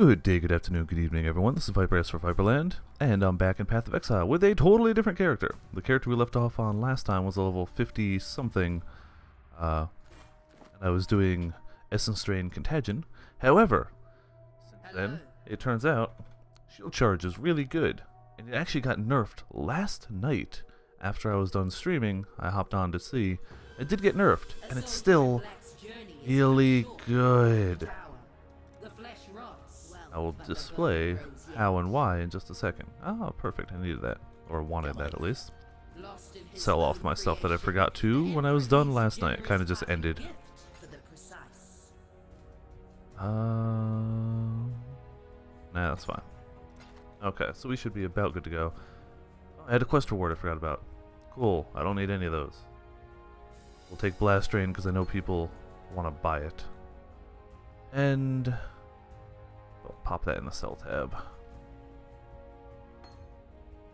Good day, good afternoon, good evening, everyone. This is Viper S for Viperland, and I'm back in Path of Exile with a totally different character. The character we left off on last time was a level 50-something, and I was doing Essence Drain Contagion. However, since then, it turns out Shield Charge is really good, and it actually got nerfed last night. After I was done streaming, I hopped on to see. It did get nerfed, and it's still really good. I will display how and why in just a second. Oh, perfect. I needed that. Or wanted that, at least. Sell off my stuff that I forgot to when I was done last night. It kind of just ended. Nah, that's fine. Okay, so we should be about good to go. Oh, I had a quest reward I forgot about. Cool. I don't need any of those. We'll take Blast Drain because I know people want to buy it. And I'll pop that in the sell tab.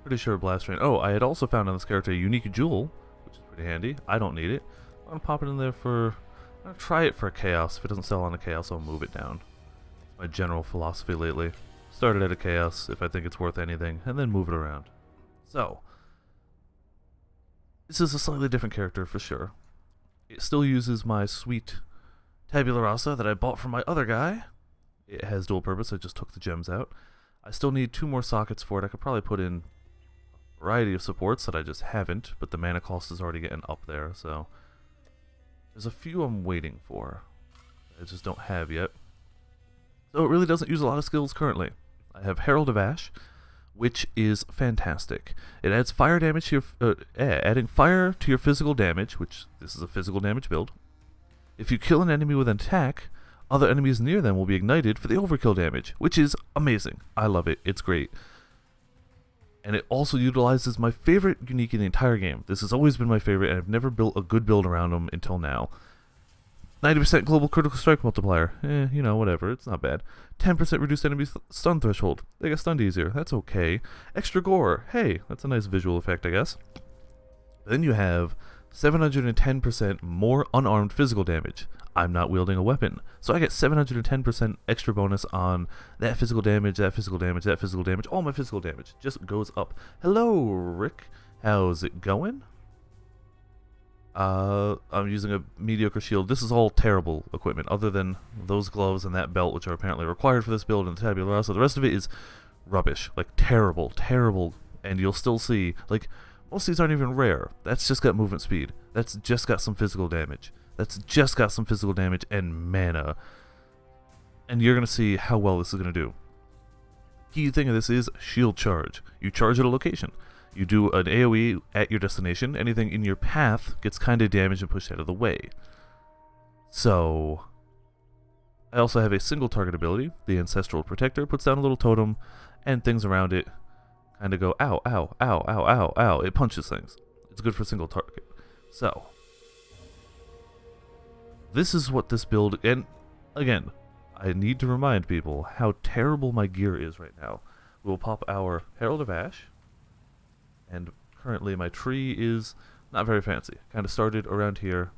Pretty sure Blast Drain. Oh, I had also found on this character a unique jewel, which is pretty handy. I don't need it. I'm gonna pop it in there for. I'm gonna try it for a chaos. If it doesn't sell on a chaos, I'll move it down. It's my general philosophy lately. Start it at a chaos if I think it's worth anything, and then move it around. So, this is a slightly different character for sure. It still uses my sweet Tabula Rasa that I bought from my other guy. It has dual purpose, I just took the gems out. I still need 2 more sockets for it. I could probably put in a variety of supports that I just haven't, but the mana cost is already getting up there, so there's a few I'm waiting for. I just don't have yet. So it really doesn't use a lot of skills currently. I have Herald of Ash, which is fantastic. It adds fire damage to your, adding fire to your physical damage, which this is a physical damage build. If you kill an enemy with an attack, other enemies near them will be ignited for the overkill damage, which is amazing. I love it. It's great. And it also utilizes my favorite unique in the entire game. This has always been my favorite, and I've never built a good build around them until now. 90% global critical strike multiplier. You know, whatever. It's not bad. 10% reduced enemy stun threshold. They get stunned easier. That's okay. Extra gore. Hey, that's a nice visual effect, I guess. Then you have 710% more unarmed physical damage. I'm not wielding a weapon, so I get 710% extra bonus on that physical damage, that physical damage, that physical damage. All my physical damage just goes up. Hello, Rick. How's it going? I'm using a mediocre shield. This is all terrible equipment, other than those gloves and that belt, which are apparently required for this build, and the Tabula Rasa. The rest of it is rubbish. Like, terrible, terrible. And you'll still see, like, most of these aren't even rare. That's just got movement speed. That's just got some physical damage. That's just got some physical damage and mana. And you're going to see how well this is going to do. Key thing of this is shield charge. You charge at a location. You do an AoE at your destination. Anything in your path gets kind of damaged and pushed out of the way. So, I also have a single target ability. The Ancestral Protector puts down a little totem, and things around it kind of go ow, ow, ow, ow, ow, ow. It punches things. It's good for single target. So, this is what this build, and again, I need to remind people how terrible my gear is right now. We'll pop our Herald of Ash, and currently my tree is not very fancy. Kind of started around here.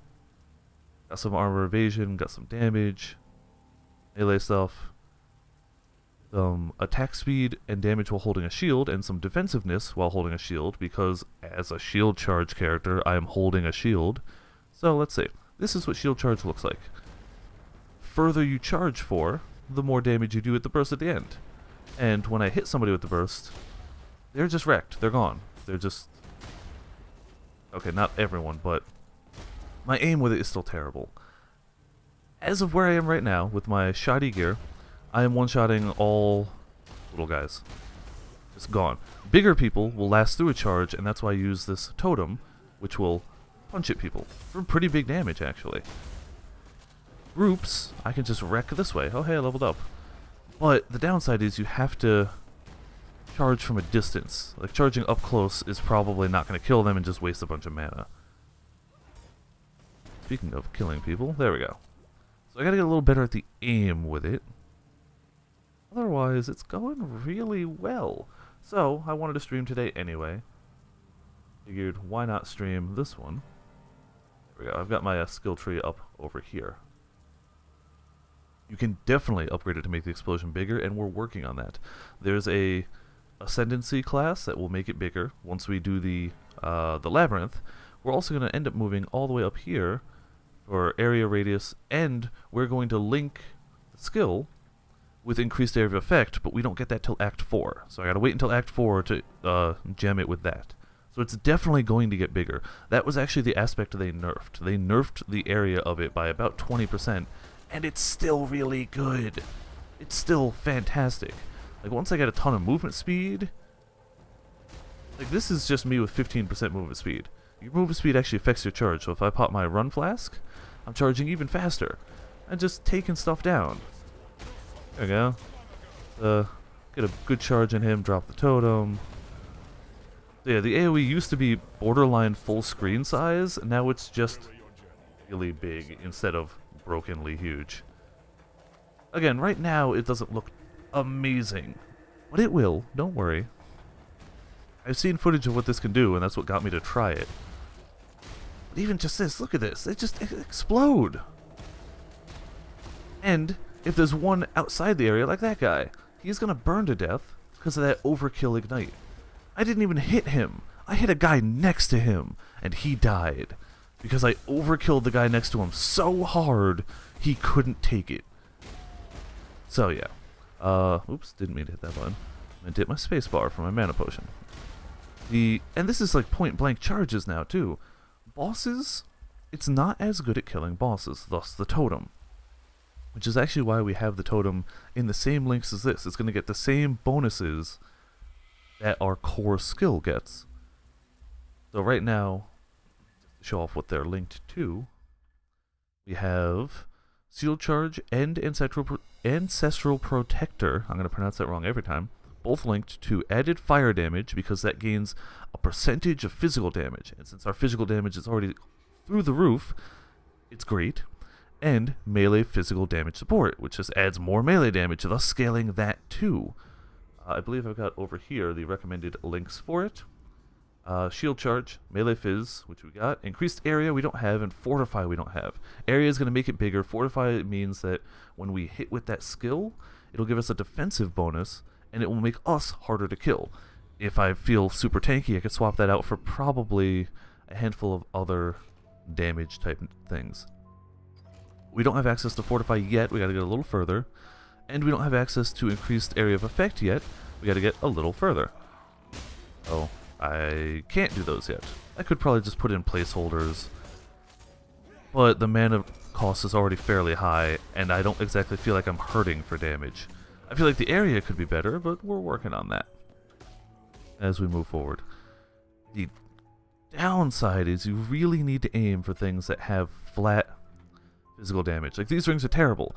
Got some armor evasion, got some damage, melee stuff, some attack speed and damage while holding a shield, and some defensiveness while holding a shield, because as a shield charge character, I am holding a shield. So let's see. This is what shield charge looks like. Further you charge for, the more damage you do at the burst at the end. And when I hit somebody with the burst, they're just wrecked. They're gone. They're just... Okay, not everyone, but my aim with it is still terrible. As of where I am right now, with my shoddy gear, I am one-shotting all little guys. Just gone. Bigger people will last through a charge, and that's why I use this totem, which will punch at people for pretty big damage, actually. Groups, I can just wreck this way. Oh, hey, I leveled up. But the downside is you have to charge from a distance. Like, charging up close is probably not going to kill them and just waste a bunch of mana. Speaking of killing people, there we go. So I gotta get a little better at the aim with it. Otherwise, it's going really well. So, I wanted to stream today anyway. Figured, why not stream this one? There we go. I've got my skill tree up over here. You can definitely upgrade it to make the explosion bigger, and we're working on that. There's a ascendancy class that will make it bigger once we do the labyrinth. We're also going to end up moving all the way up here for area radius, and we're going to link the skill with increased area of effect, but we don't get that till Act 4. So I gotta wait until Act 4 to gem it with that. So it's definitely going to get bigger. That was actually the aspect they nerfed. They nerfed the area of it by about 20%, and it's still really good. It's still fantastic. Like, once I get a ton of movement speed, like, this is just me with 15% movement speed. Your movement speed actually affects your charge, so if I pop my run flask, I'm charging even faster. And just taking stuff down. There we go. Get a good charge in him, drop the totem. So yeah, the AoE used to be borderline full screen size, now it's just really big instead of brokenly huge. Again, right now it doesn't look amazing, but it will, don't worry. I've seen footage of what this can do, and that's what got me to try it. But even just this, look at this, it just explode. And if there's one outside the area, like that guy, he's gonna burn to death because of that overkill ignite. I didn't even hit him. I hit a guy next to him, and he died because I overkilled the guy next to him so hard he couldn't take it. So yeah. Oops, didn't mean to hit that button. I meant to hit my spacebar for my mana potion. And this is like point blank charges now too. Bosses, it's not as good at killing bosses, thus the totem. Which is actually why we have the totem in the same links as this. It's going to get the same bonuses that our core skill gets. So right now, just to show off what they're linked to, we have Shield Charge and Ancestral Protector, I'm going to pronounce that wrong every time, both linked to added fire damage because that gains a percentage of physical damage. And since our physical damage is already through the roof, it's great. And melee physical damage support, which just adds more melee damage, thus scaling that too. I believe I've got over here the recommended links for it. Shield Charge, Melee Fizz, which we got. Increased Area we don't have, and Fortify we don't have. Area is going to make it bigger. Fortify means that when we hit with that skill, it'll give us a defensive bonus, and it will make us harder to kill. If I feel super tanky, I could swap that out for probably a handful of other damage type things. We don't have access to Fortify yet, we gotta get a little further. And we don't have access to increased area of effect yet, we gotta get a little further. Oh, I can't do those yet. I could probably just put in placeholders, but the mana cost is already fairly high, and I don't exactly feel like I'm hurting for damage. I feel like the area could be better, but we're working on that as we move forward. The downside is you really need to aim for things that have flat physical damage. Like, these rings are terrible,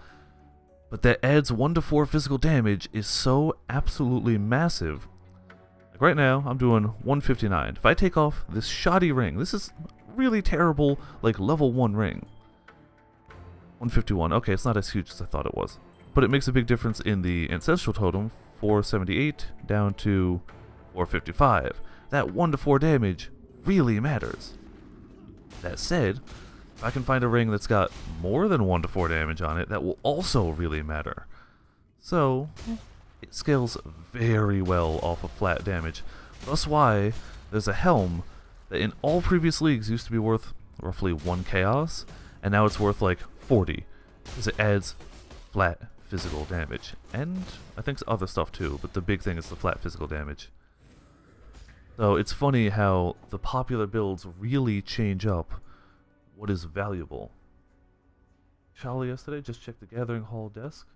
but that adds 1 to 4 physical damage is so absolutely massive. Like right now, I'm doing 159. If I take off this shoddy ring, this is really terrible, like level 1 ring. 151. Okay, it's not as huge as I thought it was, but it makes a big difference in the Ancestral Totem, 478 down to 455. That 1 to 4 damage really matters. That said, if I can find a ring that's got more than 1 to 4 damage on it, that will also really matter. So, it scales very well off of flat damage. That's why there's a helm that in all previous leagues used to be worth roughly 1 chaos, and now it's worth like 40, because it adds flat physical damage. And I think other stuff too, but the big thing is the flat physical damage. So it's funny how the popular builds really change up what is valuable. Charlie yesterday just checked the Gathering Hall desk.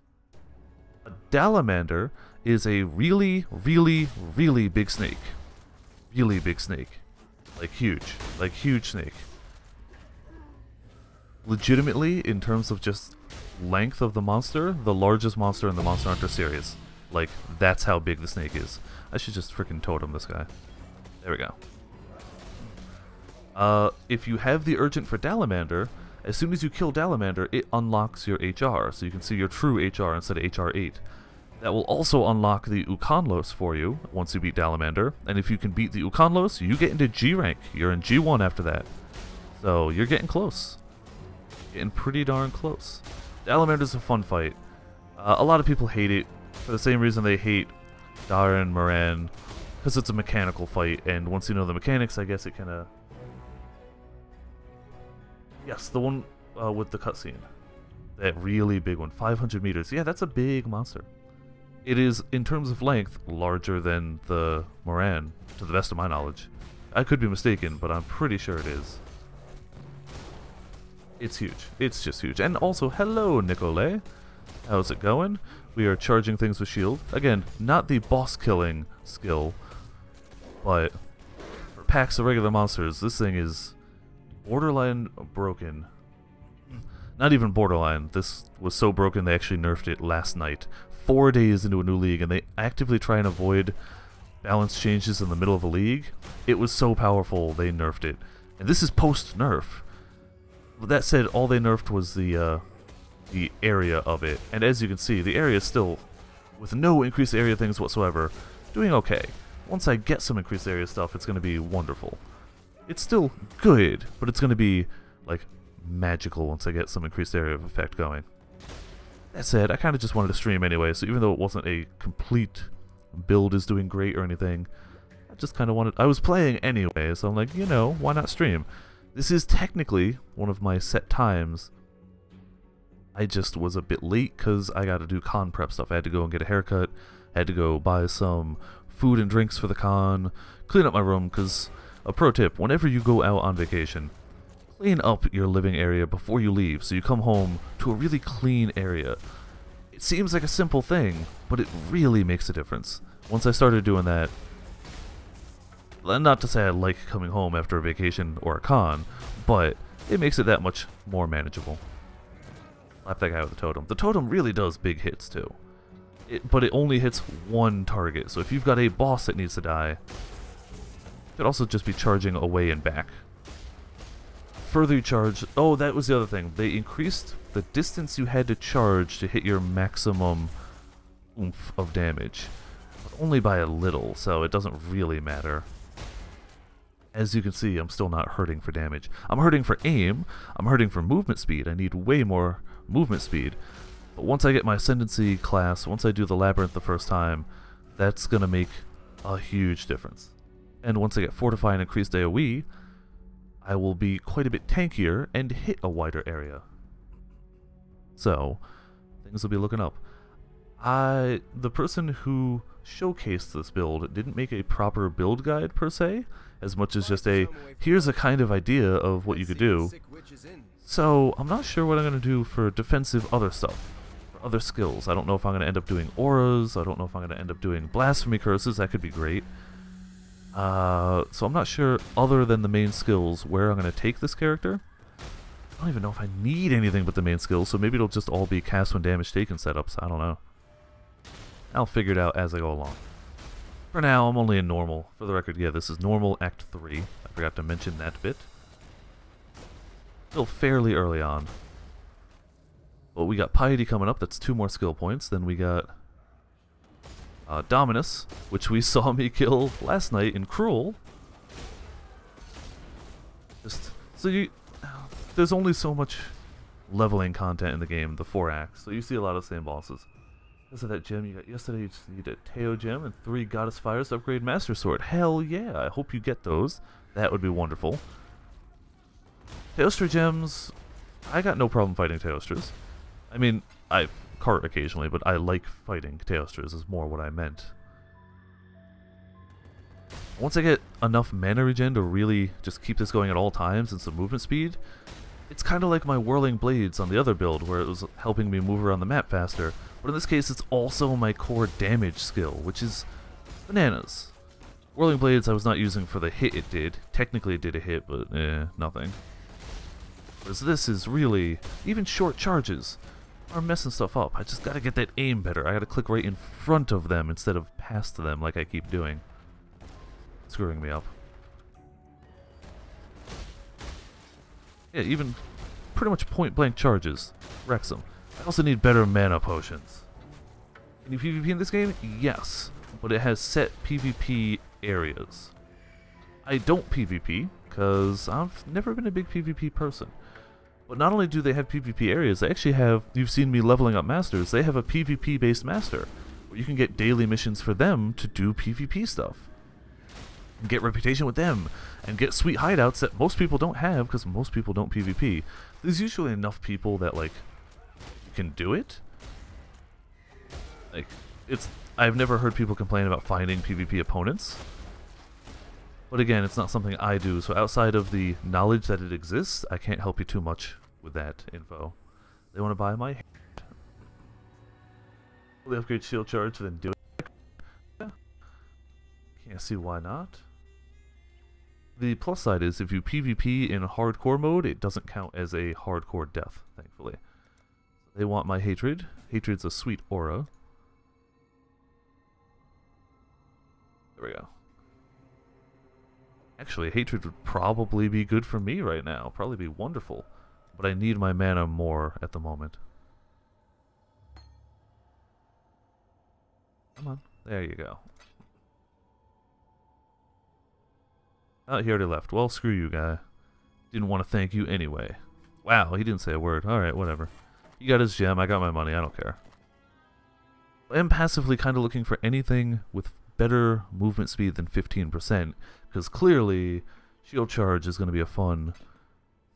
A Dalamander is a really, really, really big snake. Really big snake. Like huge snake. Legitimately, in terms of just length of the monster, the largest monster in the Monster Hunter series. Like, that's how big the snake is. I should just freaking totem this guy. There we go. If you have the Urgent for Dalamander, as soon as you kill Dalamander, it unlocks your HR, so you can see your true HR instead of HR 8. That will also unlock the Ukanlos for you once you beat Dalamander, and if you can beat the Ukanlos, you get into G rank. You're in G1 after that. So you're getting close. Getting pretty darn close. Dalamander's a fun fight. A lot of people hate it for the same reason they hate Darren Moran, because it's a mechanical fight, and once you know the mechanics, I guess it kind of... Yes, the one with the cutscene. That really big one, 500 meters. Yeah, that's a big monster. It is, in terms of length, larger than the Moran, to the best of my knowledge. I could be mistaken, but I'm pretty sure it is. It's huge. It's just huge. And also, hello, Nicolay. How's it going? We are charging things with shield. Again, not the boss-killing skill, but for packs of regular monsters, this thing is borderline broken. Not even borderline. This was so broken they actually nerfed it last night. 4 days into a new league, and they actively try and avoid balance changes in the middle of a league. It was so powerful, they nerfed it. And this is post-nerf. But that said, all they nerfed was the area of it. And as you can see, the area is still, with no increased area things whatsoever, doing okay. Once I get some increased area stuff, it's going to be wonderful. It's still good, but it's going to be, like, magical once I get some increased area of effect going. That said, I kind of just wanted to stream anyway, so even though it wasn't a complete build is doing great or anything, I just kind of wanted... I was playing anyway, so I'm like, you know, why not stream? This is technically one of my set times. I just was a bit late because I got to do con prep stuff. I had to go and get a haircut, had to go buy some food and drinks for the con, clean up my room, because a pro tip, whenever you go out on vacation, clean up your living area before you leave so you come home to a really clean area. It seems like a simple thing, but it really makes a difference. Once I started doing that, not to say I like coming home after a vacation or a con, but it makes it that much more manageable. Slap that guy with the totem. The totem really does big hits too. But it only hits one target, so if you've got a boss that needs to die, it could also just be charging away and back. Further you charge... Oh, that was the other thing. They increased the distance you had to charge to hit your maximum oomph of damage. But only by a little, so it doesn't really matter. As you can see, I'm still not hurting for damage. I'm hurting for aim, I'm hurting for movement speed. I need way more movement speed. But once I get my Ascendancy class, once I do the Labyrinth the first time, that's going to make a huge difference. And once I get Fortify and increased AoE, I will be quite a bit tankier and hit a wider area. So, things will be looking up. The person who showcased this build didn't make a proper build guide per se, as much as just a, here's a kind of idea of what you could do. So, I'm not sure what I'm going to do for defensive other stuff, for other skills. I don't know if I'm going to end up doing auras, I don't know if I'm going to end up doing blasphemy curses, that could be great. So I'm not sure, other than the main skills, where I'm going to take this character. I don't even know if I need anything but the main skills, so maybe it'll just all be cast when damage taken setups. I don't know. I'll figure it out as I go along. For now, I'm only in normal. For the record, yeah, this is normal Act 3. I forgot to mention that bit. Still fairly early on. But we got Piety coming up, that's 2 more skill points. Then we got Dominus, which we saw me kill last night in Cruel. Just so there's only so much leveling content in the game, the 4 acts, so you see a lot of the same bosses. Because of that gem you got yesterday, you just need a Teo gem and 3 Goddess Fires to upgrade Master Sword. Hell yeah, I hope you get those. That would be wonderful. Teostra gems, I got no problem fighting Teostras. I mean, I cart occasionally, but I like fighting Teostras is more what I meant. Once I get enough mana regen to really just keep this going at all times and some movement speed, it's kind of like my Whirling Blades on the other build where it was helping me move around the map faster, but in this case it's also my core damage skill, which is bananas. Whirling Blades I was not using for the hit it did. Technically it did a hit, but nothing. Whereas this is really, even short charges are messing stuff up. I just gotta get that aim better. I gotta click right in front of them instead of past them like I keep doing. Screwing me up. Yeah, even pretty much point-blank charges. Wrecks them. I also need better mana potions. Can you PvP in this game? Yes. But it has set PvP areas. I don't PvP, because I've never been a big PvP person. But not only do they have PvP areas, they actually have, you've seen me leveling up masters, they have a PvP based master, where you can get daily missions for them to do PvP stuff. And get reputation with them, and get sweet hideouts that most people don't have, because most people don't PvP. There's usually enough people that, like, can do it. Like, I've never heard people complain about finding PvP opponents. But again, it's not something I do, so outside of the knowledge that it exists, I can't help you too much with that info. They want to buy my fully upgrade shield charge, then do it. Can't see why not. The plus side is if you PvP in hardcore mode, it doesn't count as a hardcore death, thankfully. They want my hatred. Hatred's a sweet aura. There we go. Actually, hatred would probably be good for me right now. Probably be wonderful. But I need my mana more at the moment. Come on. There you go. Oh, he already left. Well, screw you, guy. Didn't want to thank you anyway. Wow, he didn't say a word. Alright, whatever. He got his gem. I got my money. I don't care. I am passively kind of looking for anything with better movement speed than 15%, because clearly shield charge is going to be a fun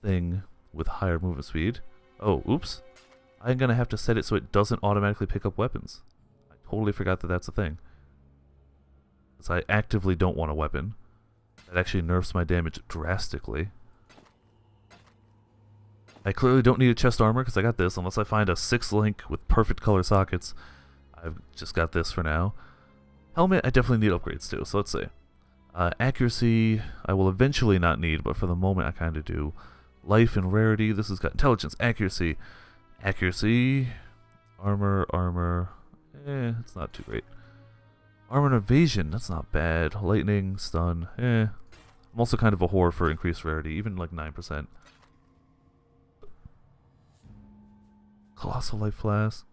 thing with higher movement speed. Oh, oops. I'm going to have to set it so it doesn't automatically pick up weapons. I totally forgot that that's a thing. Because I actively don't want a weapon. That actually nerfs my damage drastically. I clearly don't need a chest armor because I got this, unless I find a 6-link with perfect color sockets. I've just got this for now. Helmet, I definitely need upgrades too, so let's see. Accuracy, I will eventually not need, but for the moment I kind of do. Life and rarity, this has got intelligence, accuracy. Accuracy, armor, it's not too great. Armor and evasion, that's not bad. Lightning, stun, I'm also kind of a whore for increased rarity, even like 9%. Colossal life flask.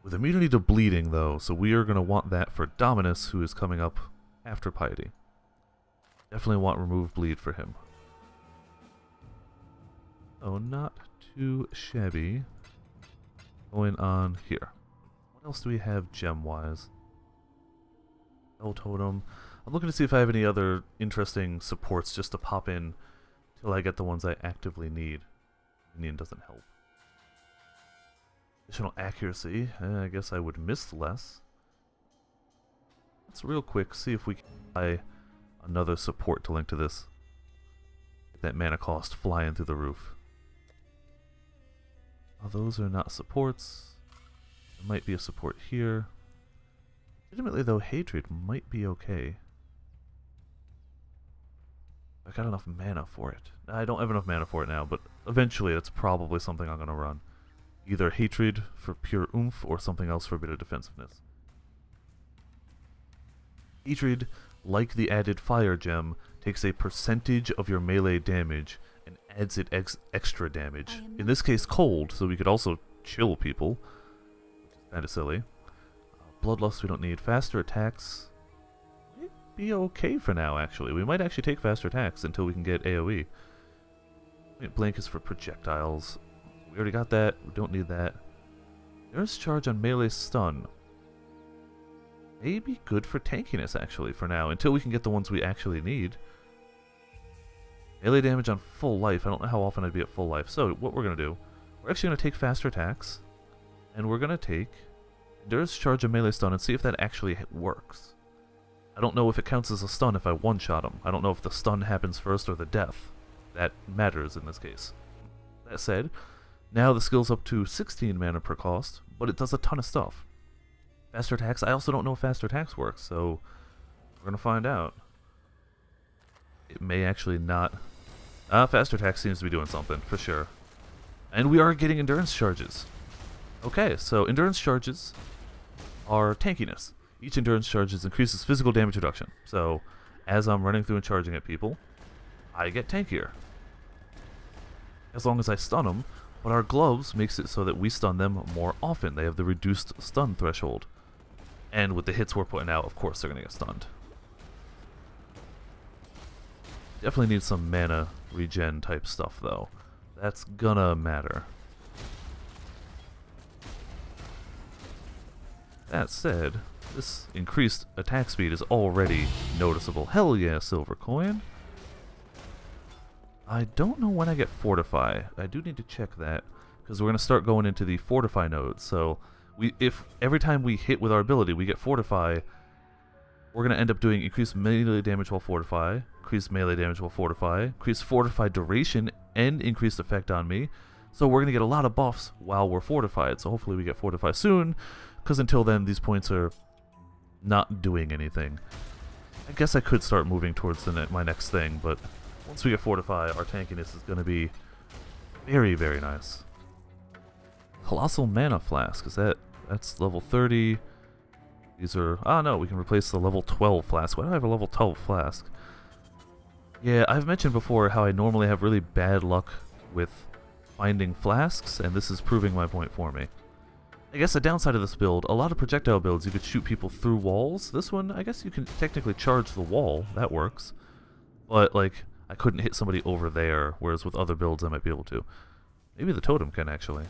With immunity to bleeding, though, so we are going to want that for Dominus, who is coming up after Piety. Definitely want remove bleed for him. Oh, not too shabby. Going on here. What else do we have gem-wise? El Totem. I'm looking to see if I have any other interesting supports just to pop in till I get the ones I actively need. Minion doesn't help. Additional accuracy. I guess I would miss less. Let's real quick see if we can buy another support to link to this. Get that mana cost flying through the roof. Oh, those are not supports. There might be a support here. Legitimately, though, hatred might be okay. I got enough mana for it. I don't have enough mana for it now, but eventually it's probably something I'm going to run. Either hatred for pure oomph or something else for a bit of defensiveness. Hatred, like the added fire gem, takes a percentage of your melee damage and adds it extra damage. In this case, cold, so we could also chill people, which is kind of silly. Bloodlust we don't need. Faster attacks might be okay for now, actually. We might actually take faster attacks until we can get AoE. Blink is for projectiles. We already got that. We don't need that. There's charge on melee stun. May be good for tankiness, actually, for now, until we can get the ones we actually need. Melee damage on full life. I don't know how often I'd be at full life. So, what we're going to do, we're actually going to take faster attacks, and we're going to take Endurance charge on melee stun and see if that actually works. I don't know if it counts as a stun if I one-shot him. I don't know if the stun happens first or the death. That matters in this case. That said, now the skill's up to 16 mana per cost, but it does a ton of stuff. Faster attacks, I also don't know if faster attacks works, so we're going to find out. It may actually not. Faster attack seems to be doing something, for sure. And we are getting endurance charges. Okay, so endurance charges are tankiness. Each endurance charges increases physical damage reduction. So, as I'm running through and charging at people, I get tankier. As long as I stun them, but our gloves makes it so that we stun them more often. They have the reduced stun threshold. And with the hits we're putting out, of course they're going to get stunned. Definitely need some mana regen type stuff though. That's gonna matter. That said, this increased attack speed is already noticeable. Hell yeah, silver coin. I don't know when I get Fortify. I do need to check that, because we're going to start going into the Fortify node. So, if every time we hit with our ability we get Fortify, we're going to end up doing increased melee damage while Fortify, increased melee damage while Fortify, increased Fortify duration, and increased effect on me. So we're going to get a lot of buffs while we're Fortified. So hopefully we get Fortify soon, because until then these points are not doing anything. I guess I could start moving towards my next thing, but once we get Fortify, our tankiness is going to be very, very nice. Colossal Mana Flask, that's level 30. These are, no, we can replace the level 12 flask. Why do I have a level 12 flask? Yeah, I've mentioned before how I normally have really bad luck with finding flasks, and this is proving my point for me. I guess the downside of this build, a lot of projectile builds you could shoot people through walls. This one, I guess you can technically charge the wall, that works. But, like, I couldn't hit somebody over there, whereas with other builds I might be able to. Maybe the totem can, actually.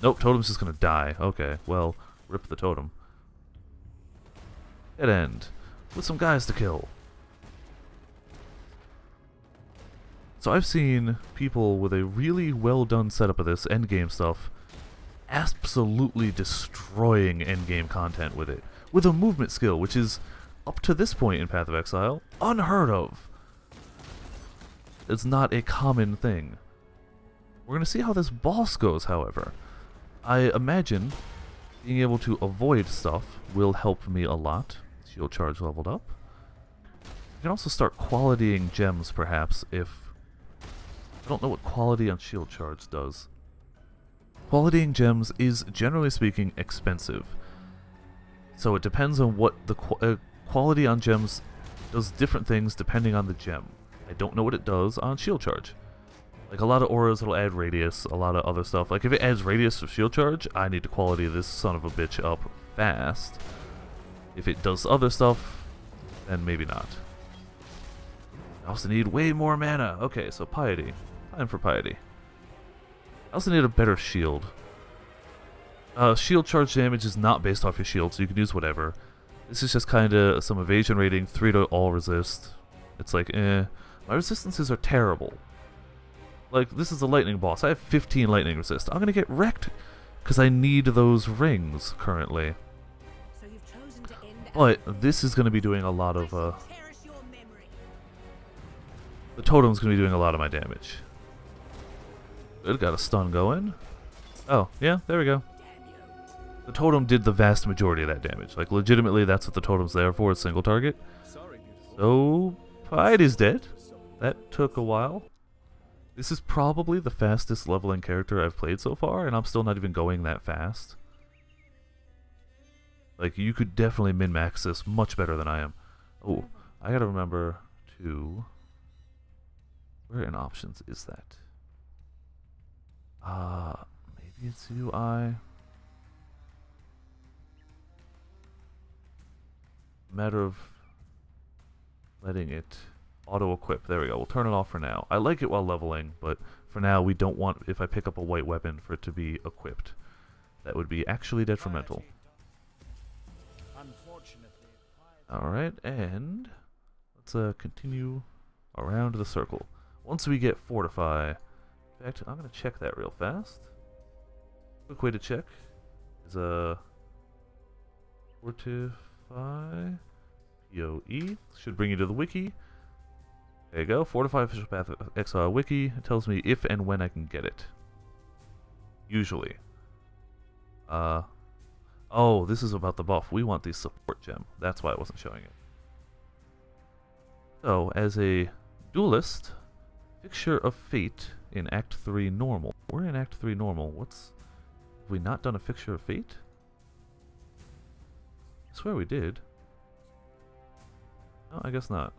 Nope, totem's just gonna die. Okay, well, rip the totem. Dead end. With some guys to kill. So I've seen people with a really well done setup of this endgame stuff absolutely destroying endgame content with it. With a movement skill, which is, up to this point in Path of Exile, unheard of. It's not a common thing. We're going to see how this boss goes, however. I imagine being able to avoid stuff will help me a lot. Shield charge leveled up. You can also start qualitying gems, perhaps, if... I don't know what quality on shield charge does. Qualitying gems is, generally speaking, expensive. So it depends on what the quality on gems does different things depending on the gem. I don't know what it does on shield charge. Like a lot of auras, it'll add radius, a lot of other stuff. Like if it adds radius to shield charge, I need to quality this son of a bitch up fast. If it does other stuff, then maybe not. I also need way more mana. Okay, so Piety. Time for Piety. I also need a better shield. Shield charge damage is not based off your shield, so you can use whatever. This is just kind of some evasion rating, 3 to all resist. It's like, My resistances are terrible. Like, this is a lightning boss. I have 15 lightning resist. I'm gonna get wrecked because I need those rings currently. But this is gonna be doing a lot of, the totem's gonna be doing a lot of my damage. Good, got a stun going. Oh, yeah, there we go. The totem did the vast majority of that damage. Like, legitimately, that's what the totem's there for, it's single target. So, Piety's dead. That took a while. This is probably the fastest leveling character I've played so far, and I'm still not even going that fast. Like, you could definitely min-max this much better than I am. Oh, I gotta remember to... Where in options is that? Maybe it's UI. Matter of letting it auto-equip. There we go. We'll turn it off for now. I like it while leveling, but for now we don't want, if I pick up a white weapon, for it to be equipped. That would be actually detrimental. Alright, and let's continue around the circle. Once we get Fortify, in fact, I'm going to check that real fast. Quick way to check is Fortify POE. Should bring you to the wiki. There you go. Fortify Official Path of Exile wiki. It tells me if and when I can get it. Usually. Oh, this is about the buff. We want the support gem. That's why it wasn't showing it. So, as a duelist, Fixture of Fate in Act 3 Normal. We're in Act 3 Normal. Have we not done a Fixture of Fate? I swear we did. No, I guess not.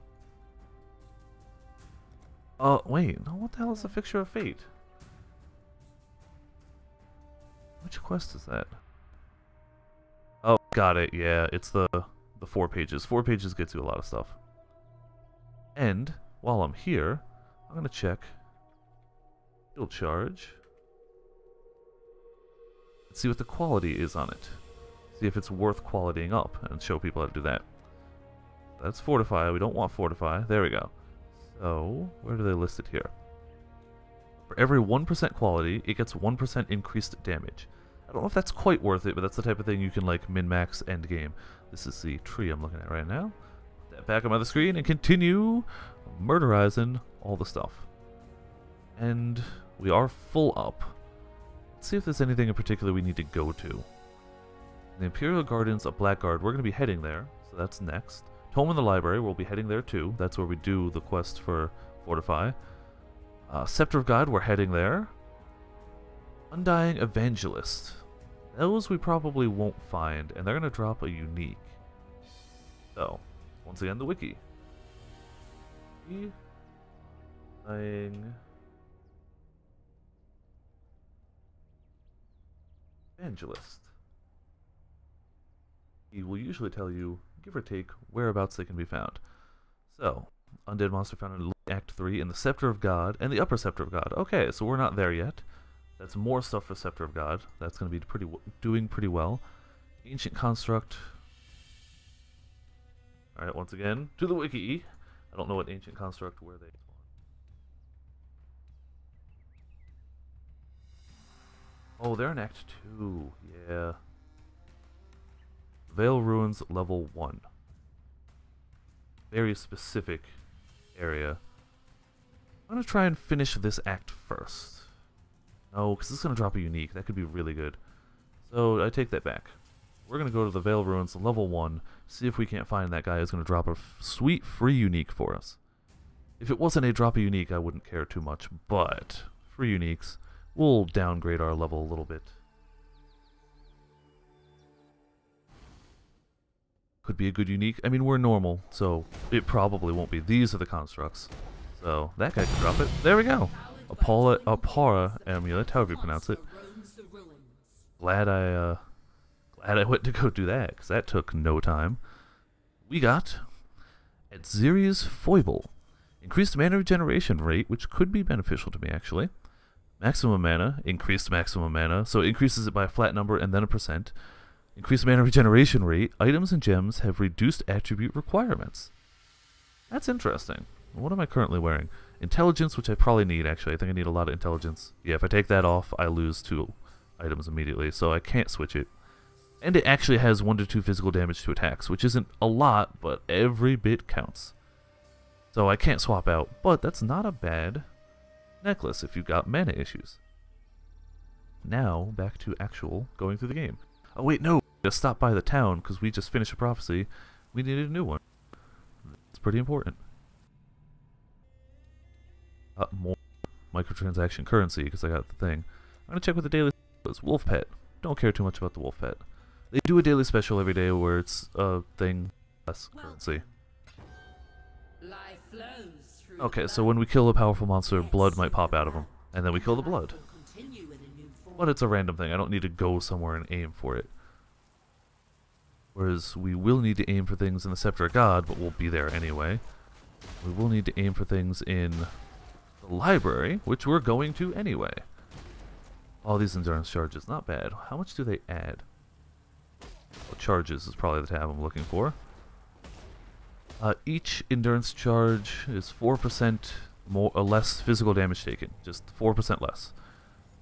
Wait. No, what the hell is a Fixture of Fate? Which quest is that? Oh, got it. Yeah, it's the 4 pages. 4 pages gets you a lot of stuff. And, while I'm here, I'm going to check Skill charge. Let's see what the quality is on it. See if it's worth qualitying up and show people how to do that. That's fortify. We don't want fortify. There we go. So, where do they list it here? For every 1% quality, it gets 1% increased damage. I don't know if that's quite worth it, but that's the type of thing you can like min-max end game. This is the tree I'm looking at right now. Put that back on the screen and continue murderizing all the stuff. And we are full up. Let's see if there's anything in particular we need to go to. The Imperial Gardens of Blackguard, we're going to be heading there, so that's next. Tome in the Library, we'll be heading there too. That's where we do the quest for Fortify. Scepter of God, we're heading there. Undying Evangelist. Those we probably won't find, and they're going to drop a unique. So, once again, the wiki. Undying Evangelist. He will usually tell you, give or take, whereabouts they can be found. So, undead monster found in Act 3 in the Scepter of God and the Upper Scepter of God. Okay, so we're not there yet. That's more stuff for Scepter of God. That's going to be doing pretty well. Ancient Construct. Alright, once again, to the wiki. I don't know what Ancient Construct, where they spawn. Oh, they're in Act 2. Yeah. Vale Ruins level 1. Very specific area. I'm going to try and finish this act first. No, because this is going to drop a unique. That could be really good. So I take that back. We're going to go to the Vale Ruins level 1, see if we can't find that guy who's going to drop a sweet free unique for us. If it wasn't a drop a unique, I wouldn't care too much, but free uniques, we'll downgrade our level a little bit. Could be a good unique. I mean, we're normal, so it probably won't be. These are the constructs. So that guy can drop it. There we go. Apara amulet, however you pronounce it. Glad I went to go do that, because that took no time. We got Adziri's Foible. Increased mana regeneration rate, which could be beneficial to me, actually. Maximum mana, increased maximum mana, so it increases it by a flat number and then a %. Increased mana regeneration rate, items and gems have reduced attribute requirements. That's interesting. What am I currently wearing? Intelligence, which I probably need, actually. I think I need a lot of intelligence. Yeah, if I take that off, I lose 2 items immediately, so I can't switch it. And it actually has 1 to 2 physical damage to attacks, which isn't a lot, but every bit counts. So I can't swap out, but that's not a bad necklace if you've got mana issues. Now, back to actual going through the game. Oh wait, no! Just stop by the town, because we just finished a prophecy. We needed a new one. It's pretty important. More microtransaction currency, because I got the thing. I'm going to check with the daily specials. Wolf Pet. Don't care too much about the Wolf Pet. They do a daily special every day where it's a thing less currency. Okay, so when we kill a powerful monster, blood might pop out of them. And then we kill the blood. But it's a random thing. I don't need to go somewhere and aim for it. Whereas we will need to aim for things in the Scepter of God, but we'll be there anyway. We will need to aim for things in the library, which we're going to anyway. All these endurance charges, not bad. How much do they add? Well, charges is probably the tab I'm looking for. Each endurance charge is 4% more or less physical damage taken, just 4% less.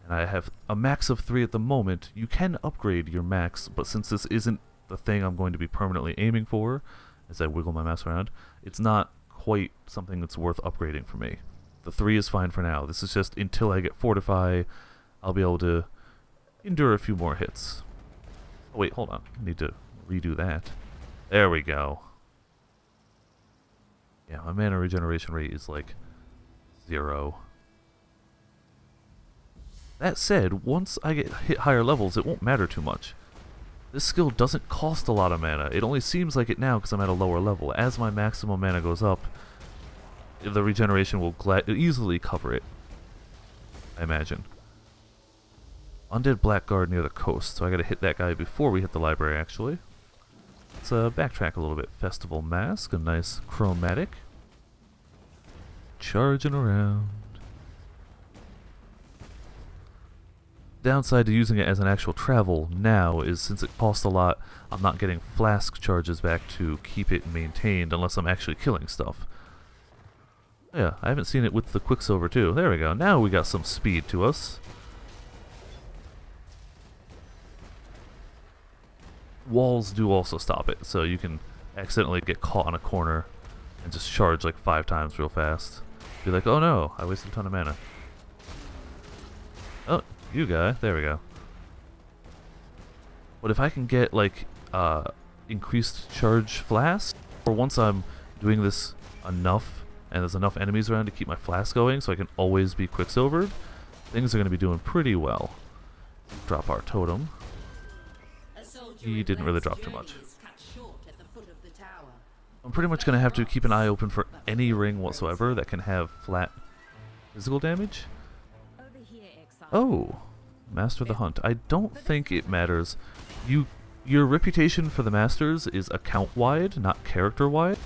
And I have a max of 3 at the moment. You can upgrade your max, but since this isn't the thing I'm going to be permanently aiming for, as I wiggle my mouse around, it's not quite something that's worth upgrading for me. The 3 is fine for now. This is just until I get Fortify, I'll be able to endure a few more hits. Oh wait, hold on. I need to redo that. There we go. Yeah, my mana regeneration rate is like 0. That said, once I get hit higher levels, it won't matter too much. This skill doesn't cost a lot of mana. It only seems like it now because I'm at a lower level. As my maximum mana goes up, the regeneration will easily cover it, I imagine. Undead Blackguard near the coast, so I gotta hit that guy before we hit the library, actually. Let's backtrack a little bit. Festival Mask, a nice chromatic. Charging around. Downside to using it as an actual travel now is since it costs a lot, I'm not getting flask charges back to keep it maintained unless I'm actually killing stuff. Yeah, I haven't seen it with the Quicksilver too. There we go. Now we got some speed to us. Walls do also stop it, so you can accidentally get caught on a corner and just charge like 5 times real fast. Be like, oh no, I wasted a ton of mana. Oh, you guy. There we go. But if I can get like increased charge flask, or once I'm doing this enough and there's enough enemies around to keep my flask going so I can always be Quicksilvered, things are going to be doing pretty well. Drop our totem. He didn't really drop too much. I'm pretty much going to have to keep an eye open for any ring whatsoever that can have flat physical damage. Oh, Master of the Hunt. I don't think it matters. Your reputation for the Masters is account-wide, not character-wide.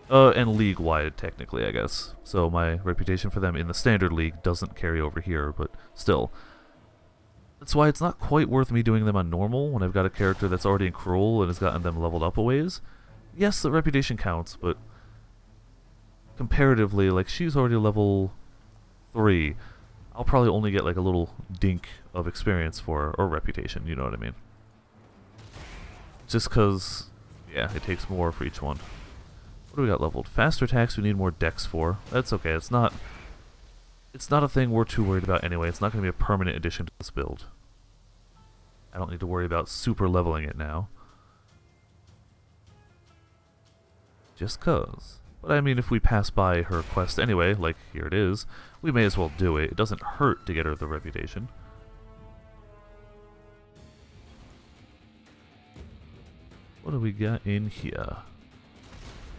And league-wide, technically, I guess. So my reputation for them in the Standard League doesn't carry over here, but still. That's why it's not quite worth me doing them on normal when I've got a character that's already in Cruel and has gotten them leveled up a ways. Yes, the reputation counts, but comparatively, like, she's already level 3. I'll probably only get like a little dink of experience for her, or reputation, you know what I mean. Just because, yeah, it takes more for each one. What do we got leveled? Faster attacks we need more dex for. That's okay, it's not a thing we're too worried about anyway. It's not going to be a permanent addition to this build. I don't need to worry about super leveling it now. Just cause. But I mean, if we pass by her quest anyway, like here it is, we may as well do it. It doesn't hurt to get her the reputation. What do we got in here?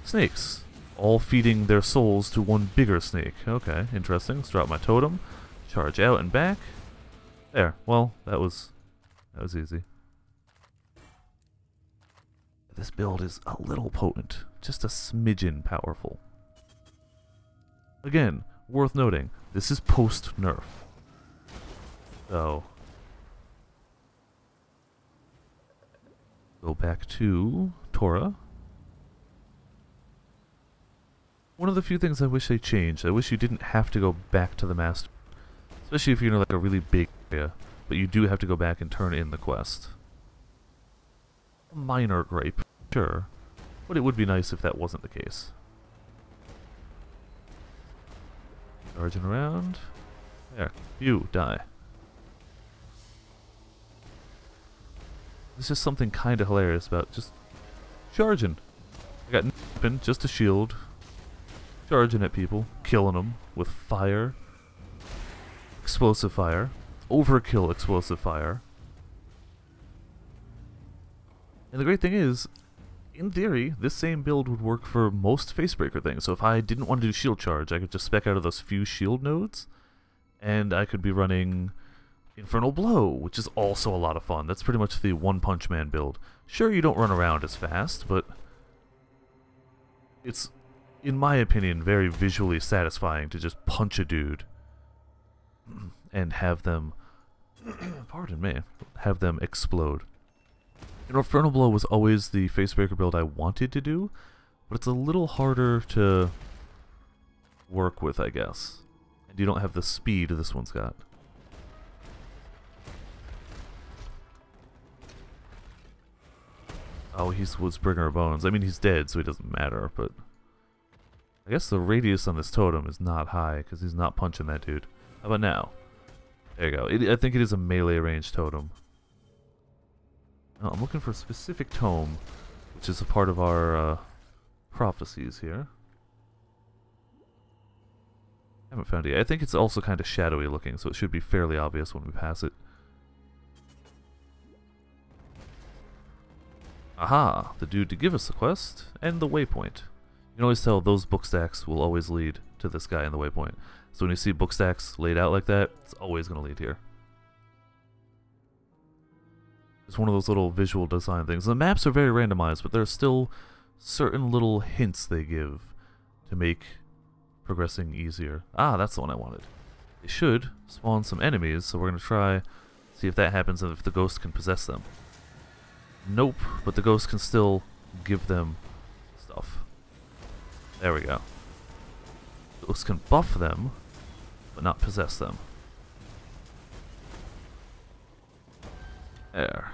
Snakes. All feeding their souls to one bigger snake. Okay, interesting. Let's drop my totem. Charge out and back. There. Well, that was easy. This build is a little potent. Just a smidgen powerful. Again, worth noting, this is post-Nerf. So, go back to Tora. One of the few things I wish they changed, I wish you didn't have to go back to the Master. Especially if you're in like a really big area, but you do have to go back and turn in the quest. A minor gripe, sure, but it would be nice if that wasn't the case. Charging around. There. You, die. There's just something kind of hilarious about just charging. I got nothing, just a shield. Charging at people, killing them with fire. Explosive fire. Overkill explosive fire. And the great thing is, in theory, this same build would work for most Facebreaker things. So if I didn't want to do shield charge, I could just spec out of those few shield nodes, and I could be running Infernal Blow, which is also a lot of fun. That's pretty much the One Punch Man build. Sure, you don't run around as fast, but it's, in my opinion, very visually satisfying to just punch a dude and have them, pardon me, have them explode. You know, Infernal Blow was always the Facebreaker build I wanted to do, but it's a little harder to work with, I guess. And you don't have the speed this one's got. Oh, he's Woodsbringer of Bones. I mean, he's dead, so he doesn't matter, but I guess the radius on this totem is not high, because he's not punching that dude. How about now? There you go. I think it is a melee range totem. Oh, I'm looking for a specific tome, which is a part of our prophecies here. Haven't found it yet. I think it's also kind of shadowy looking, so it should be fairly obvious when we pass it. Aha! The dude to give us the quest, and the waypoint. You can always tell those book stacks will always lead to this guy in the waypoint. So when you see book stacks laid out like that, it's always going to lead here. It's one of those little visual design things. The maps are very randomized, but there are still certain little hints they give to make progressing easier. Ah, that's the one I wanted. They should spawn some enemies, so we're going to try see if that happens and if the ghost can possess them. Nope, but the ghost can still give them stuff. There we go. The ghost can buff them, but not possess them. There.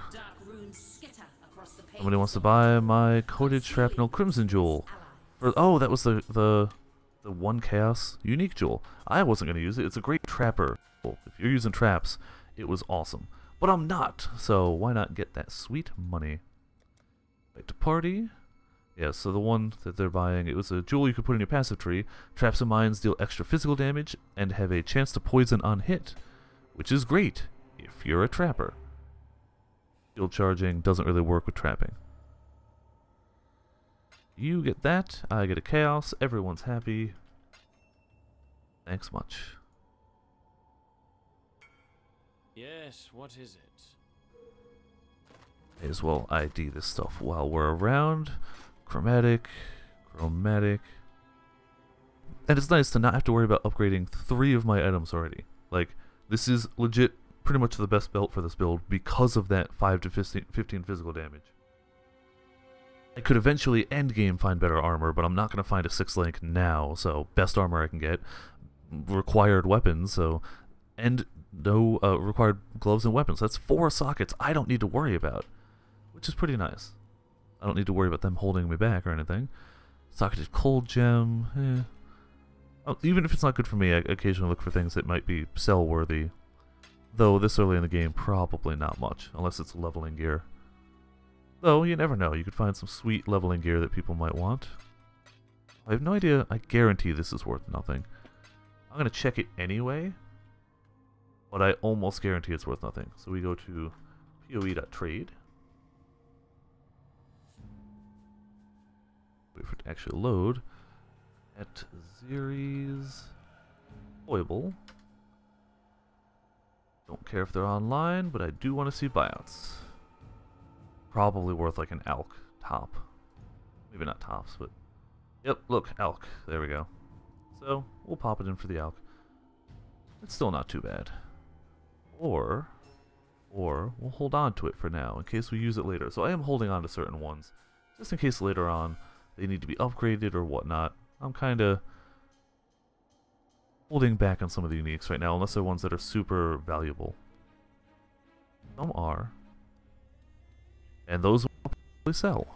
Somebody wants to buy my coated shrapnel crimson jewel. Oh, that was the one chaos unique jewel. I wasn't going to use it. It's a great trapper. If you're using traps, it was awesome. But I'm not, so why not get that sweet money? Back to party. Yeah, so the one that they're buying, it was a jewel you could put in your passive tree. Traps and mines deal extra physical damage and have a chance to poison on hit, which is great if you're a trapper. Shield charging doesn't really work with trapping. You get that, I get a chaos, everyone's happy. Thanks much. Yes, what is it? May as well ID this stuff while we're around. Chromatic. And it's nice to not have to worry about upgrading 3 of my items already. Like, this is legit pretty much the best belt for this build because of that 5 to 15 physical damage. I could eventually endgame find better armor, but I'm not going to find a 6 link now, so best armor I can get. Required weapons, so... And no required gloves and weapons. That's 4 sockets I don't need to worry about, which is pretty nice. I don't need to worry about them holding me back or anything. Socketed cold gem. Oh, even if it's not good for me, I occasionally look for things that might be sell-worthy. Though this early in the game, probably not much, unless it's leveling gear. Though, you never know. You could find some sweet leveling gear that people might want. I have no idea. I guarantee this is worth nothing. I'm going to check it anyway, but I almost guarantee it's worth nothing. So we go to poe.trade. Wait for it to actually load. At Xeres Foible. Don't care if they're online, but I do want to see buyouts. Probably worth like an Alk top. Maybe not tops, but... Yep, look, Alk. There we go. So, we'll pop it in for the Alk. It's still not too bad. Or we'll hold on to it for now, in case we use it later. So I am holding on to certain ones, just in case later on they need to be upgraded or whatnot. I'm kind of holding back on some of the uniques right now, unless they're ones that are super valuable. Some are. And those will probably sell.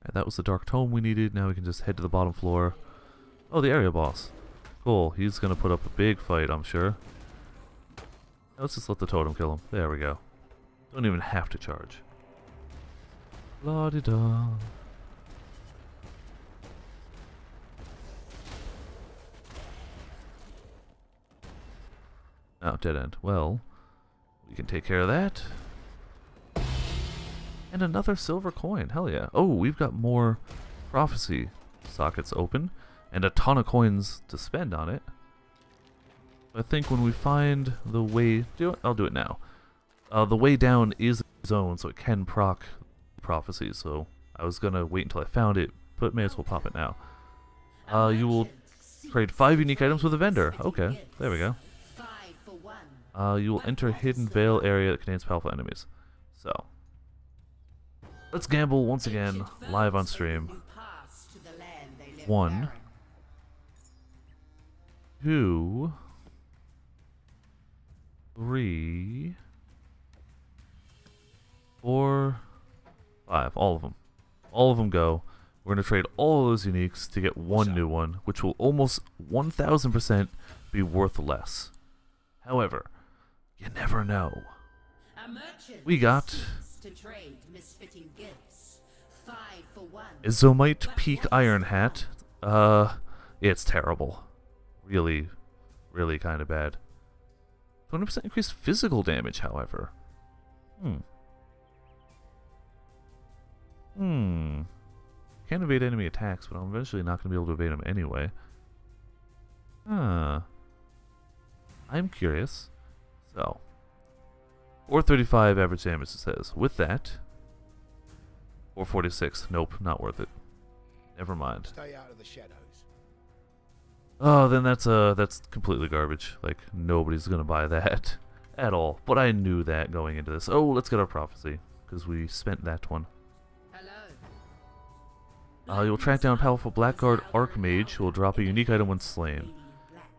And that was the Dark Tome we needed. Now we can just head to the bottom floor. Oh, the area boss. Cool. He's going to put up a big fight, I'm sure. Let's just let the totem kill him. There we go. Don't even have to charge. La-di-da. Oh, dead end. Well, we can take care of that. And another silver coin. Hell yeah. Oh, we've got more prophecy sockets open. And a ton of coins to spend on it. I think when we find the way... I'll do it now. The way down is a zone, so it can proc prophecies. So I was going to wait until I found it, but may as well pop it now. You will trade 5 unique items with a vendor. Okay, there we go. You will enter a hidden veil area that contains powerful enemies. So, let's gamble once again, live on stream. 1, 2, 3, 4, 5. All of them. All of them go. We're going to trade all of those uniques to get one new one, which will almost 1000% be worth less. However, you never know. We got Izomite Peak Iron Hat. It's terrible. Really, really kind of bad. 20% increased physical damage, however. Can't evade enemy attacks, but I'm eventually not going to be able to evade them anyway. I'm curious. So, 435 average damage, it says. With that, 446. Nope, not worth it. Never mind. Stay out of the shadows. Oh, then that's completely garbage. Like, nobody's gonna buy that at all. But I knew that going into this. Oh, let's get our prophecy, because we spent that one. You'll track down powerful Blackguard Archmage who will drop a unique item when slain.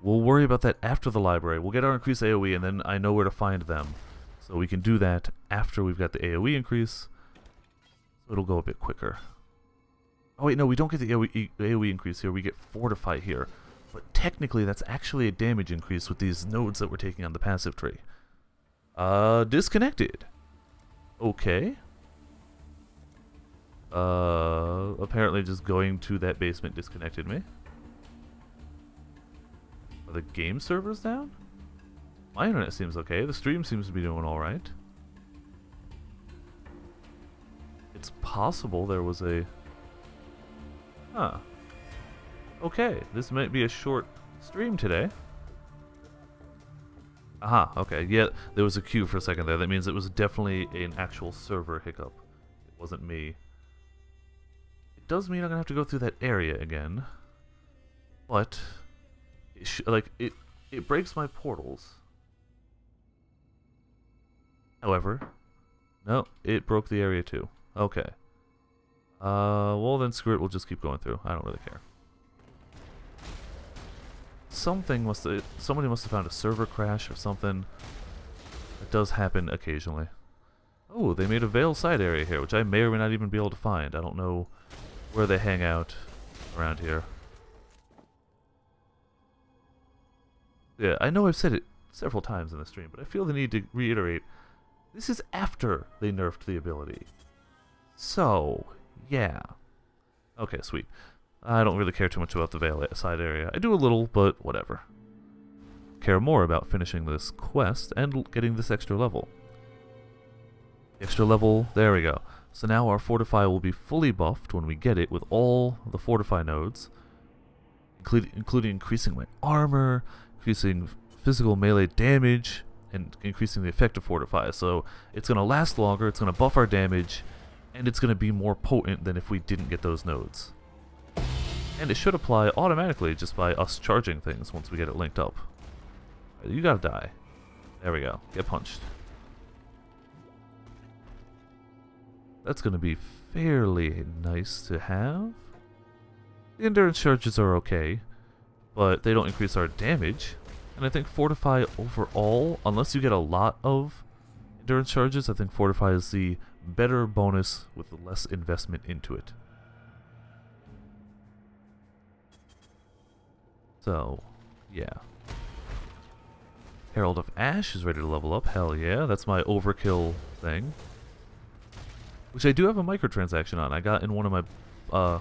We'll worry about that after the library. We'll get our increased AoE, and then I know where to find them. So we can do that after we've got the AoE increase. So it'll go a bit quicker. Oh wait, no, we don't get the AoE increase here. We get Fortify here. But technically, that's actually a damage increase with these nodes that we're taking on the passive tree. Disconnected. Okay. Apparently just going to that basement disconnected me. Are the game servers down? My internet seems okay. The stream seems to be doing alright. It's possible there was a... Huh. Okay, this might be a short stream today. Aha, okay. Yeah, there was a queue for a second there. That means it was definitely an actual server hiccup. It wasn't me. It does mean I'm gonna have to go through that area again. But it breaks my portals. However, no, it broke the area too. Okay. Well then screw it, we'll just keep going through. I don't really care. Somebody must have found a server crash or something. It does happen occasionally. Oh, they made a Veil side area here, which I may or may not even be able to find. I don't know where they hang out around here. Yeah, I know I've said it several times in the stream, but I feel the need to reiterate, this is after they nerfed the ability. So, yeah. Okay, sweet. I don't really care too much about the Veil side area. I do a little, but whatever. Care more about finishing this quest and getting this extra level. Extra level, there we go. So now our Fortify will be fully buffed when we get it with all the Fortify nodes, including increasing my armor, increasing physical melee damage, and increasing the effect of Fortify. So it's going to last longer, it's going to buff our damage, and it's going to be more potent than if we didn't get those nodes. And it should apply automatically just by us charging things once we get it linked up. You gotta die. There we go. Get punched. That's gonna be fairly nice to have. The endurance charges are okay, but they don't increase our damage. And I think Fortify overall, unless you get a lot of endurance charges, I think Fortify is the better bonus with less investment into it. So, yeah. Herald of Ash is ready to level up. Hell yeah, that's my overkill thing. Which I do have a microtransaction on. I got in one of my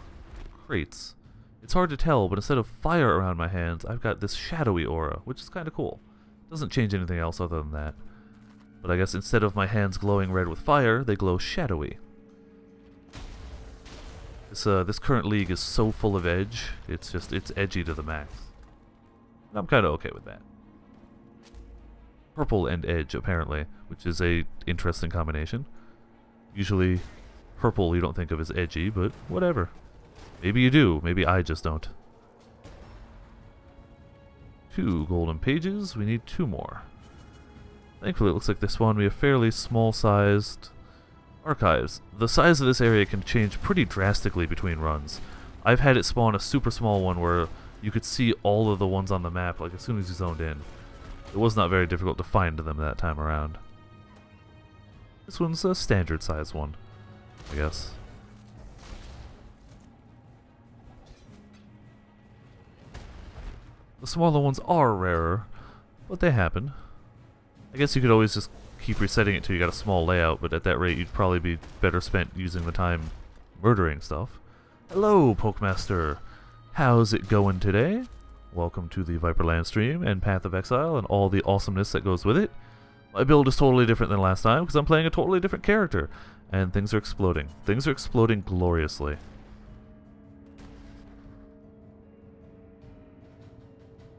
crates. It's hard to tell, but instead of fire around my hands, I've got this shadowy aura, which is kind of cool. Doesn't change anything else other than that. But I guess instead of my hands glowing red with fire, they glow shadowy. This current league is so full of edge, it's edgy to the max. And I'm kind of okay with that. Purple and edge, apparently, which is a interesting combination. Usually, purple you don't think of as edgy, but whatever. Maybe you do, maybe I just don't. 2 golden pages, we need 2 more. Thankfully it looks like they spawned me a fairly small-sized archives. The size of this area can change pretty drastically between runs. I've had it spawn a super small one where you could see all of the ones on the map like as soon as you zoned in. It was not very difficult to find them that time around. This one's a standard size one, I guess. The smaller ones are rarer, but they happen. I guess you could always just keep resetting it till you got a small layout, but at that rate you'd probably be better spent using the time murdering stuff. Hello, Pokemaster! How's it going today? Welcome to the Viperland stream and Path of Exile and all the awesomeness that goes with it. My build is totally different than last time because I'm playing a totally different character, and things are exploding. Things are exploding gloriously.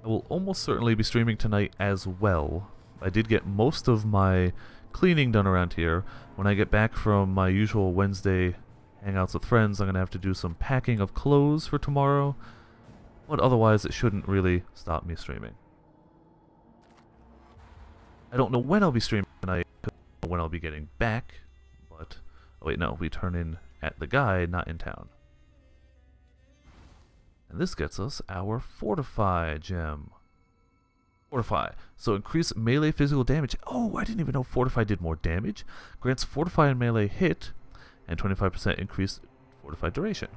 I will almost certainly be streaming tonight as well. I did get most of my cleaning done around here. When I get back from my usual Wednesday hangouts with friends, I'm going to have to do some packing of clothes for tomorrow. But otherwise, it shouldn't really stop me streaming. I don't know when I'll be streaming tonight, when I'll be getting back, but... Oh wait, no, we turn in at the guide, not in town. And this gets us our Fortify gem. Fortify. So increase melee physical damage. Oh, I didn't even know Fortify did more damage. Grants Fortify and melee hit, and 25% increased Fortify duration.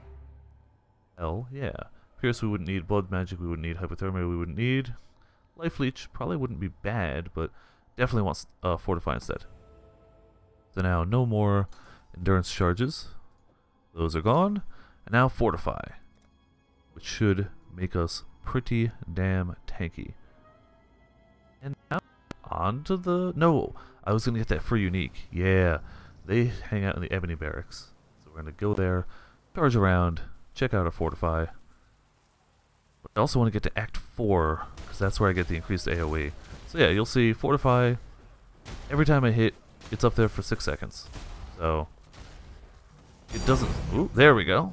Hell yeah. Pierce we wouldn't need, Blood Magic we wouldn't need, Hypothermia we wouldn't need. Life Leech probably wouldn't be bad, but definitely wants Fortify instead. So now no more Endurance charges. Those are gone. And now Fortify, which should make us pretty damn tanky. And now on to the... No! I was going to get that free unique. Yeah. They hang out in the Ebony Barracks. So we're going to go there, charge around, check out our Fortify. But I also want to get to Act 4, because that's where I get the increased AoE. So yeah, you'll see Fortify, every time I hit, it's up there for 6 seconds. So, it doesn't... Ooh, there we go.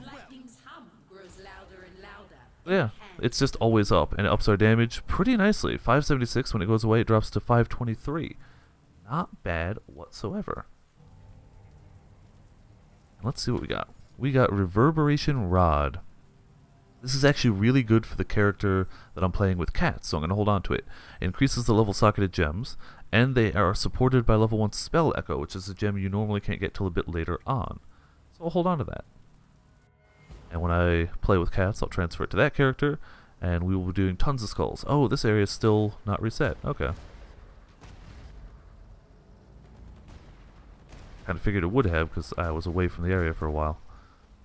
Yeah, it's just always up, and it ups our damage pretty nicely. 576, when it goes away, it drops to 523. Not bad whatsoever. Let's see what we got. We got Reverberation Rod. This is actually really good for the character that I'm playing with cats, so I'm going to hold on to it. It increases the level socketed gems, and they are supported by level 1 Spell Echo, which is a gem you normally can't get till a bit later on. So I'll hold on to that. And when I play with cats, I'll transfer it to that character, and we will be doing tons of skulls. Oh, this area is still not reset. Okay. Kind of figured it would have, because I was away from the area for a while.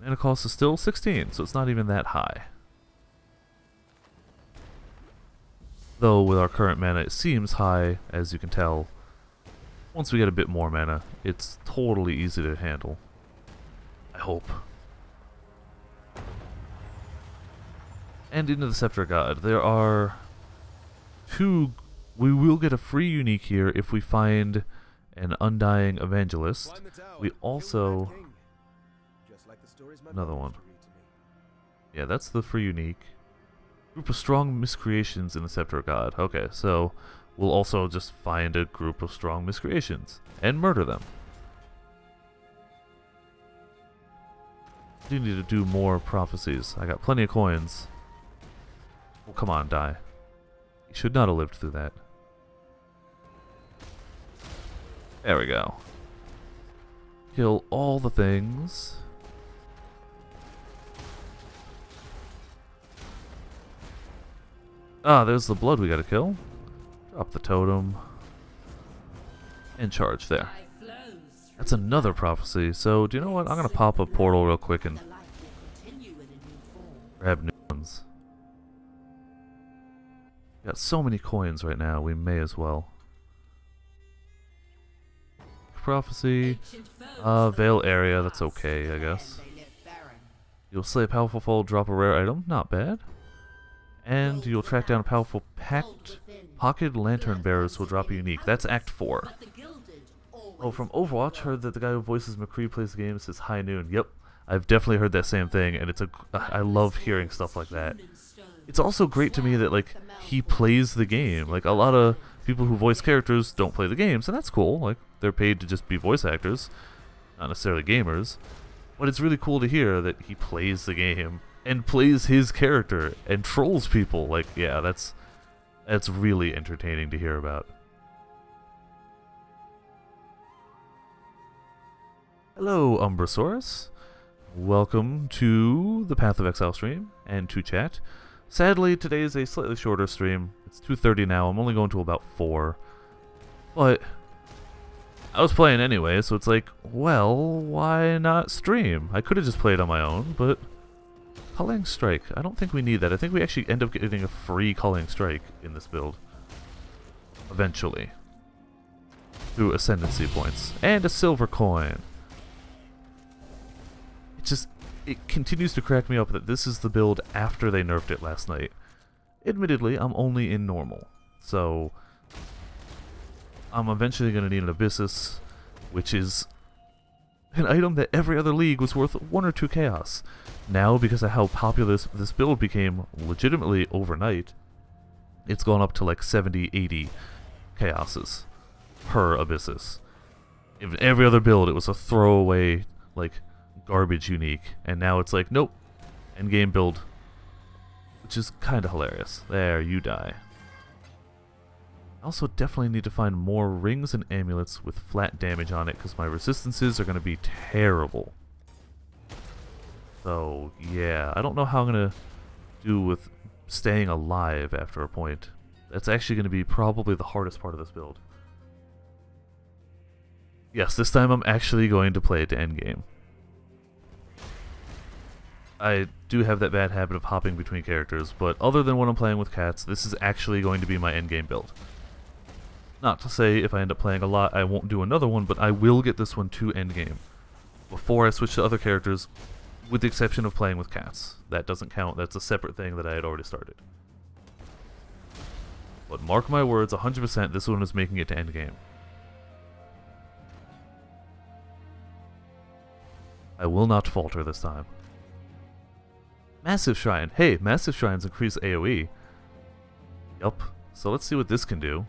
Mana cost is still 16, so it's not even that high. Though with our current mana it seems high, as you can tell. Once we get a bit more mana, it's totally easy to handle. I hope. And into the Scepter God. There are 2... We will get a free unique here if we find an Undying Evangelist. We also... Another one. Yeah, that's the free unique. Group of strong miscreations in the Scepter God. Okay, so we'll also just find a group of strong miscreations and murder them. I do need to do more prophecies. I got plenty of coins. Oh, come on, die. You should not have lived through that. There we go. Kill all the things. Ah, there's the blood we gotta kill. Drop the totem. And charge there. That's another prophecy. So, do you know what? I'm gonna pop a portal real quick and grab new ones. Got so many coins right now, we may as well. Prophecy. Veil area, that's okay, I guess. You'll slay a powerful foe, drop a rare item. Not bad. And you'll track down a powerful pocketed lantern bearers who will drop a unique. That's Act 4. Oh, from Overwatch, heard that the guy who voices McCree plays the game says High Noon. Yep, I've definitely heard that same thing, and I love hearing stuff like that. It's also great to me that, like, he plays the game. Like, a lot of people who voice characters don't play the games, and that's cool. Like, they're paid to just be voice actors, not necessarily gamers. But it's really cool to hear that he plays the game and plays his character and trolls people. Like, yeah, that's really entertaining to hear about. Hello, Umbrasaurus. Welcome to the Path of Exile stream and to chat. Sadly, today is a slightly shorter stream. It's 2:30 now. I'm only going to about 4. But I was playing anyway, so it's like, well, why not stream? I could have just played on my own, but Culling Strike. I don't think we need that. I think we actually end up getting a free Culling Strike in this build. Eventually. Through Ascendancy points. And a silver coin. It continues to crack me up that this is the build after they nerfed it last night. Admittedly, I'm only in normal. So I'm eventually going to need an Abyssus, which is an item that every other league was worth 1 or 2 chaos. Now, because of how popular this build became legitimately overnight, it's gone up to like 70, 80 chaoses per Abyssus. In every other build, it was a throwaway, like, garbage unique, and now it's like, nope, endgame build, which is kind of hilarious. There, you die. I also definitely need to find more rings and amulets with flat damage on it, because my resistances are going to be terrible. So, yeah, I don't know how I'm going to do with staying alive after a point. That's actually going to be probably the hardest part of this build. Yes, this time I'm actually going to play it to endgame. I do have that bad habit of hopping between characters, but other than when I'm playing with cats, this is actually going to be my endgame build. Not to say if I end up playing a lot, I won't do another one, but I will get this one to endgame before I switch to other characters, with the exception of playing with cats. That doesn't count. That's a separate thing that I had already started. But mark my words, 100% this one is making it to endgame. I will not falter this time. Massive Shrine. Hey, Massive Shrines increase AoE. Yup. So let's see what this can do.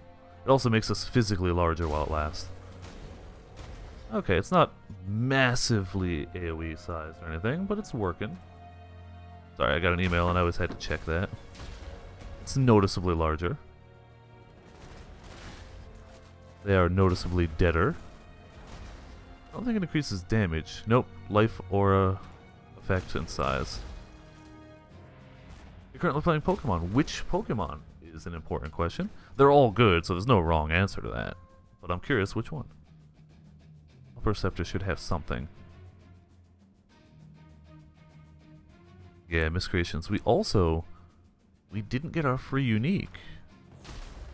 It also makes us physically larger while it lasts. Okay, it's not massively AoE sized or anything, but it's working. Sorry, I got an email and I always had to check that. It's noticeably larger. They are noticeably deader. I don't think it increases damage. Nope. Life, aura, effect, and size. You're currently playing Pokemon. Which Pokemon is an important question. They're all good, so there's no wrong answer to that. But I'm curious which one. Perceptor should have something. Yeah, miscreations. We didn't get our free unique.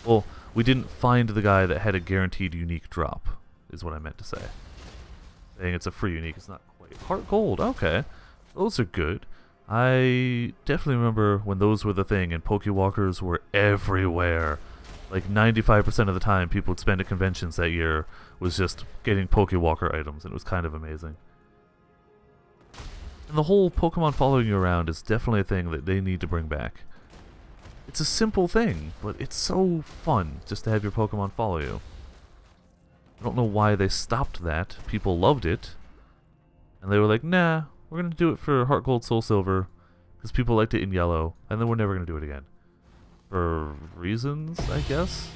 Well, we didn't find the guy that had a guaranteed unique drop, is what I meant to say. Saying it's a free unique is not quite. Heart Gold, okay. Those are good. I definitely remember when those were the thing and Pokewalkers were everywhere. Like 95% of the time people would spend at conventions that year was just getting Pokewalker items, and it was kind of amazing. And the whole Pokemon following you around is definitely a thing that they need to bring back. It's a simple thing, but it's so fun just to have your Pokemon follow you. I don't know why they stopped that. People loved it. And they were like, nah, we're going to do it for Heart Gold, Soul Silver, because people liked it in yellow, and then we're never going to do it again. For reasons, I guess.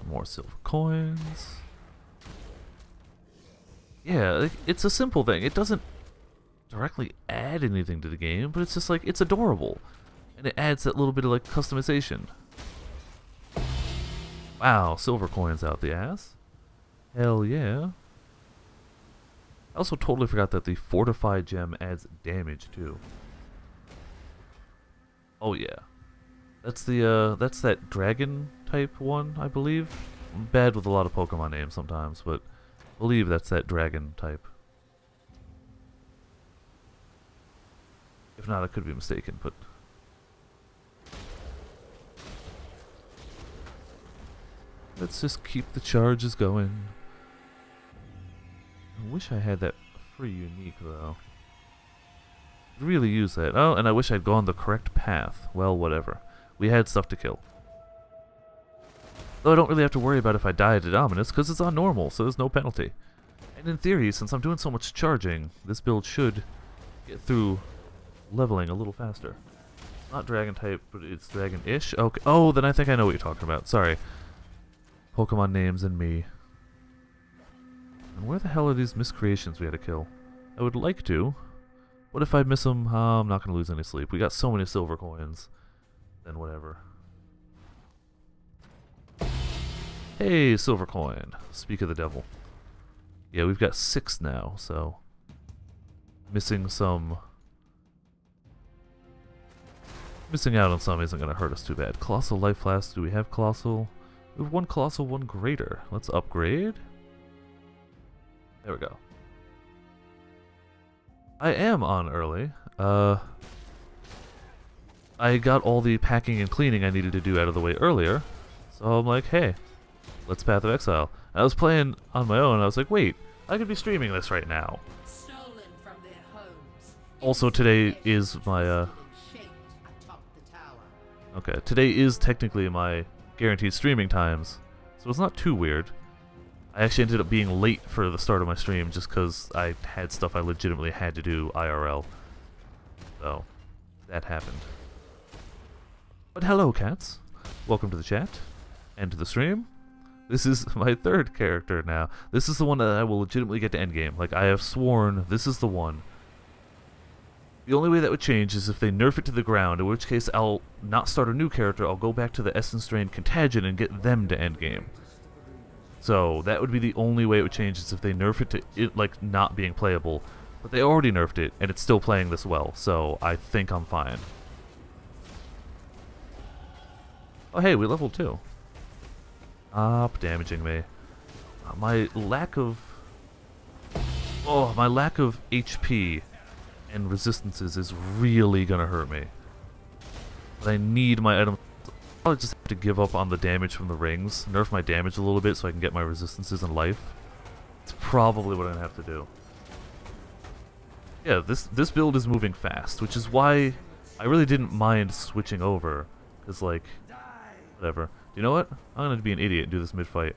More silver coins. Yeah, it's a simple thing. It doesn't directly add anything to the game, but it's just like, it's adorable. And it adds that little bit of like customization. Wow, silver coins out the ass. Hell yeah. I also totally forgot that the fortified gem adds damage too. Oh yeah. That's that dragon type one, I believe. I'm bad with a lot of Pokemon names sometimes, but I believe that's that dragon type. If not, I could be mistaken, but... Let's just keep the charges going. I wish I had that free unique, though. I'd really use that. Oh, and I wish I'd gone the correct path. Well, whatever. We had stuff to kill. Though I don't really have to worry about if I die to Dominus, because it's on normal, so there's no penalty. And in theory, since I'm doing so much charging, this build should get through leveling a little faster. Not dragon type, but it's dragon-ish? Okay. Oh, then I think I know what you're talking about. Sorry. Pokemon names and me. And where the hell are these miscreations we had to kill? I would like to. What if I miss them? I'm not going to lose any sleep. We got so many silver coins. Then whatever. Hey, silver coin. Speak of the devil. Yeah, we've got 6 now, so... Missing out on some isn't going to hurt us too bad. Colossal Life Flask. Do we have Colossal? We have 1 Colossal, 1 Greater. Let's upgrade. There we go. I am on early. I got all the packing and cleaning I needed to do out of the way earlier. So I'm like, hey, let's Path of Exile. And I was playing on my own, and I was like, wait, I could be streaming this right now. Stolen from their homes. Also, today is my, Shaped atop the tower. Okay, today is technically my guaranteed streaming times, so it's not too weird. I actually ended up being late for the start of my stream just because I had stuff I legitimately had to do IRL. So, that happened. But hello, cats. Welcome to the chat, and to the stream. This is my third character now. This is the one that I will legitimately get to endgame. Like, I have sworn this is the one. The only way that would change is if they nerf it to the ground, in which case I'll not start a new character, I'll go back to the Essence Drain Contagion and get them to endgame. So, that would be the only way it would change, is if they nerf it to it, like, not being playable. But they already nerfed it, and it's still playing this well, so I think I'm fine. Oh hey, we leveled 2. Stop damaging me. My lack of HP and resistances is really gonna hurt me. But I need my item. I'll just have to give up on the damage from the rings, nerf my damage a little bit so I can get my resistances and life. It's probably what I'm gonna have to do. Yeah, this build is moving fast, which is why I really didn't mind switching over, cause like, whatever. You know what? I'm gonna be an idiot and do this mid-fight.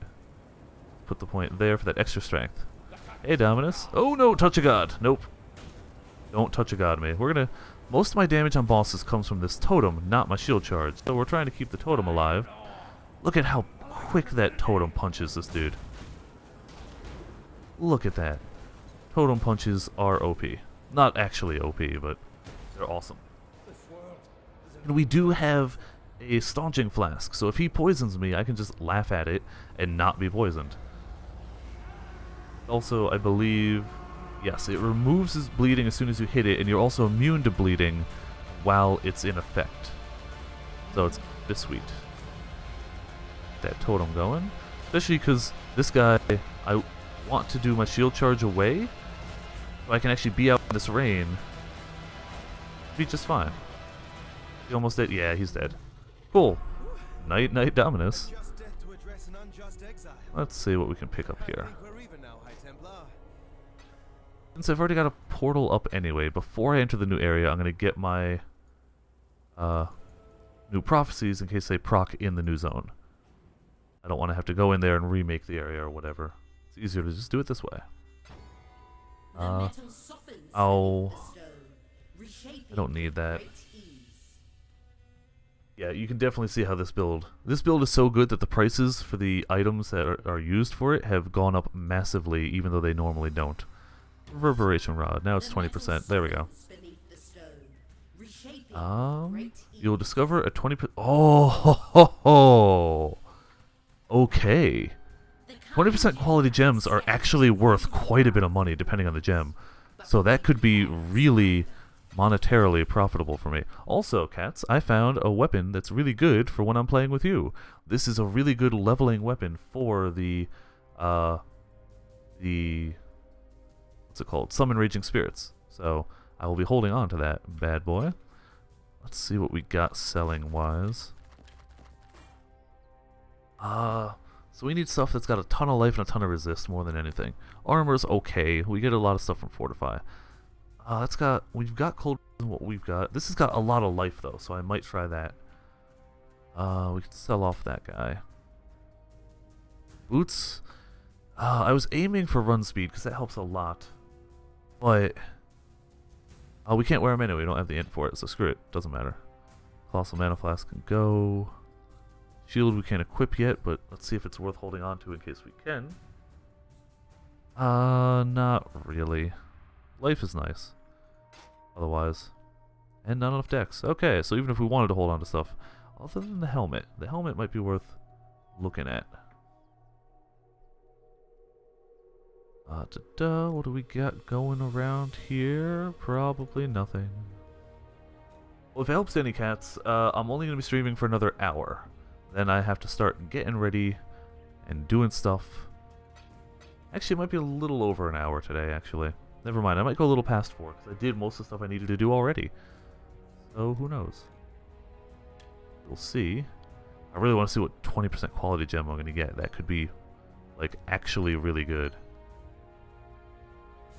Put the point there for that extra strength. Hey, Dominus. Oh no, touch a god. Nope. Don't touch a god me. Most of my damage on bosses comes from this totem, not my shield charge. So we're trying to keep the totem alive. Look at how quick that totem punches this dude. Look at that. Totem punches are OP. Not actually OP, but they're awesome. And we do have a staunching flask, so if he poisons me, I can just laugh at it and not be poisoned. Also, I believe, yes, it removes his bleeding as soon as you hit it, and you're also immune to bleeding while it's in effect. So it's this sweet. That totem going. Especially because this guy, I want to do my shield charge away, so I can actually be out in this rain. Be just fine. He almost dead? Yeah, he's dead. Cool. Night, night, Dominus. Let's see what we can pick up here. Since I've already got a portal up anyway, before I enter the new area, I'm going to get my new prophecies in case they proc in the new zone. I don't want to have to go in there and remake the area or whatever. It's easier to just do it this way. I don't need that. Yeah, you can definitely see how this build is so good that the prices for the items that are used for it have gone up massively, even though they normally don't. Reverberation Rod, now it's 20%. There we go. You'll discover a 20%. Oh, ho, ho, ho. Okay. 20% quality gems are actually worth quite a bit of money, depending on the gem. So that could be really monetarily profitable for me. Also, cats, I found a weapon that's really good for when I'm playing with you. This is a really good leveling weapon for the what's it called? Summon Raging Spirits. So I will be holding on to that bad boy. Let's see what we got selling wise. So we need stuff that's got a ton of life and a ton of resist more than anything. Armor's okay. We get a lot of stuff from Fortify. We've got cold what we've got. This has got a lot of life though, so I might try that. We can sell off that guy. Boots. I was aiming for run speed because that helps a lot. But we can't wear them anyway. We don't have the int for it, so screw it. Doesn't matter. Colossal Mana Flask can go. Shield we can't equip yet, but let's see if it's worth holding on to in case we can. Not really. Life is nice. Otherwise. And not enough dex. Okay, so even if we wanted to hold on to stuff, other than the helmet might be worth looking at. What do we got going around here? Probably nothing. Well, if it helps any, cats, I'm only going to be streaming for another hour. Then I have to start getting ready and doing stuff. Actually, it might be a little over an hour today, actually. Never mind, I might go a little past 4, because I did most of the stuff I needed to do already. So, who knows? We'll see. I really want to see what 20% quality gem I'm going to get. That could be, like, actually really good.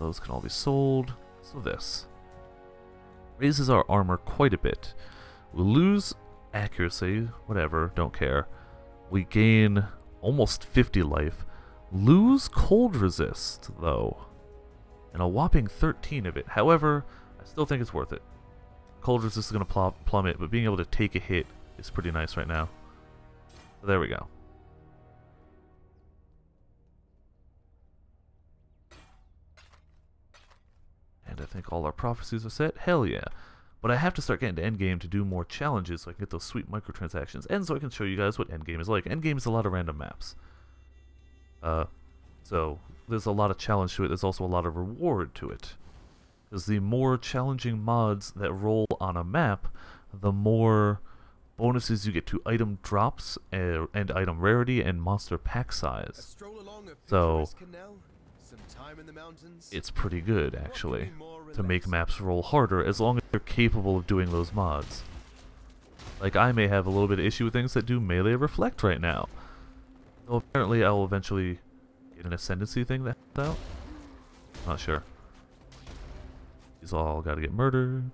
Those can all be sold. So this raises our armor quite a bit. We'll lose accuracy, whatever, don't care. We gain almost 50 life. Lose cold resist, though. And a whopping 13 of it. However, I still think it's worth it. Cold resist is going to plummet, but being able to take a hit is pretty nice right now. So there we go. And I think all our prophecies are set. Hell yeah. But I have to start getting to endgame to do more challenges so I can get those sweet microtransactions. And so I can show you guys what endgame is like. Endgame is a lot of random maps. So there's a lot of challenge to it. There's also a lot of reward to it. Because the more challenging mods that roll on a map, the more bonuses you get to item drops and item rarity and monster pack size. So it's pretty good, actually, to make maps roll harder as long as you're capable of doing those mods. Like, I may have a little bit of issue with things that do melee reflect right now. Though apparently I'll eventually get an ascendancy thing that out. Not sure. These all gotta get murdered.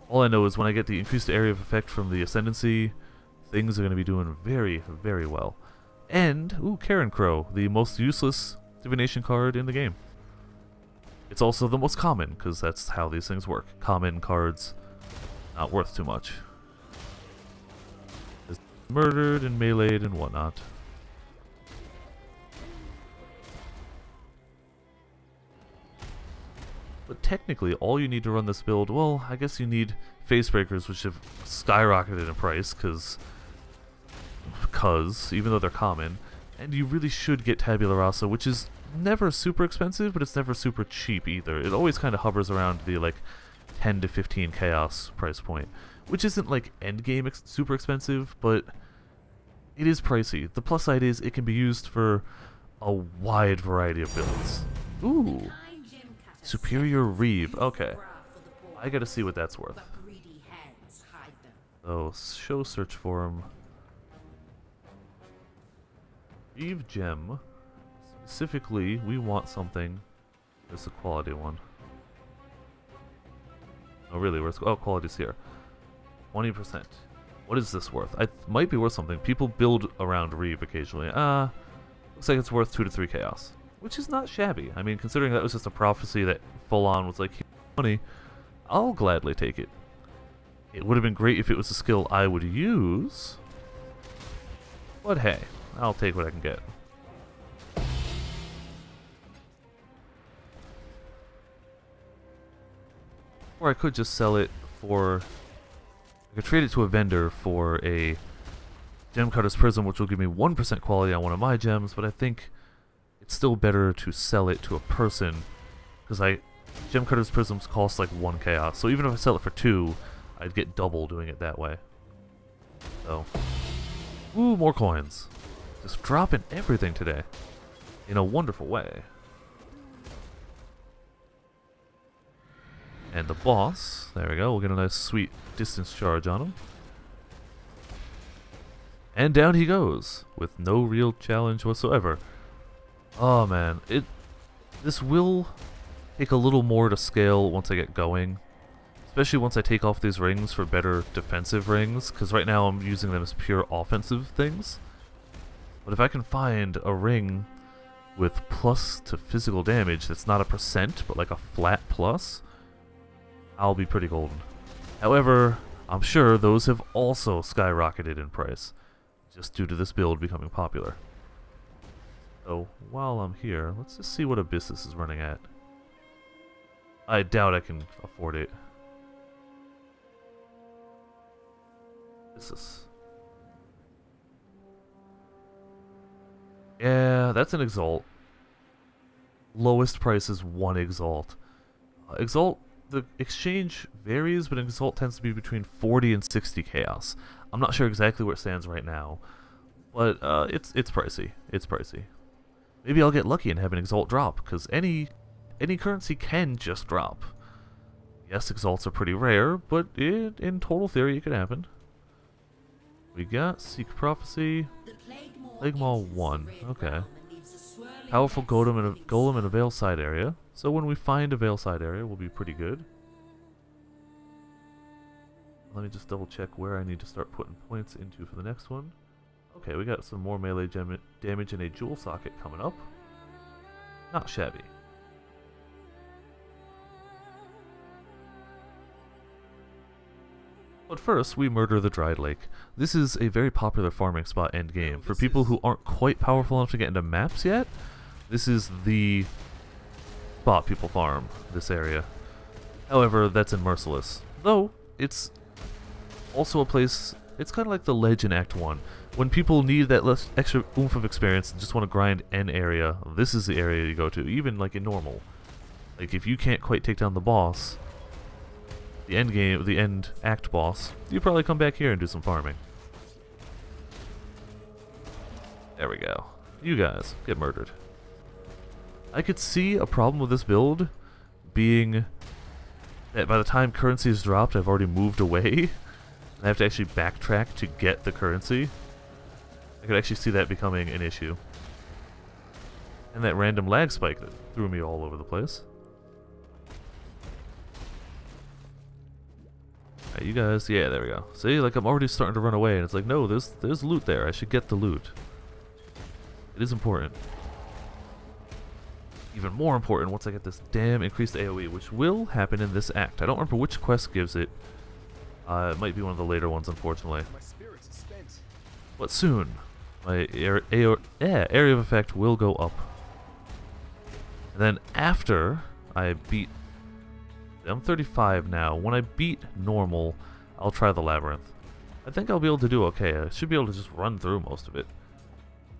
All I know is when I get the increased area of effect from the ascendancy, things are gonna be doing very, very well. And, ooh, Karen Crow, the most useless divination card in the game. It's also the most common, because that's how these things work. Common cards, not worth too much. It's murdered and meleeed and whatnot. But technically, all you need to run this build, well, I guess you need face breakers, which have skyrocketed in price, because even though they're common, and you really should get Tabula Rasa, which is never super expensive, but it's never super cheap either. It always kind of hovers around the like 10 to 15 chaos price point, which isn't like endgame super expensive, but it is pricey. The plus side is it can be used for a wide variety of builds. Ooh, Superior Reeve. Okay, I gotta see what that's worth. So show search form. Reeve gem. Specifically, we want something. There's a quality one. Oh, really? Where's quality's here? 20%. What is this worth? It might be worth something. People build around Reeve occasionally. Looks like it's worth 2 to 3 chaos, which is not shabby. I mean, considering that was just a prophecy that full on was like money, I'll gladly take it. It would have been great if it was a skill I would use, but hey, I'll take what I can get. Or I could just sell it for... I could trade it to a vendor for a Gem Cutter's Prism, which will give me 1% quality on one of my gems, but I think it's still better to sell it to a person, because Gem Cutter's Prisms cost like 1 chaos, so even if I sell it for 2, I'd get double doing it that way. So, ooh, more coins. Just dropping everything today in a wonderful way. And the boss, there we go, we'll get a nice sweet distance charge on him. And down he goes, with no real challenge whatsoever. Oh man, this will take a little more to scale once I get going. Especially once I take off these rings for better defensive rings, because right now I'm using them as pure offensive things. But if I can find a ring with plus to physical damage that's not a percent, but like a flat plus, I'll be pretty golden. However, I'm sure those have also skyrocketed in price, just due to this build becoming popular. So, while I'm here, let's just see what Abyssus is running at. I doubt I can afford it. Abyssus. Yeah, that's an Exalt. Lowest price is 1 Exalt. Exalt, the exchange varies, but Exalt tends to be between 40 and 60 chaos. I'm not sure exactly where it stands right now, but it's pricey. It's pricey. Maybe I'll get lucky and have an Exalt drop, because any currency can just drop. Yes, Exalts are pretty rare, but in total theory it could happen. We got Seek Prophecy. Plague Maw 1. Okay. Powerful golem in a Veil side area. So when we find a Veil side area, we'll be pretty good. Let me just double check where I need to start putting points into for the next one. Okay, we got some more melee damage in a jewel socket coming up. Not shabby. But first, we murder the Dried Lake. This is a very popular farming spot endgame. For people who aren't quite powerful enough to get into maps yet, this is the spot people farm, this area. However, that's in Merciless. Though, it's also a place, it's kind of like the ledge in Act 1. When people need that less extra oomph of experience and just want to grind an area, this is the area you go to, even like in normal. Like if you can't quite take down the boss, the end game, the end act boss, you probably come back here and do some farming. There we go. You guys get murdered. I could see a problem with this build being that by the time currency is dropped, I've already moved away. I have to actually backtrack to get the currency. I could actually see that becoming an issue. And that random lag spike that threw me all over the place. Alright, you guys, yeah, there we go. See, like I'm already starting to run away, and it's like, no, there's loot there. I should get the loot. It is important. Even more important once I get this damn increased AoE, which will happen in this act. I don't remember which quest gives it. It might be one of the later ones, unfortunately. My spirit is spent. But soon, my area of effect will go up. And then after I beat... I'm 35 now. When I beat normal, I'll try the labyrinth. I think I'll be able to do okay. I should be able to just run through most of it.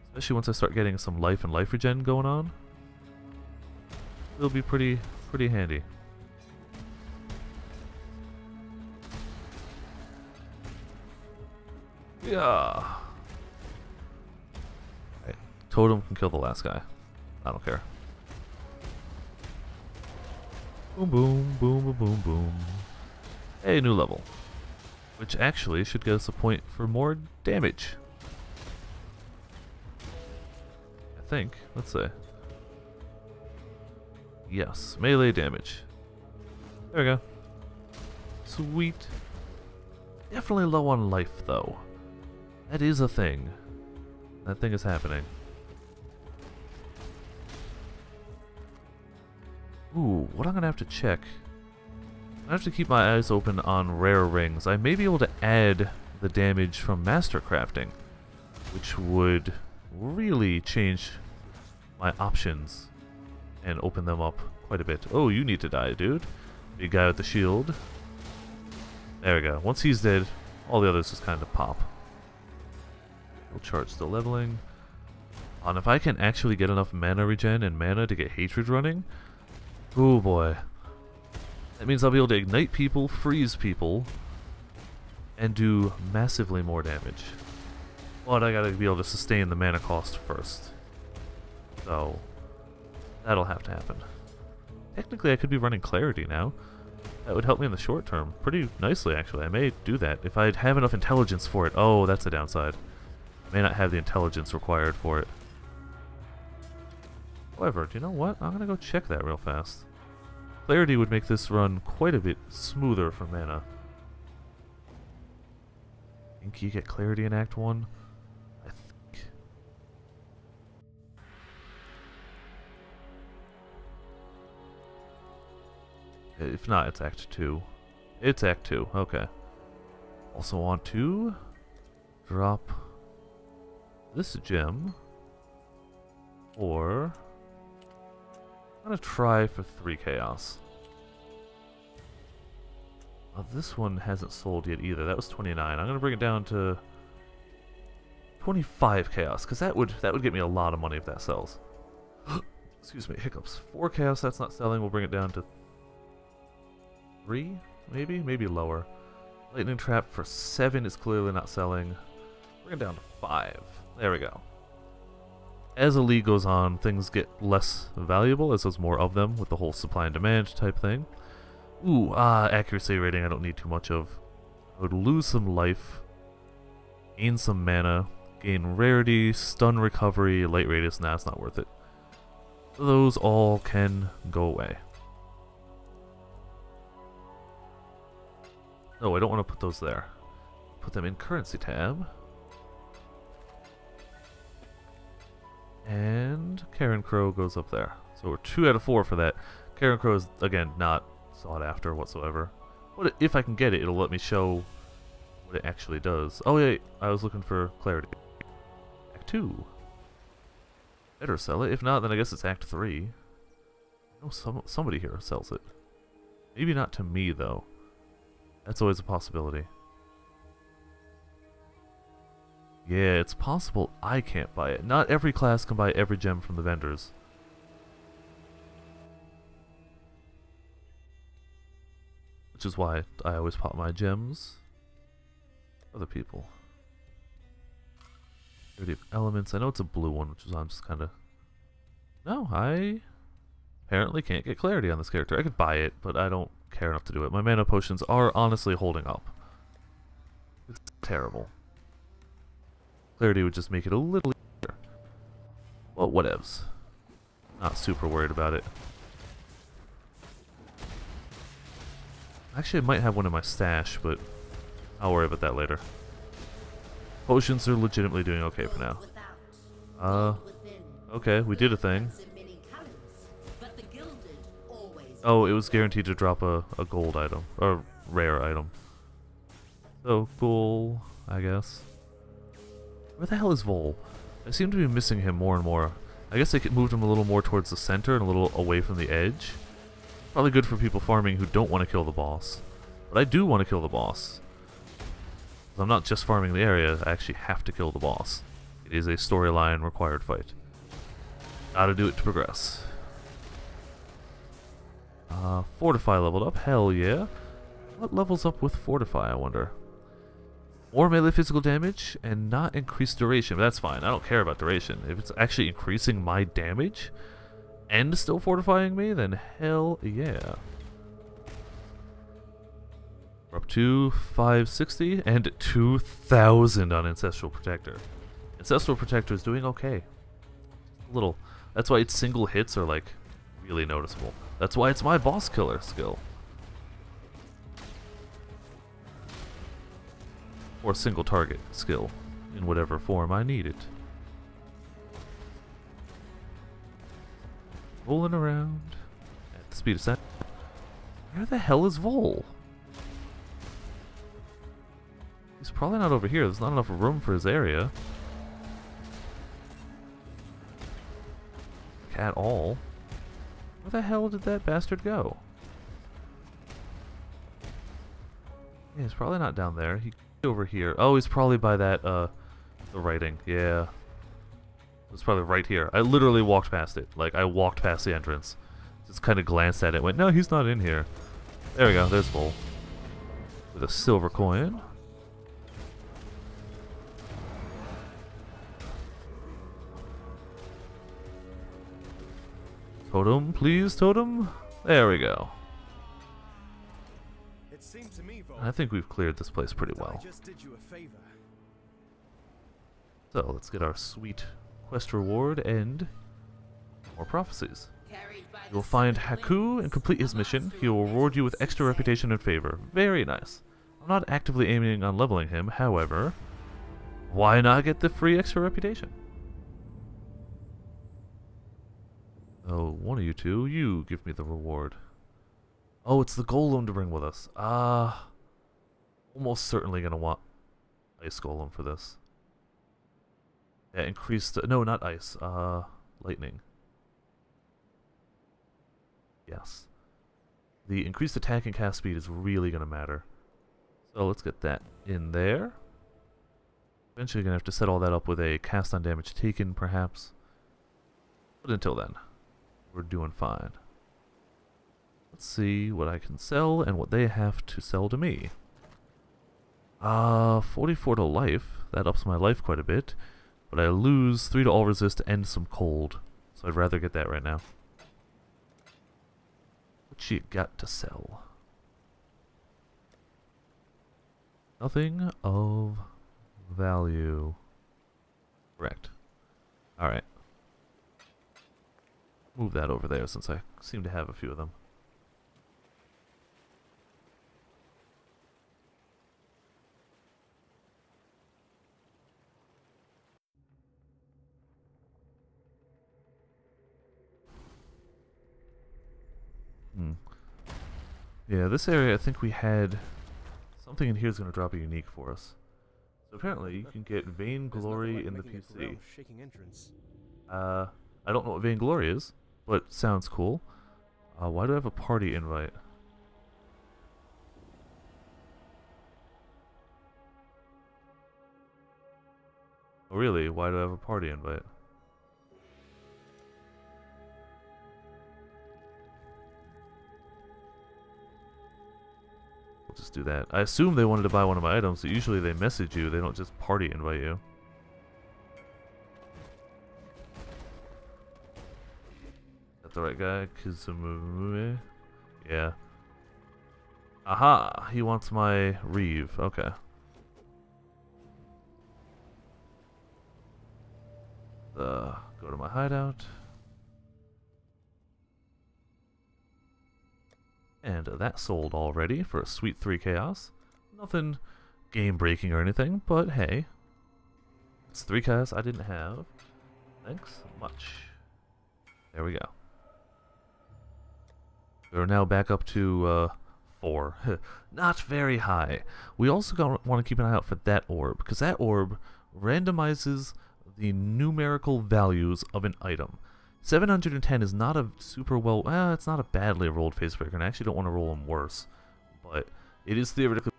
Especially once I start getting some life and life regen going on. It'll be pretty handy. Yeah. Right. Totem can kill the last guy. I don't care. Boom, boom, boom, boom, boom, boom. Hey, new level. Which actually should get us a point for more damage. I think. Let's see. Yes, melee damage. There we go. Sweet. Definitely low on life, though. That is a thing. That thing is happening. Ooh, what I'm gonna have to check. I have to keep my eyes open on rare rings. I may be able to add the damage from master crafting, which would really change my options and open them up quite a bit. Oh, you need to die, dude. Big guy with the shield. There we go. Once he's dead, all the others just kind of pop. We'll charge still leveling. And if I can actually get enough mana regen and mana to get hatred running, oh boy. That means I'll be able to ignite people, freeze people, and do massively more damage. But I gotta be able to sustain the mana cost first. So, that'll have to happen. Technically, I could be running Clarity now. That would help me in the short term pretty nicely, actually. I may do that if I have enough intelligence for it. Oh, that's a downside. I may not have the intelligence required for it. However, do you know what? I'm gonna go check that real fast. Clarity would make this run quite a bit smoother for mana. Think you get Clarity in Act 1? I think. If not, it's Act 2. It's Act 2, okay. Also want to drop this gem, or I'm gonna try for 3 chaos. This one hasn't sold yet either. That was 29. I'm gonna bring it down to 25 chaos, because that would get me a lot of money if that sells. Excuse me, hiccups. 4 chaos, that's not selling. We'll bring it down to 3, maybe lower. Lightning trap for 7 is clearly not selling. Bring it down to 5. There we go. As a league goes on, things get less valuable as there's more of them with the whole supply and demand type thing. Ooh, accuracy rating I don't need too much of. I would lose some life, gain some mana, gain rarity, stun recovery, light radius. Nah, it's not worth it. Those all can go away. No, I don't want to put those there. Put them in currency tab. And Karen Crow goes up there. So we're 2 out of 4 for that. Karen Crow is, again, not sought after whatsoever. But if I can get it, it'll let me show what it actually does. Oh, yeah, I was looking for clarity. Act 2. Better sell it. If not, then I guess it's Act 3. No, somebody here sells it. Maybe not to me, though. That's always a possibility. Yeah, it's possible I can't buy it. Not every class can buy every gem from the vendors. Which is why I always pop my gems. Other people. Creative elements. I know it's a blue one, which is I'm just kind of... No, I apparently can't get clarity on this character. I could buy it, but I don't care enough to do it. My mana potions are honestly holding up. It's terrible. Clarity would just make it a little easier. Well, whatevs. Not super worried about it. Actually, I might have one in my stash, but I'll worry about that later. Potions are legitimately doing okay for now. Okay, we did a thing. Oh, it was guaranteed to drop a gold item, or rare item. So, cool, I guess. Where the hell is Vol? I seem to be missing him more and more. I guess they moved him a little more towards the center and a little away from the edge. Probably good for people farming who don't want to kill the boss. But I do want to kill the boss. I'm not just farming the area, I actually have to kill the boss. It is a storyline required fight. Gotta do it to progress. Fortify leveled up, hell yeah. What levels up with Fortify, I wonder? More melee physical damage and not increased duration, but that's fine. I don't care about duration. If it's actually increasing my damage and still fortifying me, then hell yeah. We're up to 560 and 2,000 on Ancestral Protector. Ancestral Protector is doing okay. A little. That's why its single hits are like really noticeable. That's why it's my boss killer skill. Or single target skill, in whatever form I need it. Rolling around at the speed of sound. Where the hell is Vol? He's probably not over here. There's not enough room for his area. At all. Where the hell did that bastard go? Yeah, he's probably not down there. He over here. Oh, he's probably by that, the writing. Yeah. It's probably right here. I literally walked past it. Like, I walked past the entrance. Just kind of glanced at it, went, no, he's not in here. There we go, there's Vol. With a silver coin. Totem, please, totem. There we go. I think we've cleared this place pretty well. So, let's get our sweet quest reward and more prophecies. You'll find Haku and complete his mission. He will reward you with extra reputation and favor. Very nice. I'm not actively aiming on leveling him, however, why not get the free extra reputation? Oh, one of you two, you give me the reward. Oh, it's the golem to bring with us. Almost certainly gonna want ice golem for this. Yeah, increased, no, not ice, lightning. Yes. The increased attack and cast speed is really gonna matter. So let's get that in there. Eventually gonna have to set all that up with a cast on damage taken, perhaps. But until then, we're doing fine. Let's see what I can sell and what they have to sell to me. 44 to life. That ups my life quite a bit. But I lose 3 to all resist and some cold. So I'd rather get that right now. What you got to sell? Nothing of value. Correct. Alright. move that over there since I seem to have a few of them. Yeah, this area, I think we had something in here is going to drop a unique for us. So apparently, you can get Vainglory in the PC. I don't know what Vainglory is, but sounds cool. Why do I have a party invite? Oh, really? Why do I have a party invite? Just do that. I assume they wanted to buy one of my items, so usually they message you, they don't just party invite you. Is that the right guy? Kizumu? Yeah. Aha! He wants my Reeve. Okay. Go to my hideout. And that sold already for a sweet 3 chaos. Nothing game-breaking or anything, but hey. It's 3 chaos I didn't have. Thanks much. There we go. We're now back up to 4. Not very high. We also want to keep an eye out for that orb, because that orb randomizes the numerical values of an item. 710 is not a super well... it's not a badly rolled facebreaker, and I actually don't want to roll them worse. But it is theoretically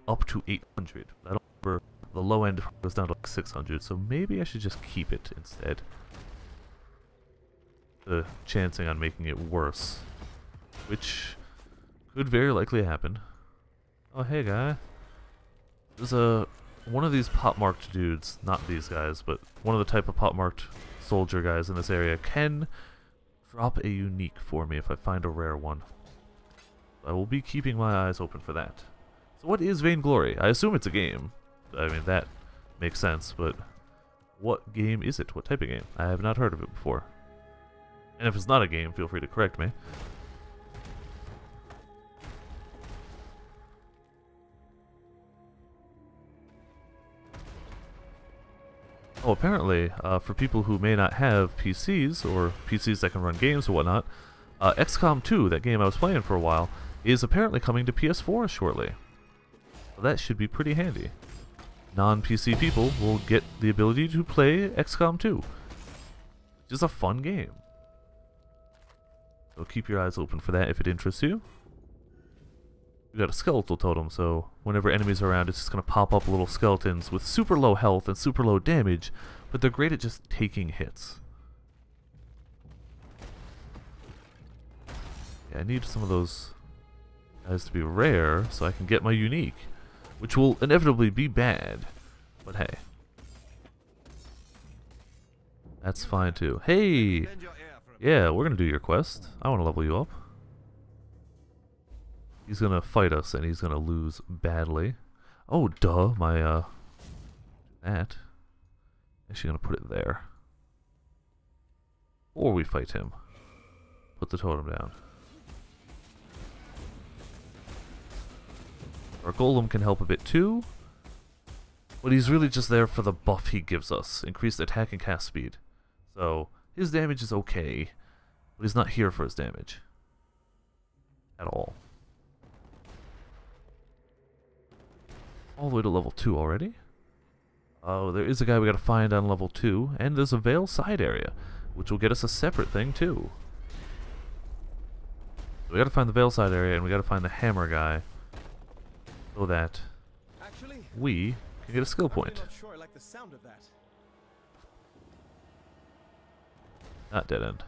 up to 800. I don't remember, the low end goes down to like 600, so maybe I should just keep it instead. The chancing on making it worse, which could very likely happen. Oh, hey, guy. There's one of these pop-marked dudes, not these guys, but one of the type of pop-marked soldier guys in this area can drop a unique for me if I find a rare one. I will be keeping my eyes open for that. So what is Vainglory? I assume it's a game. I mean, that makes sense, but what game is it? What type of game? I have not heard of it before. And if it's not a game, feel free to correct me. Oh, apparently, for people who may not have PCs, or PCs that can run games or whatnot, XCOM 2, that game I was playing for a while, is apparently coming to PS4 shortly. So that should be pretty handy. Non-PC people will get the ability to play XCOM 2, which is a fun game. So keep your eyes open for that if it interests you. We got a skeletal totem, so whenever enemies are around, it's just going to pop up little skeletons with super low health and super low damage, but they're great at just taking hits. Yeah, I need some of those guys to be rare so I can get my unique, which will inevitably be bad, but hey. That's fine too. Hey! Yeah, we're going to do your quest. I want to level you up. He's gonna fight us, and he's gonna lose badly. Oh, duh, my, that. Actually gonna put it there. Or we fight him. Put the totem down. Our golem can help a bit too, but he's really just there for the buff he gives us. Increased attack and cast speed. So, his damage is okay, but he's not here for his damage. At all. All the way to level 2 already. Oh, there is a guy we gotta find on level 2, and there's a Veil side area, which will get us a separate thing too. So we gotta find the Veil side area, and we gotta find the hammer guy, so that we can get a skill point. Not dead end.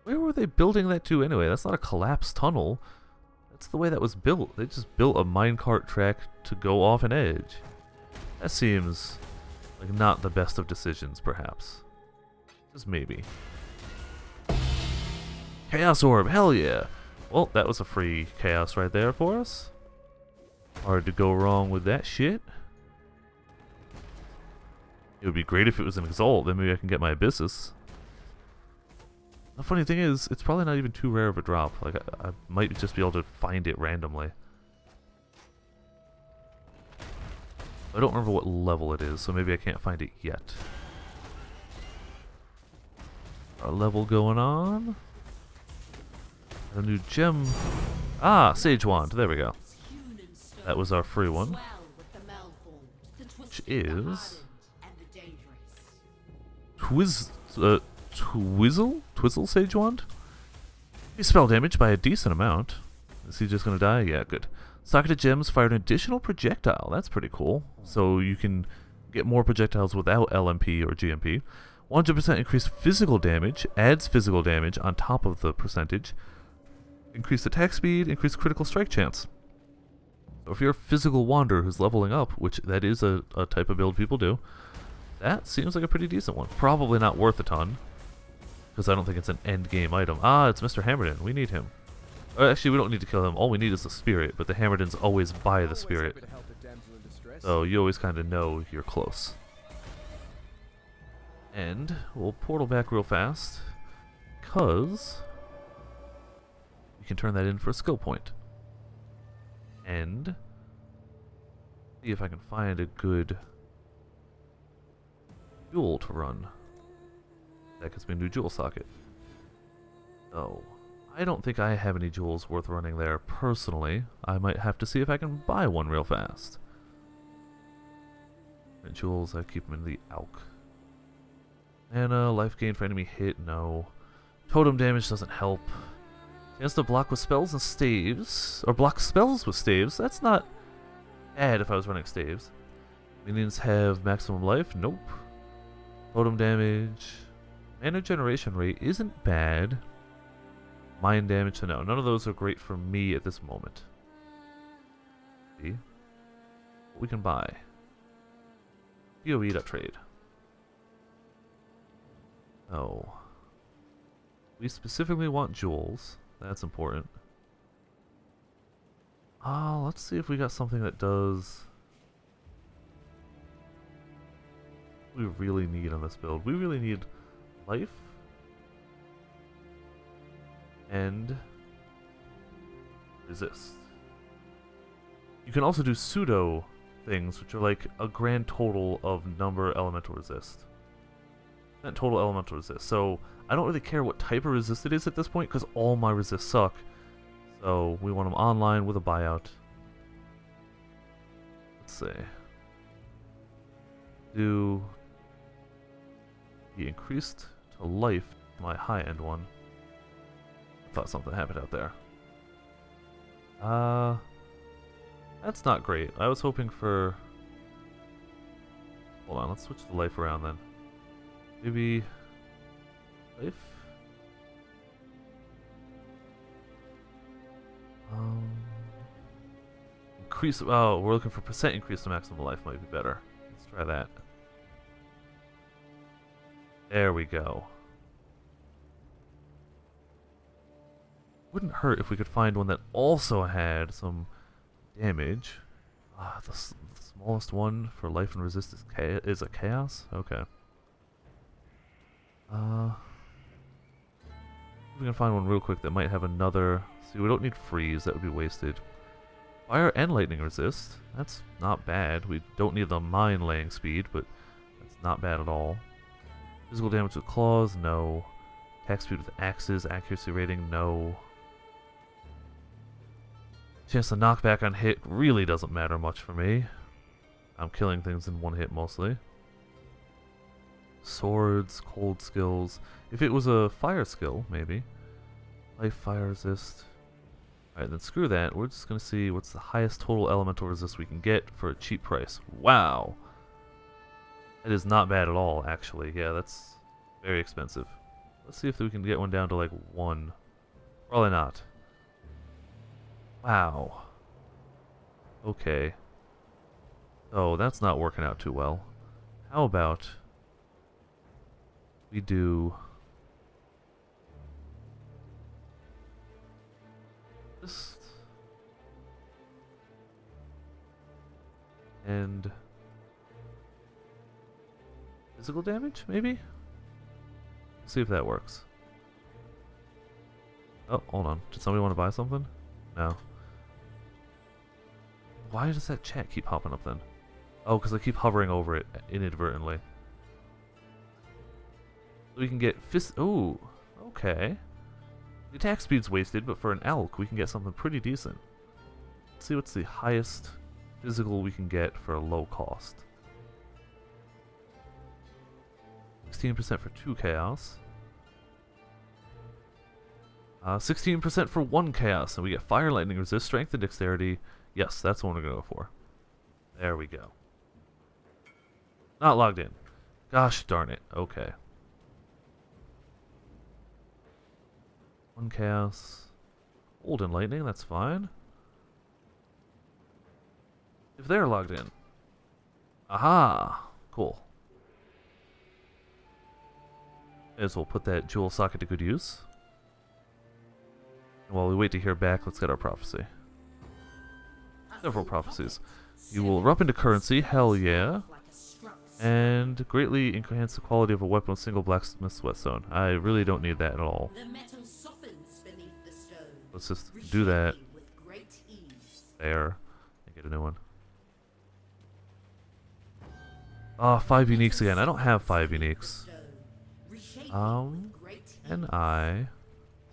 Where were they building that to anyway? That's not a collapsed tunnel. That's the way that was built. They just built a minecart track to go off an edge. That seems like not the best of decisions, perhaps. Just maybe. Chaos Orb, hell yeah! Well, that was a free chaos right there for us. Hard to go wrong with that shit. It would be great if it was an Exalt, then maybe I can get my Abyssus. The funny thing is, it's probably not even too rare of a drop. Like, I might just be able to find it randomly. I don't remember what level it is, so maybe I can't find it yet. A level going on. A new gem. Ah, Sage Wand. There we go. That was our free one. Which is... Twizzle Sage Wand? You spell damage by a decent amount. Is he just gonna die? Yeah, good. Socketed gems fire an additional projectile. That's pretty cool. So you can get more projectiles without LMP or GMP. 100% increased physical damage. Adds physical damage on top of the percentage. Increased attack speed. Increased critical strike chance. So if you're a physical wander who's leveling up, which that is a type of build people do, that seems like a pretty decent one. Probably not worth a ton, because I don't think it's an end game item. Ah, it's Mr. Hammerdin. We need him. Actually, we don't need to kill him. All we need is the spirit, but the Hammerdins always buy the spirit. So you always kind of know you're close. And we'll portal back real fast, because we can turn that in for a skill point. And see if I can find a good jewel to run. That gets me a new jewel socket. So, I don't think I have any jewels worth running there personally. I might have to see if I can buy one real fast. And jewels, I keep them in the Alk. Mana, life gain for enemy hit, no. Totem damage doesn't help. Chance to block with spells and staves. Or block spells with staves. That's not bad if I was running staves. Minions have maximum life, nope. Totem damage. Mana generation rate isn't bad. Mind damage to no. None of those are great for me at this moment. See? What we can buy. PoE.trade. Oh. We specifically want jewels. That's important. Let's see if we got something that does... we really need on this build. We really need life and resist. You can also do pseudo things, which are like a grand total of number elemental resist. That total elemental resist. So I don't really care what type of resist it is at this point, because all my resists suck. So we want them online with a buyout. Let's see. Do the increased to life, my high-end one. I thought something happened out there. That's not great. I was hoping for... hold on, let's switch the life around then. Maybe... life? Increase... oh, we're looking for percent increase to maximum life might be better. Let's try that. There we go. Wouldn't hurt if we could find one that also had some damage. The smallest one for life and resist is a chaos? Okay. We can find one real quick that might have another... see, we don't need freeze, that would be wasted. Fire and lightning resist. That's not bad. We don't need the mine laying speed, but that's not bad at all. Physical damage with claws, no. Attack speed with axes, accuracy rating, no. Chance to knock back on hit really doesn't matter much for me. I'm killing things in one hit mostly. Swords, cold skills. If it was a fire skill, maybe. Life, fire resist. Alright, then screw that. We're just going to see what's the highest total elemental resist we can get for a cheap price. Wow! That is not bad at all, actually. Yeah, that's very expensive. Let's see if we can get one down to like 1. Probably not. Wow. Okay. Oh, that's not working out too well. How about we do just and physical damage, maybe? See if that works. Oh, hold on. Did somebody want to buy something? No. Why does that chat keep popping up then? Oh, because I keep hovering over it inadvertently. We can get fist. Ooh, okay. The attack speed's wasted, but for an elk, we can get something pretty decent. Let's see what's the highest physical we can get for a low cost. 16% for 2 chaos. 16% for 1 chaos, and we get fire, lightning, resist, strength, and dexterity. Yes, that's the one we're gonna go for. There we go. Not logged in. Gosh darn it. Okay. 1 chaos. Old and lightning, that's fine. If they're logged in. Aha! Cool. May as well put that jewel socket to good use. And while we wait to hear back, let's get our prophecy. Several prophecies. You will erupt into currency, hell yeah. And greatly enhance the quality of a weapon with single blacksmith sweatstone. I really don't need that at all. Let's just do that. There. And get a new one. Ah, 5 uniques again. I don't have 5 uniques. Can I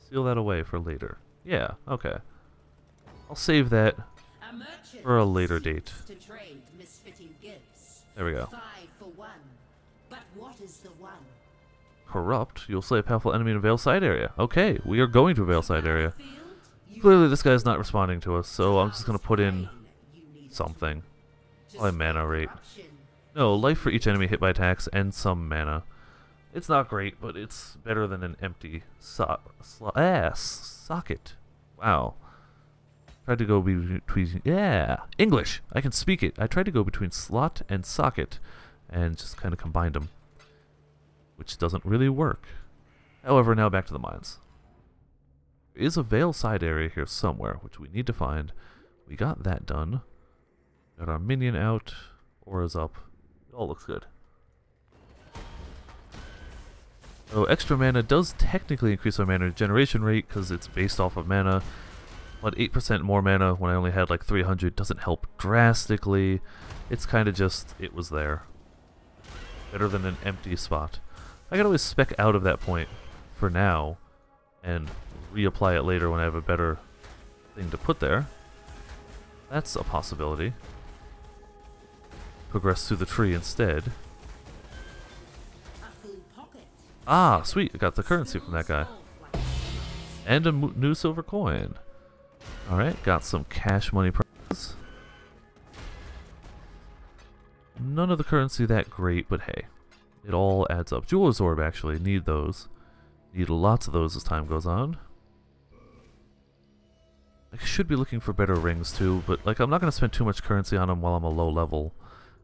seal that away for later? Yeah, okay. I'll save that for a later date. There we go. Corrupt. You'll slay a powerful enemy in a Veilside area. Okay, we are going to a Veilside area. Clearly this guy's not responding to us, so I'm just going to put in something. Probably mana rate. No, life for each enemy hit by attacks and some mana. It's not great, but it's better than an empty socket. Wow. Tried to go between... Yeah! English! I can speak it. I tried to go between slot and socket and just kind of combined them. Which doesn't really work. However, now back to the mines. There is a Veilside area here somewhere, which we need to find. We got that done. Got our minion out. Aura's up. It all looks good. So extra mana does technically increase our mana regeneration rate because it's based off of mana. But 8% more mana when I only had like 300 doesn't help drastically. It's kind of just, it was there. Better than an empty spot. I can always spec out of that point for now and reapply it later when I have a better thing to put there. That's a possibility. Progress through the tree instead. Ah, sweet. I got the currency from that guy. And a new silver coin. Alright, got some cash money prices. None of the currency that great, but hey. It all adds up. Jeweler's Orb, actually. Need those. Need lots of those as time goes on. I should be looking for better rings too, but like I'm not going to spend too much currency on them while I'm a low level.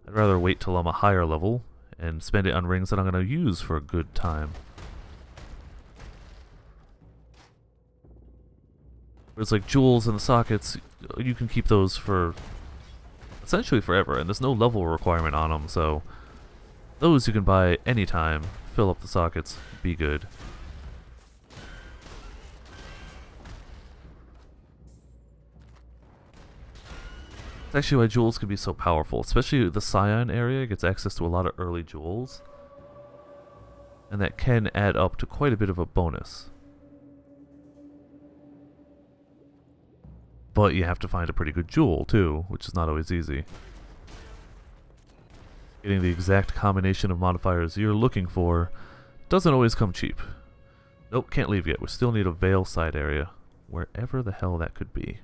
I'd rather wait till I'm a higher level and spend it on rings that I'm going to use for a good time. Whereas like jewels and the sockets, you can keep those for essentially forever, and there's no level requirement on them, so those you can buy anytime, fill up the sockets, be good. It's actually why jewels can be so powerful, especially the Scion area gets access to a lot of early jewels, and that can add up to quite a bit of a bonus. But you have to find a pretty good jewel too, which is not always easy. Getting the exact combination of modifiers you're looking for doesn't always come cheap. Nope, can't leave yet. We still need a Veilside area, wherever the hell that could be.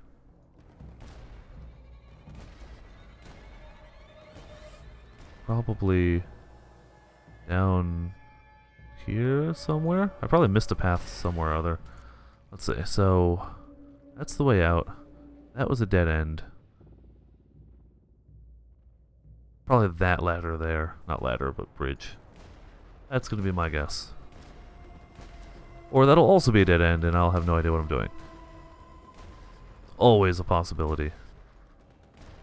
Probably down here somewhere? I probably missed a path somewhere or other. Let's see, so that's the way out. That was a dead end. Probably that ladder there. Not ladder, but bridge. That's going to be my guess. Or that'll also be a dead end and I'll have no idea what I'm doing. Always a possibility.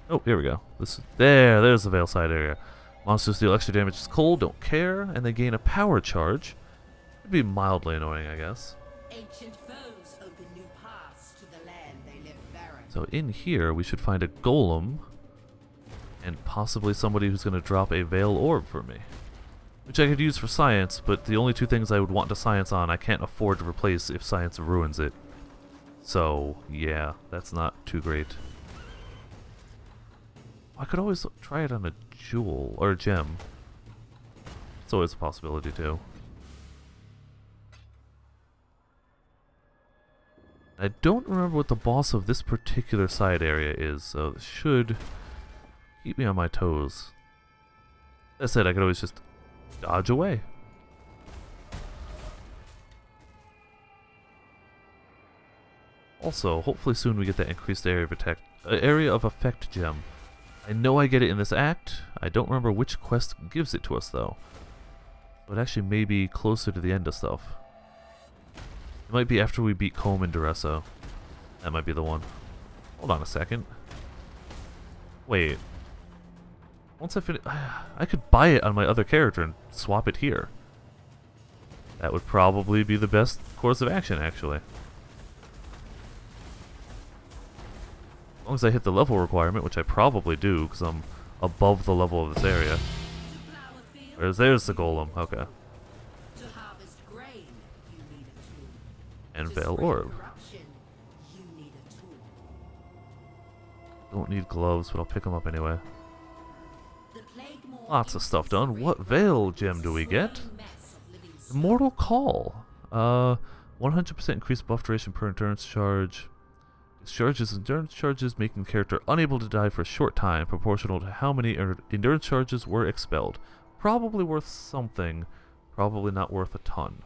Oh, here we go. There's the Veilside area. Monsters deal extra damage to cold, don't care, and they gain a power charge. It'd be mildly annoying, I guess. Ancient foes open new So in here, we should find a golem, and possibly somebody who's going to drop a Veil Orb for me. Which I could use for science, but the only two things I would want to science on, I can't afford to replace if science ruins it. So, yeah, that's not too great. I could always try it on a jewel, or a gem. It's always a possibility, too. I don't remember what the boss of this particular side area is, so this should keep me on my toes. That said, I could always just dodge away. Also, hopefully soon we get that increased area of effect gem. I know I get it in this act. I don't remember which quest gives it to us, though. But actually may be closer to the end of stuff. It might be after we beat Combe and Duresso. That might be the one. Hold on a second. Wait. Once I finish... I could buy it on my other character and swap it here. That would probably be the best course of action, actually. As long as I hit the level requirement, which I probably do, because I'm above the level of this area. There's the golem. Okay. To harvest grain, you need a tool. And To Veil spread Orb. corruption, you need a tool. Don't need gloves, but I'll pick them up anyway. The plague maw Lots of stuff done. What Veil gem do we get? swirling mess of living stuff. Immortal Call. 100% increased buff duration per endurance charge. Discharges endurance charges, making the character unable to die for a short time, proportional to how many endurance charges were expelled. Probably worth something. Probably not worth a ton.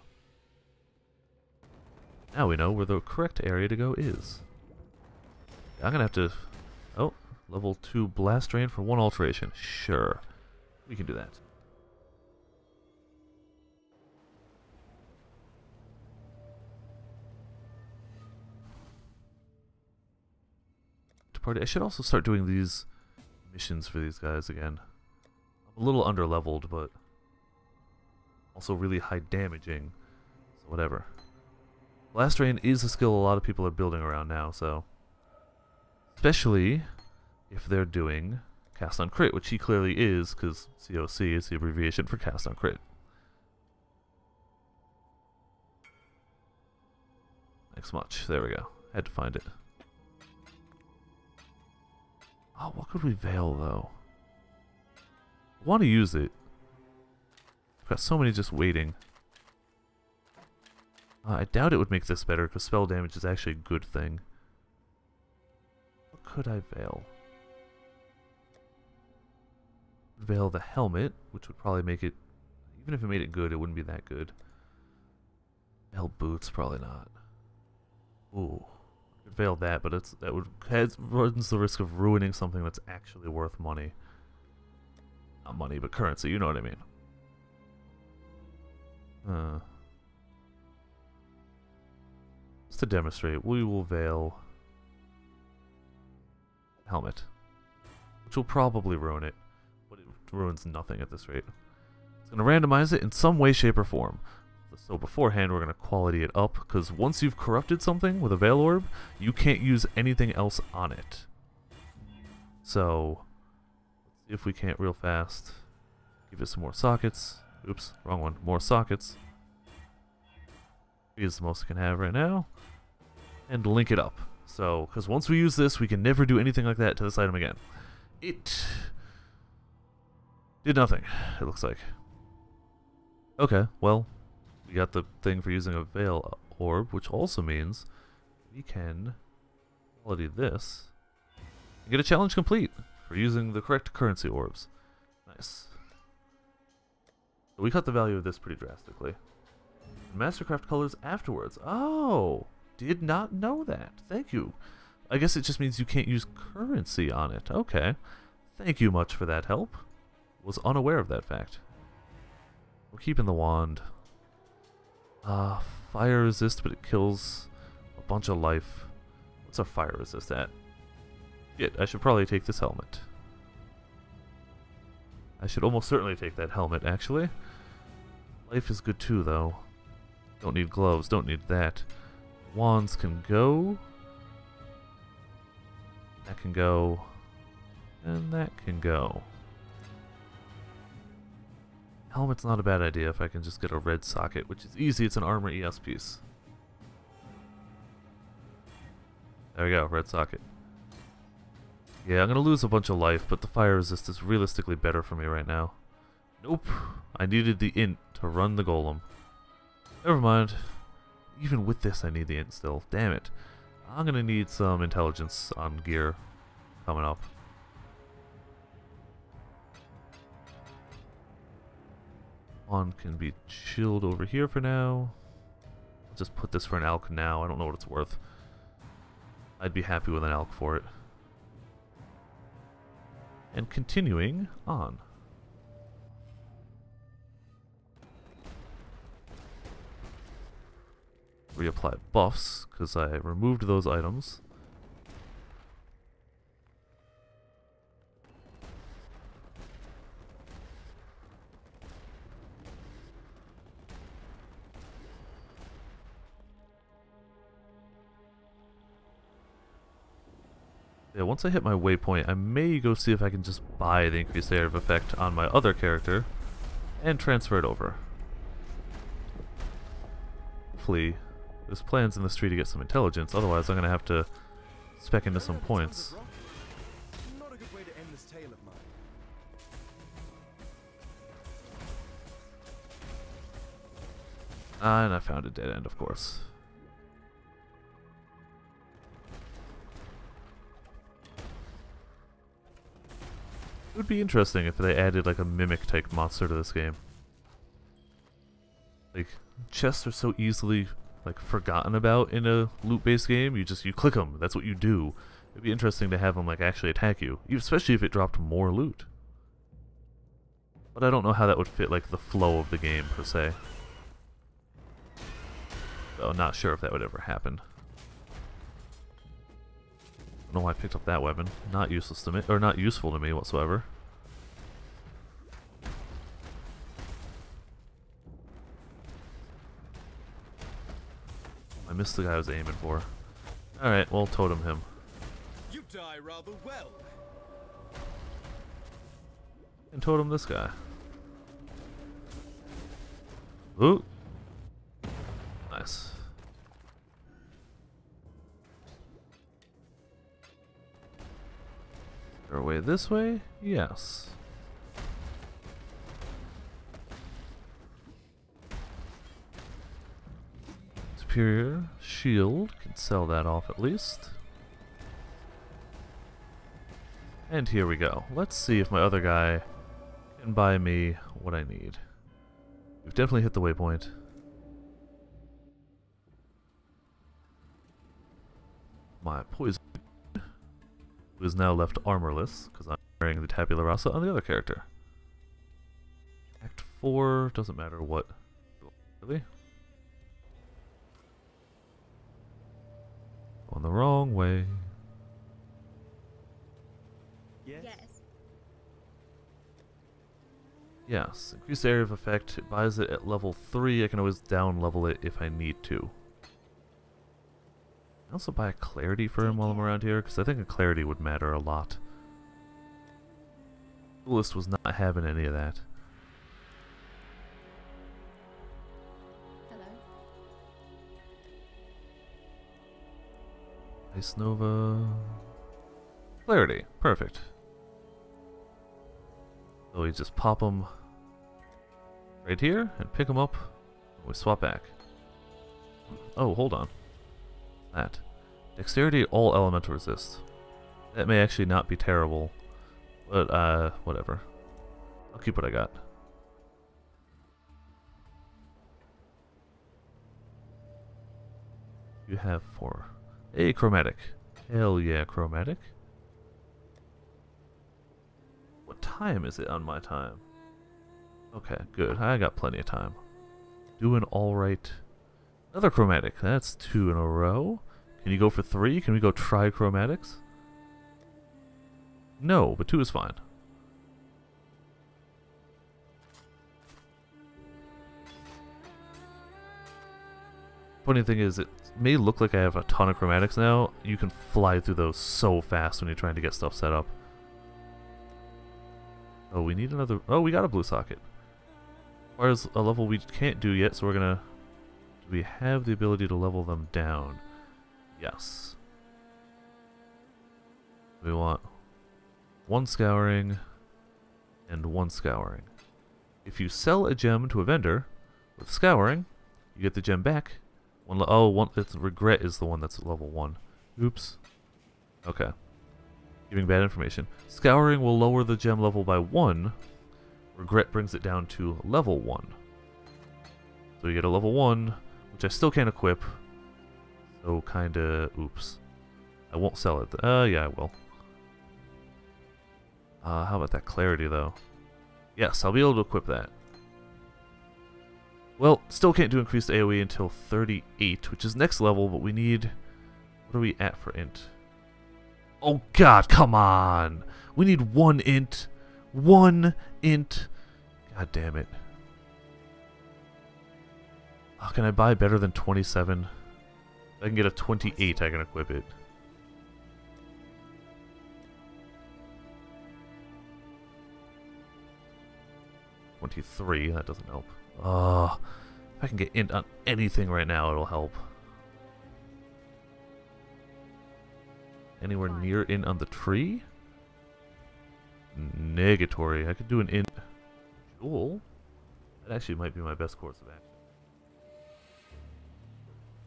Now we know where the correct area to go is. I'm gonna have to... Oh, level 2 Blast Drain for 1 alteration. Sure. We can do that. I should also start doing these missions for these guys again. I'm a little under-leveled, but also really high damaging, so whatever. Blast Drain is a skill a lot of people are building around now, so... Especially if they're doing Cast on Crit, which he clearly is, because COC is the abbreviation for Cast on Crit. Thanks much. There we go. Had to find it. Oh, what could we veil, though? I want to use it. I've got so many just waiting. I doubt it would make this better, because spell damage is actually a good thing. What could I veil? Veil the helmet, which would probably make it... Even if it made it good, it wouldn't be that good. Veil boots, probably not. Ooh. Veil that, but runs the risk of ruining something that's actually worth money. Not money, but currency, you know what I mean. Just to demonstrate, we will veil helmet, which will probably ruin it, but it ruins nothing at this rate. It's going to randomize it in some way, shape, or form. So beforehand, we're going to quality it up, because once you've corrupted something with a Veil Orb, you can't use anything else on it. So, let's see if we can't real fast give it some more sockets. Oops, wrong one. More sockets. 3 is the most I can have right now. And link it up. So, because once we use this, we can never do anything like that to this item again. It did nothing, it looks like. Okay, well... We got the thing for using a Veil Orb, which also means we can quality this and get a challenge complete for using the correct currency orbs. Nice. So we cut the value of this pretty drastically. Mastercraft colors afterwards. Oh! Did not know that. Thank you. I guess it just means you can't use currency on it. Okay. Thank you much for that help. Was unaware of that fact. We're keeping the wand. Fire resist, but it kills a bunch of life. What's our fire resist at? Shit, I should probably take this helmet. I should almost certainly take that helmet, actually. Life is good too, though. Don't need gloves, don't need that. Wands can go. That can go. And that can go. Helmet's not a bad idea if I can just get a red socket, which is easy. It's an armor ES piece. There we go, red socket. Yeah, I'm gonna lose a bunch of life, but the fire resist is realistically better for me right now. Nope. I needed the int to run the golem. Never mind. Even with this, I need the int still. Damn it. I'm gonna need some intelligence on gear coming up. One can be chilled over here for now. I'll just put this for an alk now. I don't know what it's worth. I'd be happy with an alk for it. And continuing on. Reapply buffs, because I removed those items. Yeah, once I hit my waypoint, I may go see if I can just buy the increased area of effect on my other character and transfer it over. Hopefully, there's plans in this tree to get some intelligence, otherwise I'm going to have to spec into some points. Not a good way to end this tale of mine. And I found a dead end, of course. It would be interesting if they added like a mimic type monster to this game. Like, chests are so easily like forgotten about in a loot-based game. You click them. That's what you do. It'd be interesting to have them like actually attack you, especially if it dropped more loot. But I don't know how that would fit like the flow of the game per se. So not sure if that would ever happen. I don't know why I picked up that weapon. Not useless to me, or not useful to me whatsoever. I missed the guy I was aiming for. Alright, well, totem him. You die rather well. And totem this guy. Ooh. Nice. Our way this way? Yes. Superior shield. Can sell that off at least. And here we go. Let's see if my other guy can buy me what I need. We've definitely hit the waypoint. My poison who is now left armorless, because I'm wearing the tabula rasa on the other character. Act 4, doesn't matter what. Really? Going the wrong way. Yes. Yes, increased area of effect. It buys it at level 3. I can always down level it if I need to. I also buy a clarity for him while I'm around here, because I think a clarity would matter a lot. Duelist was not having any of that. Hello. Ice Nova. Clarity. Perfect. So we just pop them right here and pick them up. And we swap back. Oh, hold on. That. Dexterity, all elemental resist. That may actually not be terrible, but whatever. I'll keep what I got. You have 4. Hey, chromatic. Hell yeah, chromatic. What time is it on my time? Okay, good. I got plenty of time. Doing alright. Another chromatic. That's 2 in a row. Can you go for 3? Can we go trichromatics? No, but 2 is fine. Funny thing is, it's may look like I have a ton of chromatics now. You can fly through those so fast when you're trying to get stuff set up. Oh, we need another... Oh, we got a blue socket. Requires a level we can't do yet, so we're gonna... Do we have the ability to level them down? Yes. We want 1 scouring and 1 scouring. If you sell a gem to a vendor with scouring, you get the gem back. It's regret is the one that's at level 1. Oops. Okay. Giving bad information. Scouring will lower the gem level by 1. Regret brings it down to level 1. So you get a level 1, which I still can't equip. So kinda... Oops. I won't sell it. Yeah, I will. How about that clarity, though? Yes, I'll be able to equip that. Well, still can't do increased AoE until 38, which is next level, but we need... What are we at for int? Oh god, come on! We need 1 int. 1 int. God damn it. Oh, can I buy better than 27? If I can get a 28, I can equip it. That doesn't help. If I can get int on anything right now, it'll help. Anywhere near int on the tree? Negatory. I could do an int jewel. That actually might be my best course of action.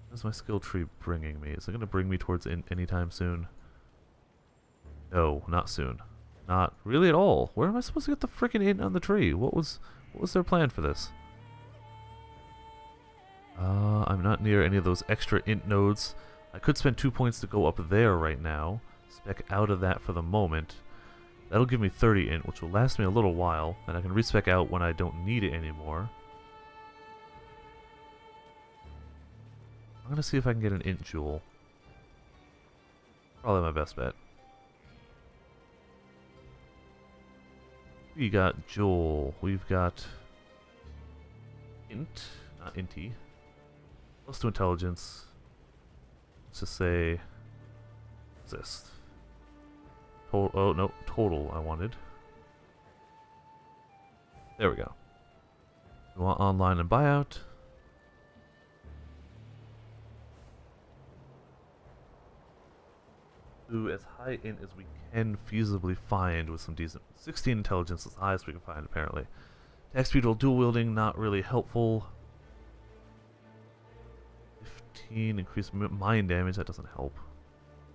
Where's my skill tree bringing me? Is it going to bring me towards int anytime soon? No, not soon. Not really at all. Where am I supposed to get the freaking int on the tree? What was their plan for this? I'm not near any of those extra int nodes. I could spend 2 points to go up there right now. Spec out of that for the moment. That'll give me 30 int, which will last me a little while, and I can respec out when I don't need it anymore. I'm gonna see if I can get an int jewel. Probably my best bet. We got jewel. We've got int, not inty. +2 intelligence. Let's just say resist. Oh no, total I wanted. There we go. We want online and buyout. Do as high int as we can feasibly find with some decent 16 intelligence, as high as we can find apparently. Attack speed while dual wielding, not really helpful. 15 increased mind damage, that doesn't help.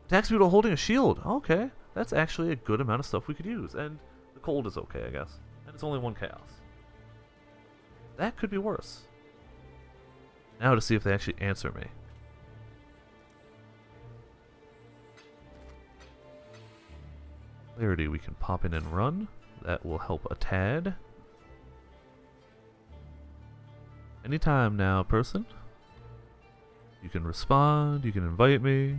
Attack speed while holding a shield, okay. That's actually a good amount of stuff we could use, and the cold is okay, I guess. And it's only 1 chaos. That could be worse. Now to see if they actually answer me. Clarity, we can pop in and run. That will help a tad. Anytime now, person. You can respond, you can invite me.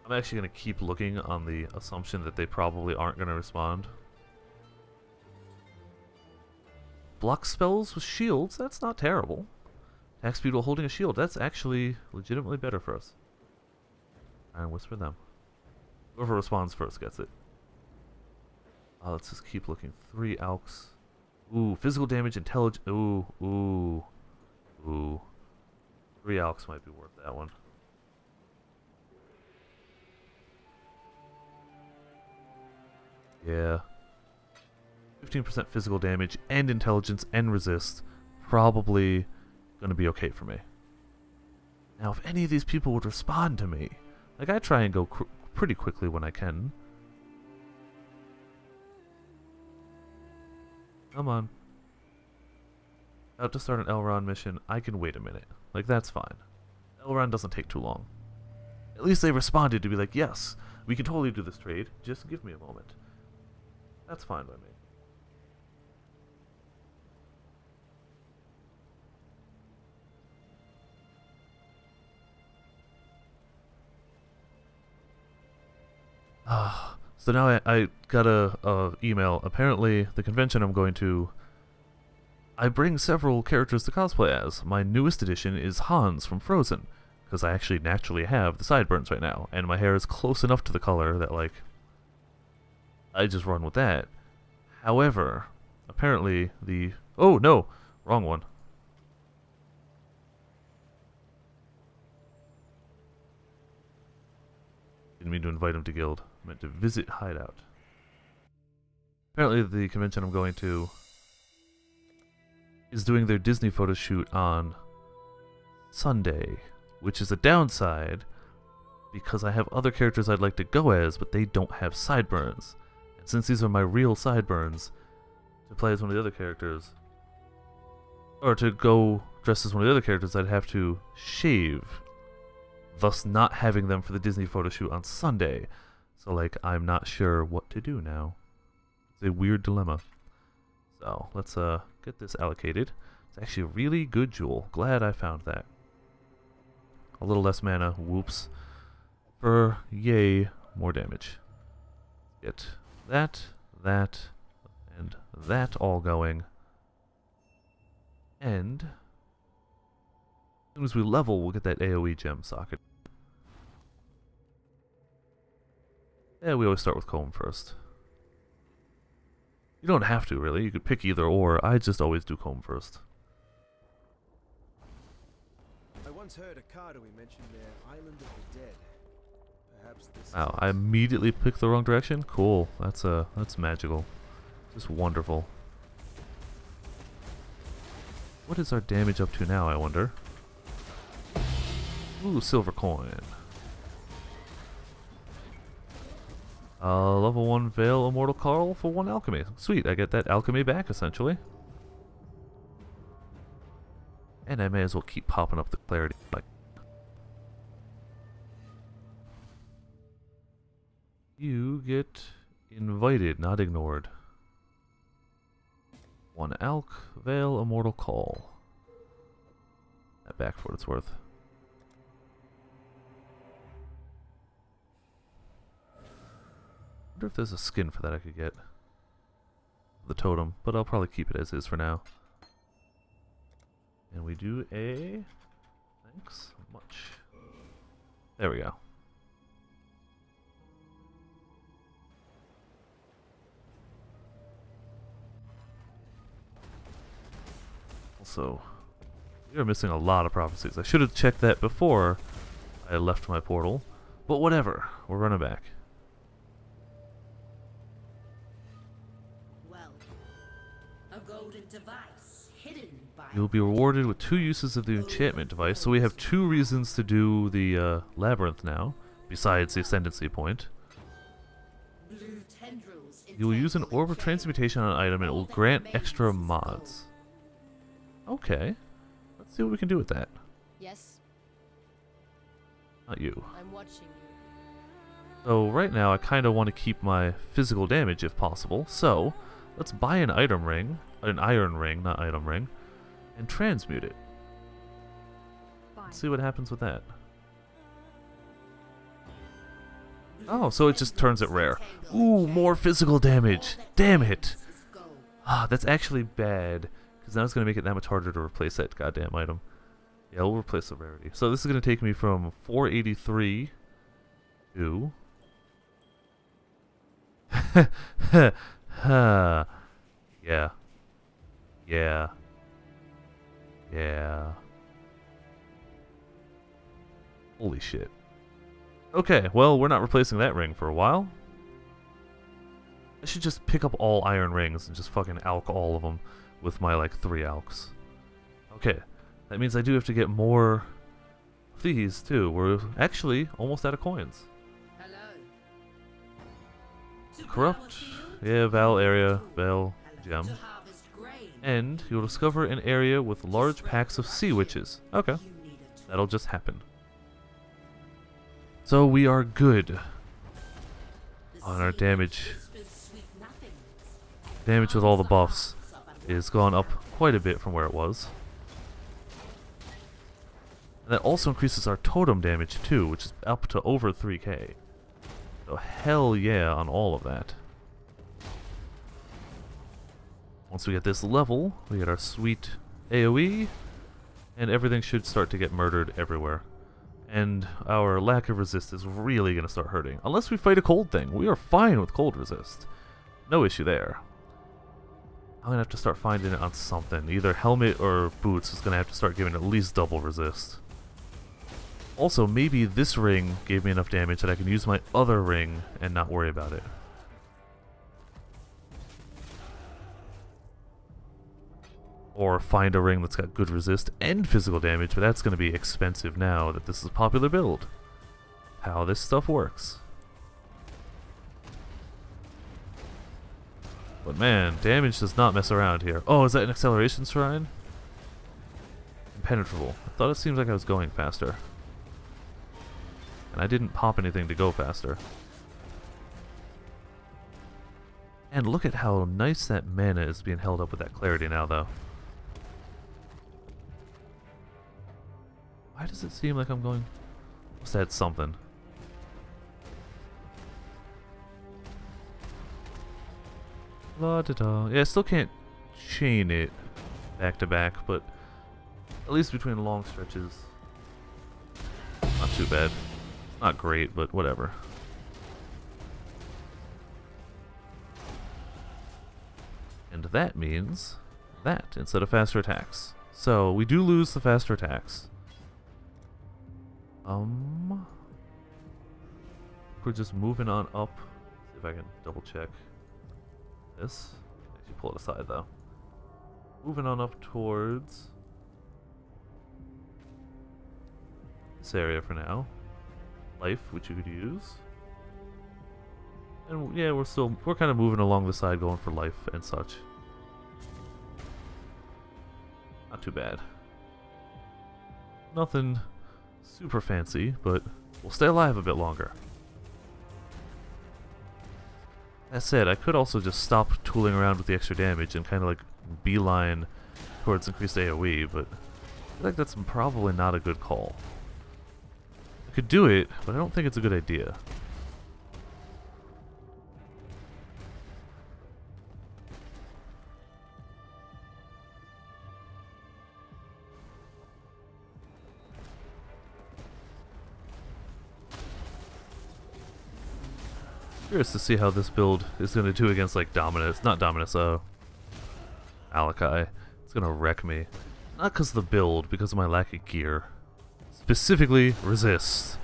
I'm actually going to keep looking on the assumption that they probably aren't going to respond. Block spells with shields, that's not terrible. Attack speed while holding a shield, that's actually legitimately better for us. And whisper them. Whoever responds first gets it. Let's just keep looking. 3 alks. Ooh, physical damage, intelligence. Ooh. 3 alks might be worth that one. Yeah. 15% physical damage and intelligence and resist. Probably gonna be okay for me. Now, if any of these people would respond to me, like I try and go pretty quickly when I can. Come on. About to start an Elrond mission. I can wait a minute. Like, that's fine. Elrond doesn't take too long. At least they responded to be like, yes, we can totally do this trade. Just give me a moment. That's fine by me. So now I got a email. Apparently, the convention I'm going to, I bring several characters to cosplay as. My newest addition is Hans from Frozen, because I actually naturally have the sideburns right now, and my hair is close enough to the color that, like, I just run with that. However, apparently the... Oh, no! Wrong one. Didn't mean to invite him to guild. I meant to visit hideout. Apparently the convention I'm going to is doing their Disney photo shoot on Sunday, which is a downside because I have other characters I'd like to go as, but they don't have sideburns. And since these are my real sideburns, to play as one of the other characters, or to go dressed as one of the other characters, I'd have to shave, thus not having them for the Disney photo shoot on Sunday. So, like, I'm not sure what to do now. It's a weird dilemma. So, let's get this allocated. It's actually a really good jewel. Glad I found that. A little less mana, whoops. For, yay, more damage. Get that, and that all going. And as soon as we level, we'll get that AoE gem socket. Yeah, we always start with comb first. You don't have to, really. You could pick either or. I just always do comb first. I once heard Akadoi mention their Island of the Dead. Perhaps this Wow, I immediately picked the wrong direction? Cool. That's magical. Just wonderful. What is our damage up to now, I wonder? Ooh, silver coin. Level 1 Veil Immortal Carl for 1 alchemy. Sweet, I get that alchemy back, essentially. And I may as well keep popping up the clarity. You get invited, not ignored. 1 alch, Veil Immortal Call. That back for what it's worth. I wonder if there's a skin for that I could get. The totem, but I'll probably keep it as is for now. And we do a... Thanks much. There we go. Also, we are missing a lot of prophecies. I should have checked that before I left my portal. But whatever, we're running back. Device hidden by You'll be rewarded with 2 uses of the enchantment device, so we have 2 reasons to do the labyrinth now, besides the ascendancy point. blue tendrils. You will use an orb of transmutation on an item and it will grant extra mods. Okay, let's see what we can do with that. Yes, Not you. I'm watching you. So right now I kind of want to keep my physical damage if possible, so let's buy an item ring, an iron ring, not item ring, and transmute it. Fine. Let's see what happens with that. Oh, so it just turns it rare. Ooh, more physical damage. Damn it. Ah, that's actually bad, because now it's going to make it that much harder to replace that goddamn item. Yeah, we'll replace the rarity. So this is going to take me from 483 to... Yeah. Yeah. Yeah. Holy shit. Okay, well, we're not replacing that ring for a while. I should just pick up all iron rings and just fucking alch all of them with my, like, 3 alchs. Okay, that means I do have to get more of these, too. We're actually almost out of coins. Hello. Corrupt. Yeah, Val area, Val gem. And you'll discover an area with large packs of sea witches. Okay, that'll just happen. So we are good on our damage. Damage with all the buffs is gone up quite a bit from where it was. And that also increases our totem damage too, which is up to over 3k. So hell yeah on all of that. Once we get this level, we get our sweet AoE, and everything should start to get murdered everywhere. And our lack of resist is really going to start hurting. Unless we fight a cold thing. We are fine with cold resist. No issue there. I'm going to have to start finding it on something. Either helmet or boots is going to have to start giving at least double resist. Also, maybe this ring gave me enough damage that I can use my other ring and not worry about it. Or find a ring that's got good resist and physical damage, but that's going to be expensive now that this is a popular build. How this stuff works. But man, damage does not mess around here. Oh, is that an acceleration shrine? Impenetrable. I thought it seemed like I was going faster. And I didn't pop anything to go faster. And look at how nice that mana is being held up with that clarity now, though. Why does it seem like I'm going... Must add something. La da da. Yeah, I still can't chain it back to back, but at least between long stretches, not too bad. It's not great, but whatever. And that means that instead of faster attacks. So we do lose the faster attacks. We're just moving on up. See if I can double check this. Actually pull it aside though. Moving on up towards this area for now. Life, which you could use. And yeah, we're kind of moving along the side going for life and such. Not too bad. Nothing super fancy, but we'll stay alive a bit longer. That said, I could also just stop tooling around with the extra damage and kind of like beeline towards increased AoE, but I feel like that's probably not a good call. I could do it, but I don't think it's a good idea. Curious to see how this build is going to do against like Dominus, not Dominus, Alakai. It's going to wreck me. Not because of the build, because of my lack of gear. Specifically, resist.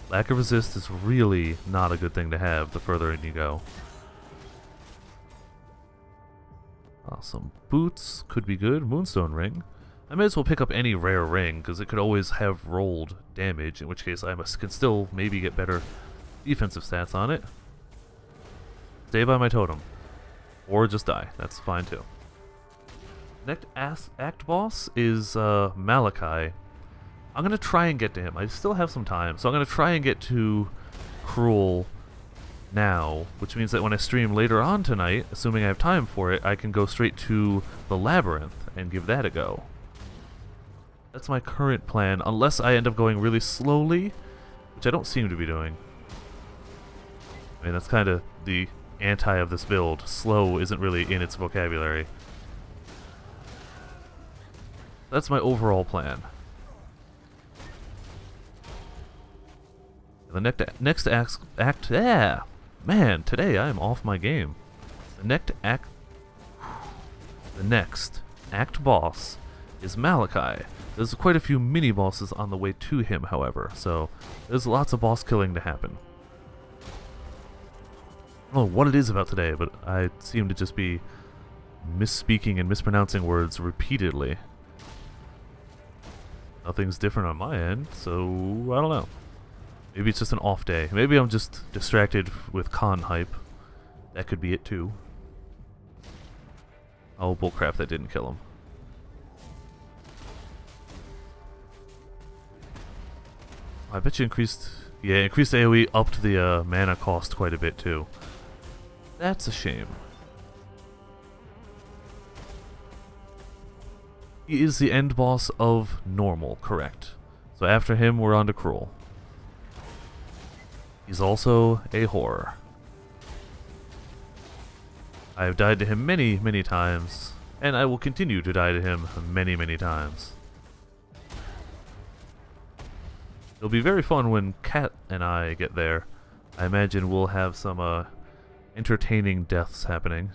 Lack of resist is really not a good thing to have the further in you go. Some boots could be good. Moonstone ring. I may as well pick up any rare ring, because it could always have rolled damage, in which case I can still maybe get better defensive stats on it. Stay by my totem. Or just die. That's fine too. Next act boss is Malachi. I'm going to try and get to him. I still have some time, so I'm going to try and get to Cruel now, which means that when I stream later on tonight, assuming I have time for it, I can go straight to the Labyrinth and give that a go. That's my current plan, unless I end up going really slowly, which I don't seem to be doing. I mean, that's kind of the anti of this build. Slow isn't really in its vocabulary. That's my overall plan. The next act. Yeah, man, today I am off my game. The next act boss is Malachi. There's quite a few mini bosses on the way to him, however, so there's lots of boss killing to happen. I don't know what it is about today, but I seem to just be misspeaking and mispronouncing words repeatedly. Nothing's different on my end, so I don't know. Maybe it's just an off day. Maybe I'm just distracted with con hype. That could be it too. Oh, bullcrap, that didn't kill him. I bet you increased AoE up to the mana cost quite a bit too. That's a shame. He is the end boss of normal, correct. So after him, we're on to Cruel. He's also a horror. I have died to him many, many times, And I will continue to die to him many, many times. It'll be very fun when Kat and I get there. I imagine we'll have some entertaining deaths happening.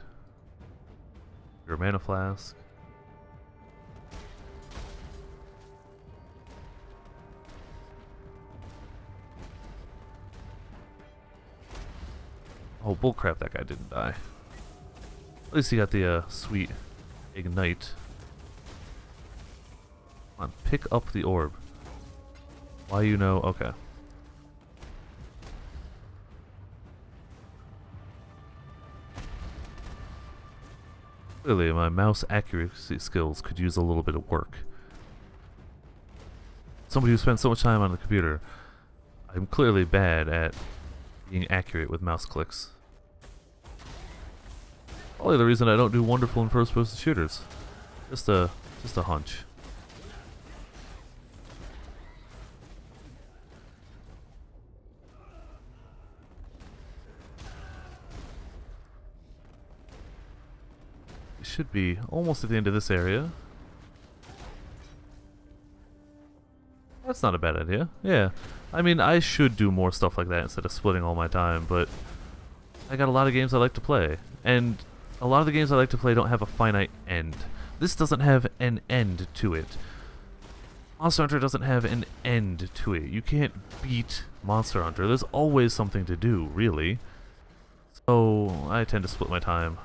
Your mana flask. Oh, bullcrap, that guy didn't die. At least he got the sweet ignite. Come on, pick up the orb. Why you know? Okay. Clearly, my mouse accuracy skills could use a little bit of work. Somebody who spends so much time on the computer, I'm clearly bad at being accurate with mouse clicks. Probably the reason I don't do wonderful in first-person shooters. Just a hunch. We should be almost at the end of this area. That's not a bad idea. Yeah. I mean, I should do more stuff like that instead of splitting all my time, but I got a lot of games I like to play. And a lot of the games I like to play don't have a finite end. This doesn't have an end to it. Monster Hunter doesn't have an end to it. You can't beat Monster Hunter. There's always something to do, really. So I tend to split my time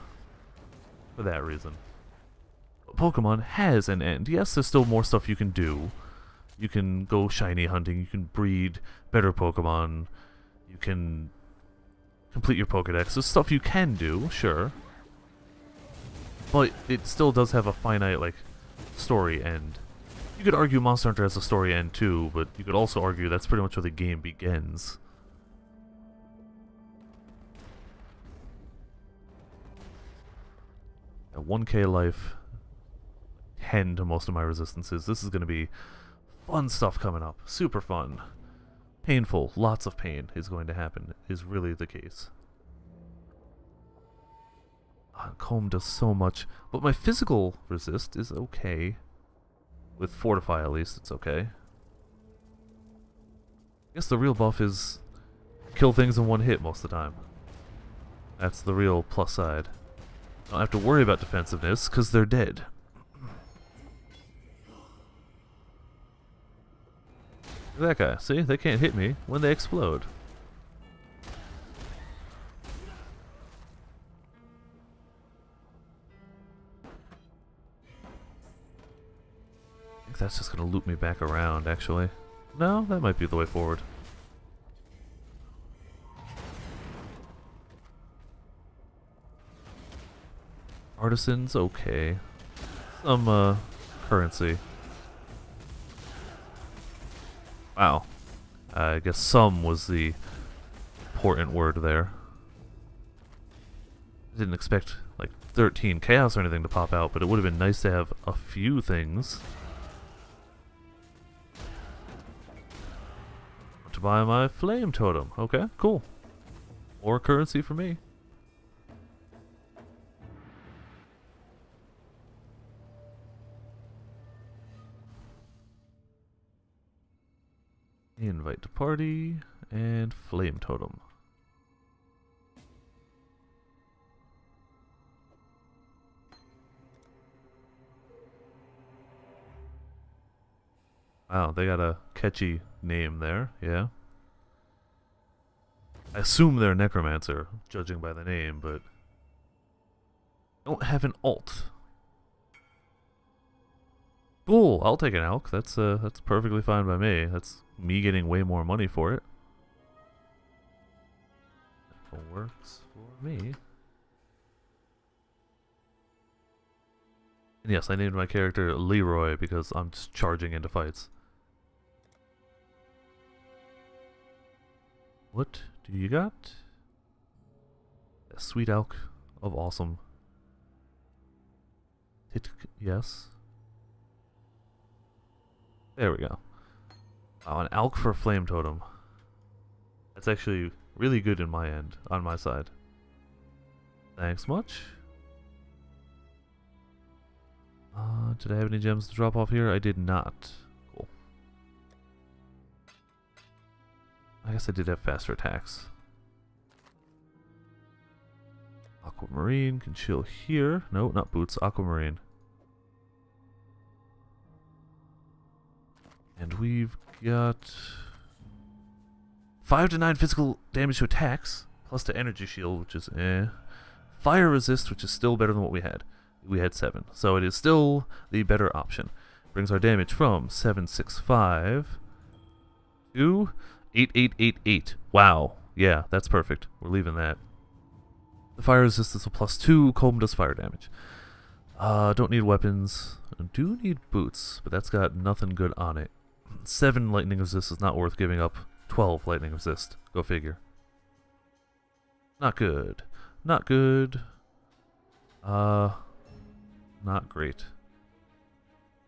for that reason. Pokemon has an end. Yes, there's still more stuff you can do. You can go shiny hunting, you can breed better Pokemon, you can complete your Pokedex. There's stuff you can do, sure. But it still does have a finite, like, story end. You could argue Monster Hunter has a story end too, but you could also argue that's pretty much where the game begins. At 1k life, 10 to most of my resistances. This is going to be fun stuff coming up. Super fun. Painful. Lots of pain is going to happen. Is really the case. Comb does so much. But my physical resist is okay. With Fortify at least, it's okay. I guess the real buff is kill things in one hit most of the time. That's the real plus side. I don't have to worry about defensiveness because they're dead. Look at that guy. See? They can't hit me when they explode. I think that's just going to loop me back around, actually. No, that might be the way forward. Artisans, okay. Some, currency. Wow. I guess some was the important word there. I didn't expect, like, 13 chaos or anything to pop out, but it would have been nice to have a few things. To buy my flame totem. Okay, cool. More currency for me. Invite to party and flame totem. Wow, they got a catchy name there, yeah. I assume they're a necromancer, judging by the name, but don't have an alt. Cool, I'll take an Alk. That's perfectly fine by me. That's me getting way more money for it. That works for me. And yes, I named my character Leroy because I'm just charging into fights. What do you got? A sweet Alk of awesome. Yes. There we go. Wow, an Alk for Flame Totem. That's actually really good in my end, on my side. Thanks much. Did I have any gems to drop off here? I did not. Cool. I guess I did have faster attacks. Aquamarine can chill here. No, not boots. Aquamarine. And we've got 5 to 9 physical damage to attacks, plus to energy shield, which is eh. Fire resist, which is still better than what we had. We had 7, so it is still the better option. Brings our damage from 765 to 8888. Wow. Yeah, that's perfect. We're leaving that. The fire resistance is a +2. Comb does fire damage. Don't need weapons. I do need boots, but that's got nothing good on it. 7 lightning resist is not worth giving up 12 lightning resist. Go figure. Not good. Not good. Not great.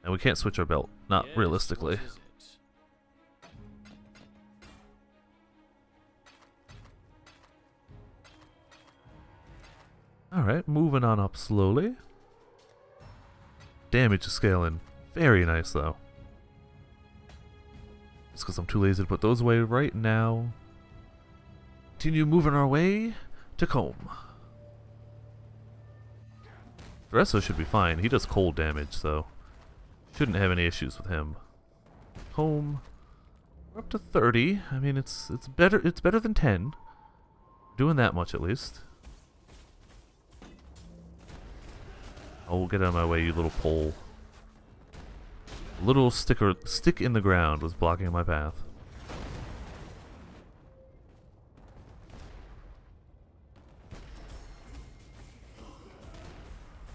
And we can't switch our belt. Not Yes, realistically. what is it? Alright, moving on up slowly. Damage is scaling. Very nice, though. Just because I'm too lazy to put those away right now. Continue moving our way to Comb. Dresso should be fine. He does cold damage, so shouldn't have any issues with him. Comb. We're up to 30. I mean, it's better than 10. Doing that much at least. Oh, get out of my way, you little pole. A little stick in the ground was blocking my path.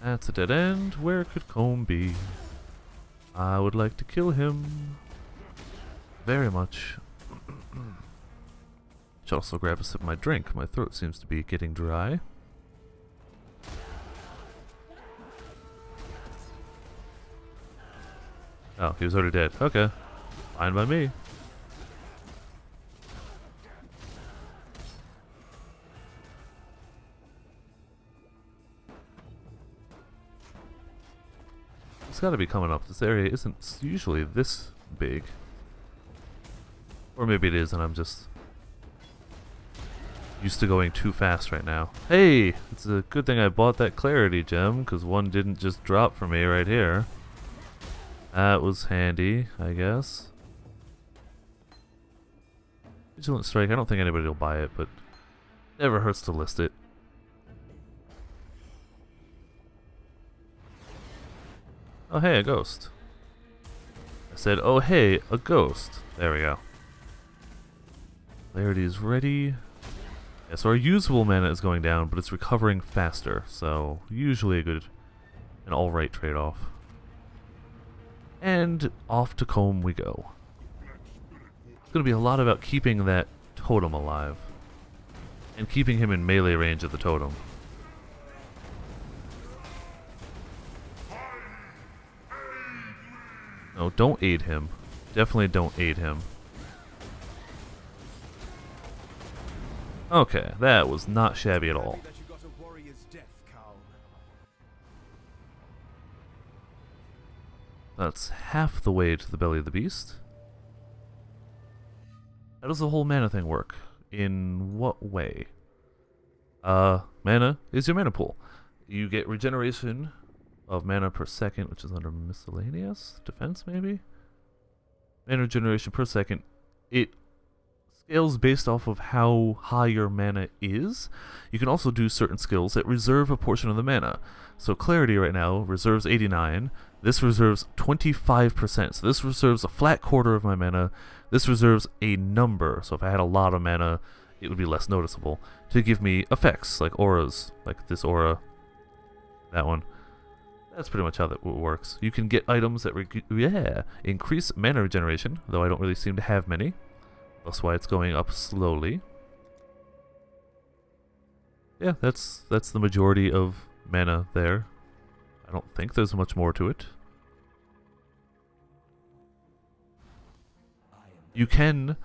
That's a dead end. Where could Comb be? I would like to kill him. Very much. Should also grab a sip of my drink. My throat seems to be getting dry. Oh, he was already dead. Okay. Fine by me. It's gotta be coming up. This area isn't usually this big. Or maybe it is and I'm just used to going too fast right now. Hey! It's a good thing I bought that clarity gem, because one didn't just drop for me right here. That was handy, I guess. Vigilant Strike, I don't think anybody will buy it, but never hurts to list it. Oh hey, a ghost. I said, oh hey, a ghost. There we go. Clarity is ready. Yeah, so our usable mana is going down, but it's recovering faster, so usually a good, an alright trade-off. And off to Comb we go. It's going to be a lot about keeping that totem alive. And keeping him in melee range of the totem. No, don't aid him. Definitely don't aid him. Okay, that was not shabby at all. That's half the way to the belly of the beast. How does the whole mana thing work? In what way? Mana is your mana pool. You get regeneration of mana per second, which is under miscellaneous defense, maybe? Mana regeneration per second. It scales based off of how high your mana is. You can also do certain skills that reserve a portion of the mana. So Clarity right now reserves 89. This reserves 25%. So this reserves a flat quarter of my mana. This reserves a number. So if I had a lot of mana, it would be less noticeable. To give me effects, like auras. Like this aura. That one. That's pretty much how that works. You can get items that increase mana regeneration, though I don't really seem to have many. That's why it's going up slowly. Yeah, that's the majority of mana there. I don't think there's much more to it. You can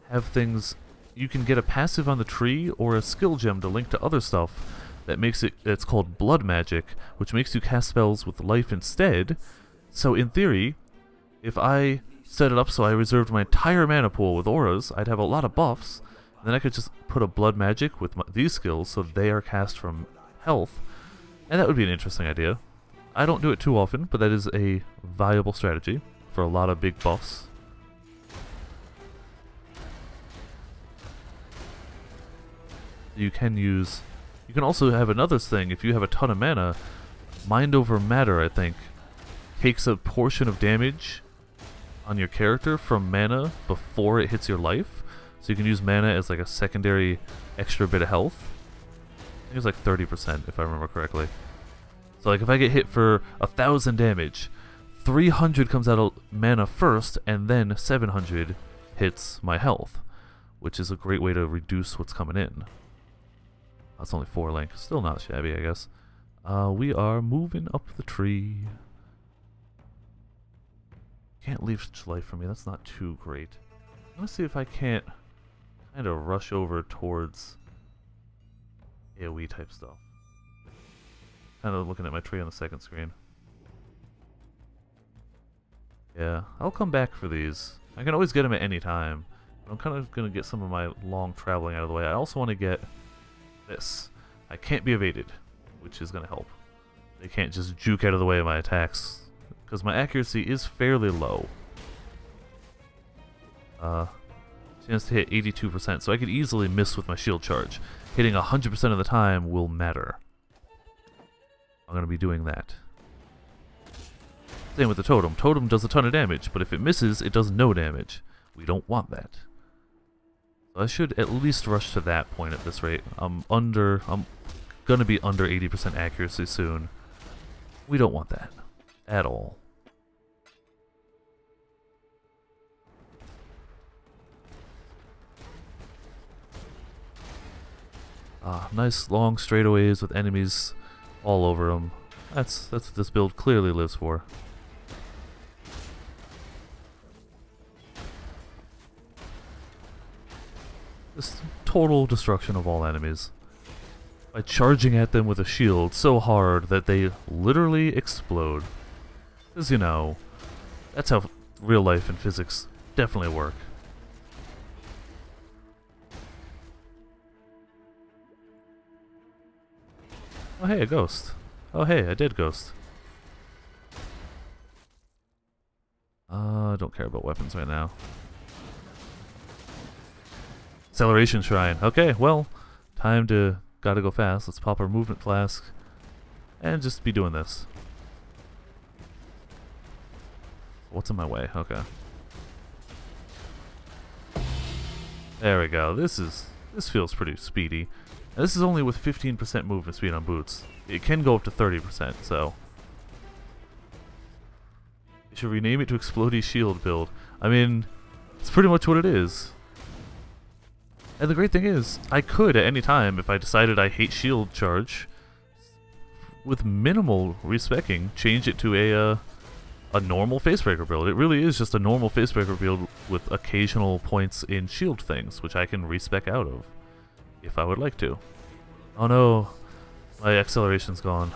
have things... You can get a passive on the tree or a skill gem to link to other stuff that makes it, it's called blood magic, which makes you cast spells with life instead. So in theory, if I set it up so I reserved my entire mana pool with auras, I'd have a lot of buffs, and then I could just put a blood magic with these skills so they are cast from health, and that would be an interesting idea. I don't do it too often, but that is a viable strategy for a lot of big buffs. You can also have another thing. If you have a ton of mana, Mind Over Matter, I think, takes a portion of damage on your character from mana before it hits your life. So you can use mana as like a secondary extra bit of health. I think it's like 30% if I remember correctly. So like if I get hit for 1,000 damage, 300 comes out of mana first, and then 700 hits my health, which is a great way to reduce what's coming in. That's only 4 link. Still not shabby, I guess. We are moving up the tree. Can't leave life for me. That's not too great. Let's see if I can't kind of rush over towards AoE type stuff. Kind of looking at my tree on the second screen. Yeah, I'll come back for these. I can always get them at any time. But I'm kind of going to get some of my long traveling out of the way. I also want to get this. I can't be evaded, which is going to help. They can't just juke out of the way of my attacks, because my accuracy is fairly low. Chance to hit 82%, so I could easily miss with my shield charge. Hitting 100% of the time will matter. I'm going to be doing that. Same with the totem. Totem does a ton of damage, but if it misses, it does no damage. We don't want that. So I should at least rush to that point at this rate. I'm gonna be under 80% accuracy soon. We don't want that at all. Nice long straightaways with enemies all over them. That's what this build clearly lives for. Just total destruction of all enemies by charging at them with a shield so hard that they literally explode. Because, you know, that's how real life and physics definitely work. Oh hey, a ghost. Oh hey, a dead ghost. I don't care about weapons right now. Acceleration Shrine. Okay, well, gotta go fast. Let's pop our movement flask and just be doing this. What's in my way? Okay. There we go. This feels pretty speedy. Now, this is only with 15% movement speed on boots. It can go up to 30%, so you should rename it to Explodey Shield build. I mean, it's pretty much what it is. And the great thing is, I could at any time, if I decided I hate shield charge, with minimal respecking, change it to a normal facebreaker build. It really is just a normal facebreaker build with occasional points in shield things, which I can respec out of, if I would like to. Oh no, my acceleration's gone.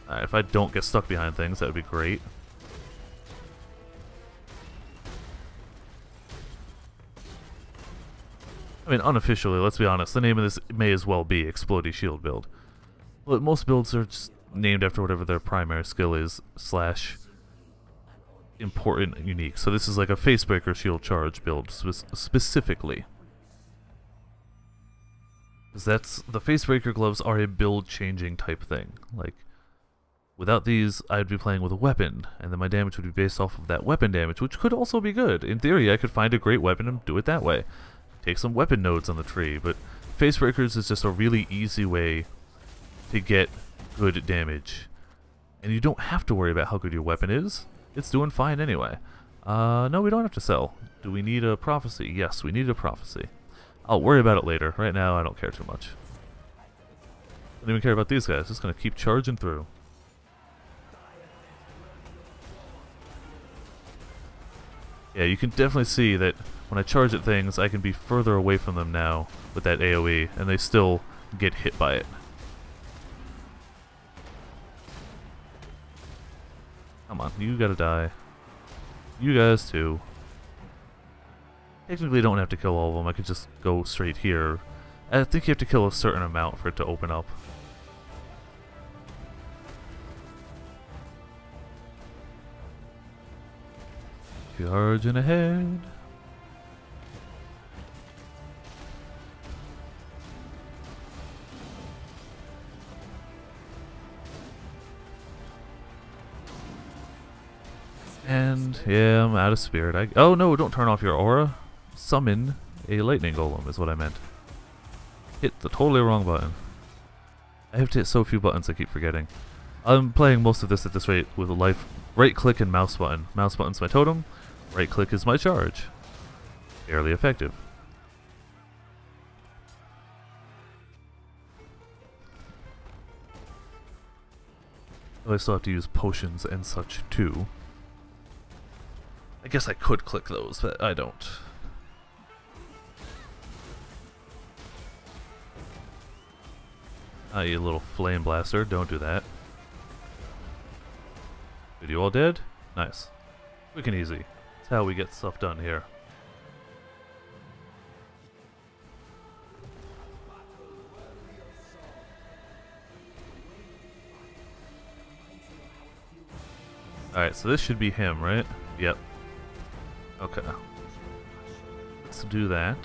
Alright, if I don't get stuck behind things, that would be great. I mean, unofficially, let's be honest, the name of this may as well be Explodey Shield build. But most builds are just named after whatever their primary skill is, / important and unique. So this is like a Facebreaker Shield Charge build, specifically. Because the Facebreaker gloves are a build-changing type thing. Like, without these, I'd be playing with a weapon, and then my damage would be based off of that weapon damage, which could also be good. In theory, I could find a great weapon and do it that way. Take some weapon nodes on the tree, but Facebreakers is just a really easy way to get good damage. And you don't have to worry about how good your weapon is. It's doing fine anyway. No, we don't have to sell. Do we need a prophecy? Yes, we need a prophecy. I'll worry about it later. Right now, I don't care too much. I don't even care about these guys. Just gonna keep charging through. Yeah, you can definitely see that when I charge at things, I can be further away from them now with that AoE, and they still get hit by it. Come on, you gotta die. You guys too. Technically don't have to kill all of them, I could just go straight here. I think you have to kill a certain amount for it to open up. Charging ahead. And yeah, I'm out of spirit. Oh no, don't turn off your aura. Summon a lightning golem is what I meant. Hit the totally wrong button. I have to hit so few buttons I keep forgetting. I'm playing most of this at this rate with a right click and mouse button. Mouse button's my totem, right click is my charge. Fairly effective. I still have to use potions and such too. I guess I could click those, but I don't. Ah, you little flame blaster, don't do that. Are you all dead? Nice. Quick and easy. That's how we get stuff done here. Alright, so this should be him, right? Yep. Okay. Let's do that.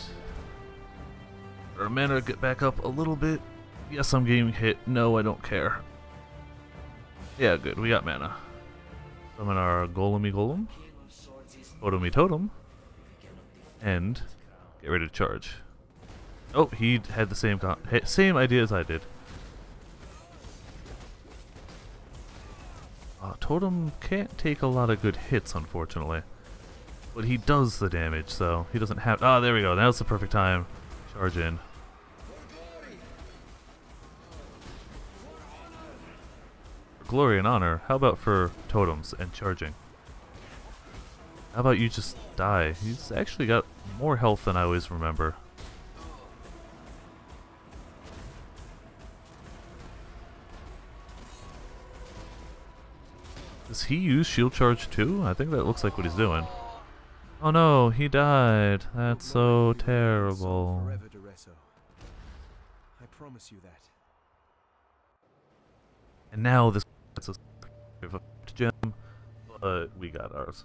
Our mana get back up a little bit. Yes, I'm getting hit. No, I don't care. Yeah, good. We got mana. Summon our Golemy Golem. Totemy Totem. And get ready to charge. Oh, he had the same idea as I did. Totem can't take a lot of good hits, unfortunately. But he does the damage, so he doesn't have... Ah, there we go. Now's the perfect time. Charge in. For glory and honor, how about for totems and charging? How about you just die? He's actually got more health than I always remember. Does he use shield charge too? I think that looks like what he's doing. Oh no, he died. That's so terrible. Forever, Duresso. I promise you that. And now this gets us a gem, but we got ours.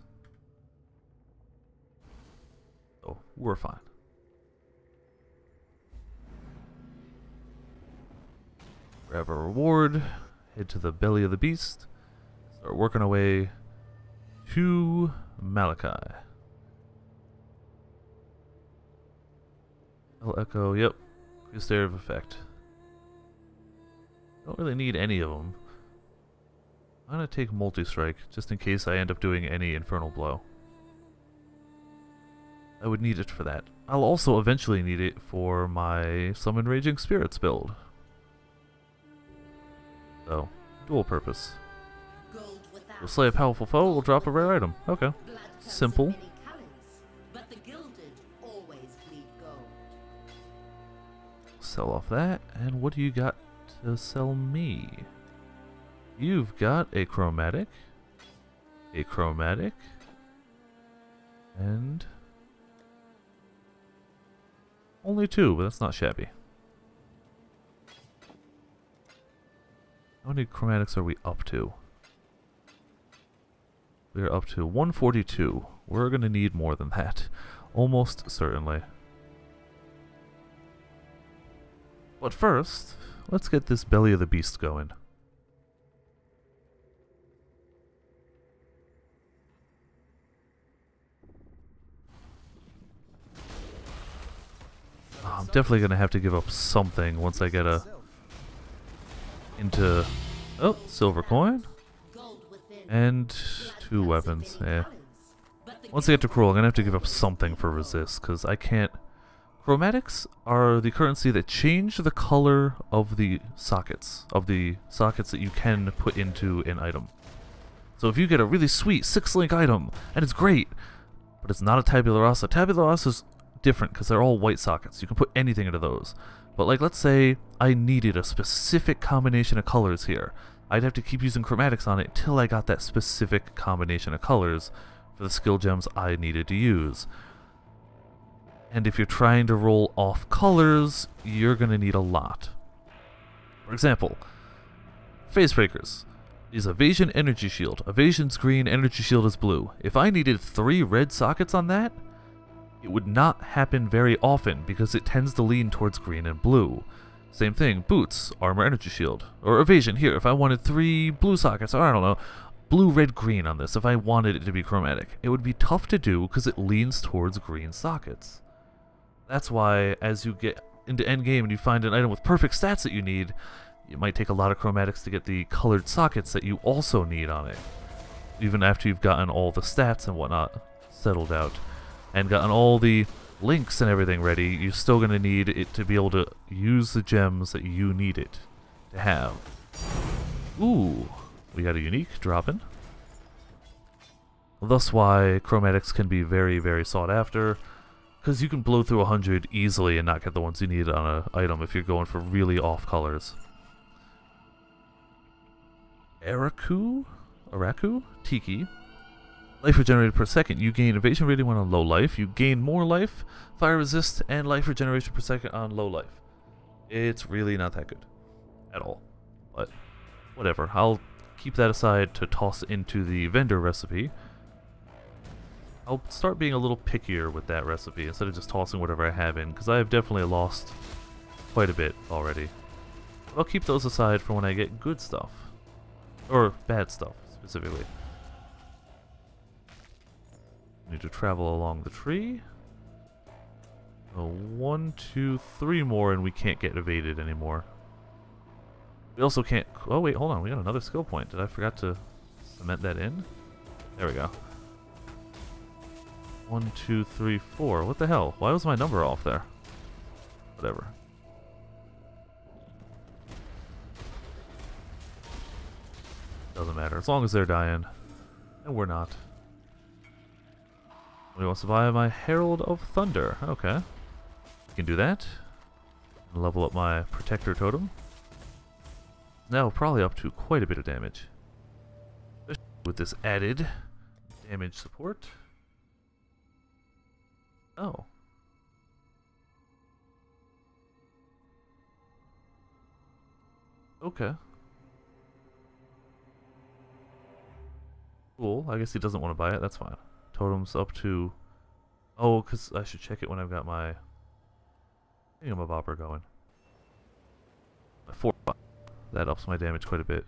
So we're fine. Grab a reward, head to the belly of the beast, start working our way to Malachi. El Echo, yep. Increased area of effect. Don't really need any of them. I'm gonna take multi-strike just in case I end up doing any infernal blow. I would need it for that. I'll also eventually need it for my summon raging spirits build. So, dual purpose. We'll slay a powerful foe, we'll drop a rare item. Okay. Simple. Sell off that, and what do you got to sell me? You've got a chromatic, and only 2, but that's not shabby. How many chromatics are we up to? We are up to 142. We're gonna need more than that, almost certainly. But first, let's get this belly of the beast going. Oh, I'm definitely gonna have to give up something once I get into silver coin and 2 weapons. Yeah. Once I get to cruel, I'm gonna have to give up something for resist because I can't. Chromatics are the currency that change the color of the sockets that you can put into an item. So if you get a really sweet 6-link item, and it's great, but it's not a tabula rasa. Tabula rasa is different because they're all white sockets. You can put anything into those. But like, let's say I needed a specific combination of colors here. I'd have to keep using chromatics on it till I got that specific combination of colors for the skill gems I needed to use. And if you're trying to roll off colors, you're going to need a lot. For example, Phase Breakers is Evasion Energy Shield. Evasion's green, Energy Shield is blue. If I needed 3 red sockets on that, it would not happen very often because it tends to lean towards green and blue. Same thing, Boots, Armor, Energy Shield. Or Evasion, here, if I wanted 3 blue sockets, or I don't know, blue, red, green on this, if I wanted it to be chromatic. It would be tough to do because it leans towards green sockets. That's why, as you get into endgame and you find an item with perfect stats that you need, it might take a lot of chromatics to get the colored sockets that you also need on it. Even after you've gotten all the stats and whatnot settled out, and gotten all the links and everything ready, you're still going to need it to be able to use the gems that you need it to have. Ooh, we got a unique dropping. Thus why chromatics can be very, very sought after, because you can blow through 100 easily and not get the ones you need on an item if you're going for really off colors. Araku? Tiki. Life regenerated per second. You gain evasion rating when on low life. You gain more life, fire resist, and life regeneration per second on low life. It's really not that good at all. But whatever. I'll keep that aside to toss into the vendor recipe. I'll start being a little pickier with that recipe instead of just tossing whatever I have in, because I have definitely lost quite a bit already. But I'll keep those aside for when I get good stuff. Or bad stuff, specifically. Need to travel along the tree. So 1, 2, 3 more, and we can't get evaded anymore. We also can't... Oh wait, hold on. We got another skill point. Did I forget to cement that in? There we go. 1, 2, 3, 4. What the hell? Why was my number off there? Whatever. Doesn't matter. As long as they're dying. And we're not. We wants to buy my Herald of Thunder. Okay. We can do that. Level up my Protector Totem. Now probably up to quite a bit of damage. With this added damage support. Oh. Okay. Cool. I guess he doesn't want to buy it. That's fine. Totem's up to... Oh, because I should check it when I've got my thingamabobber going. My 4. That ups my damage quite a bit.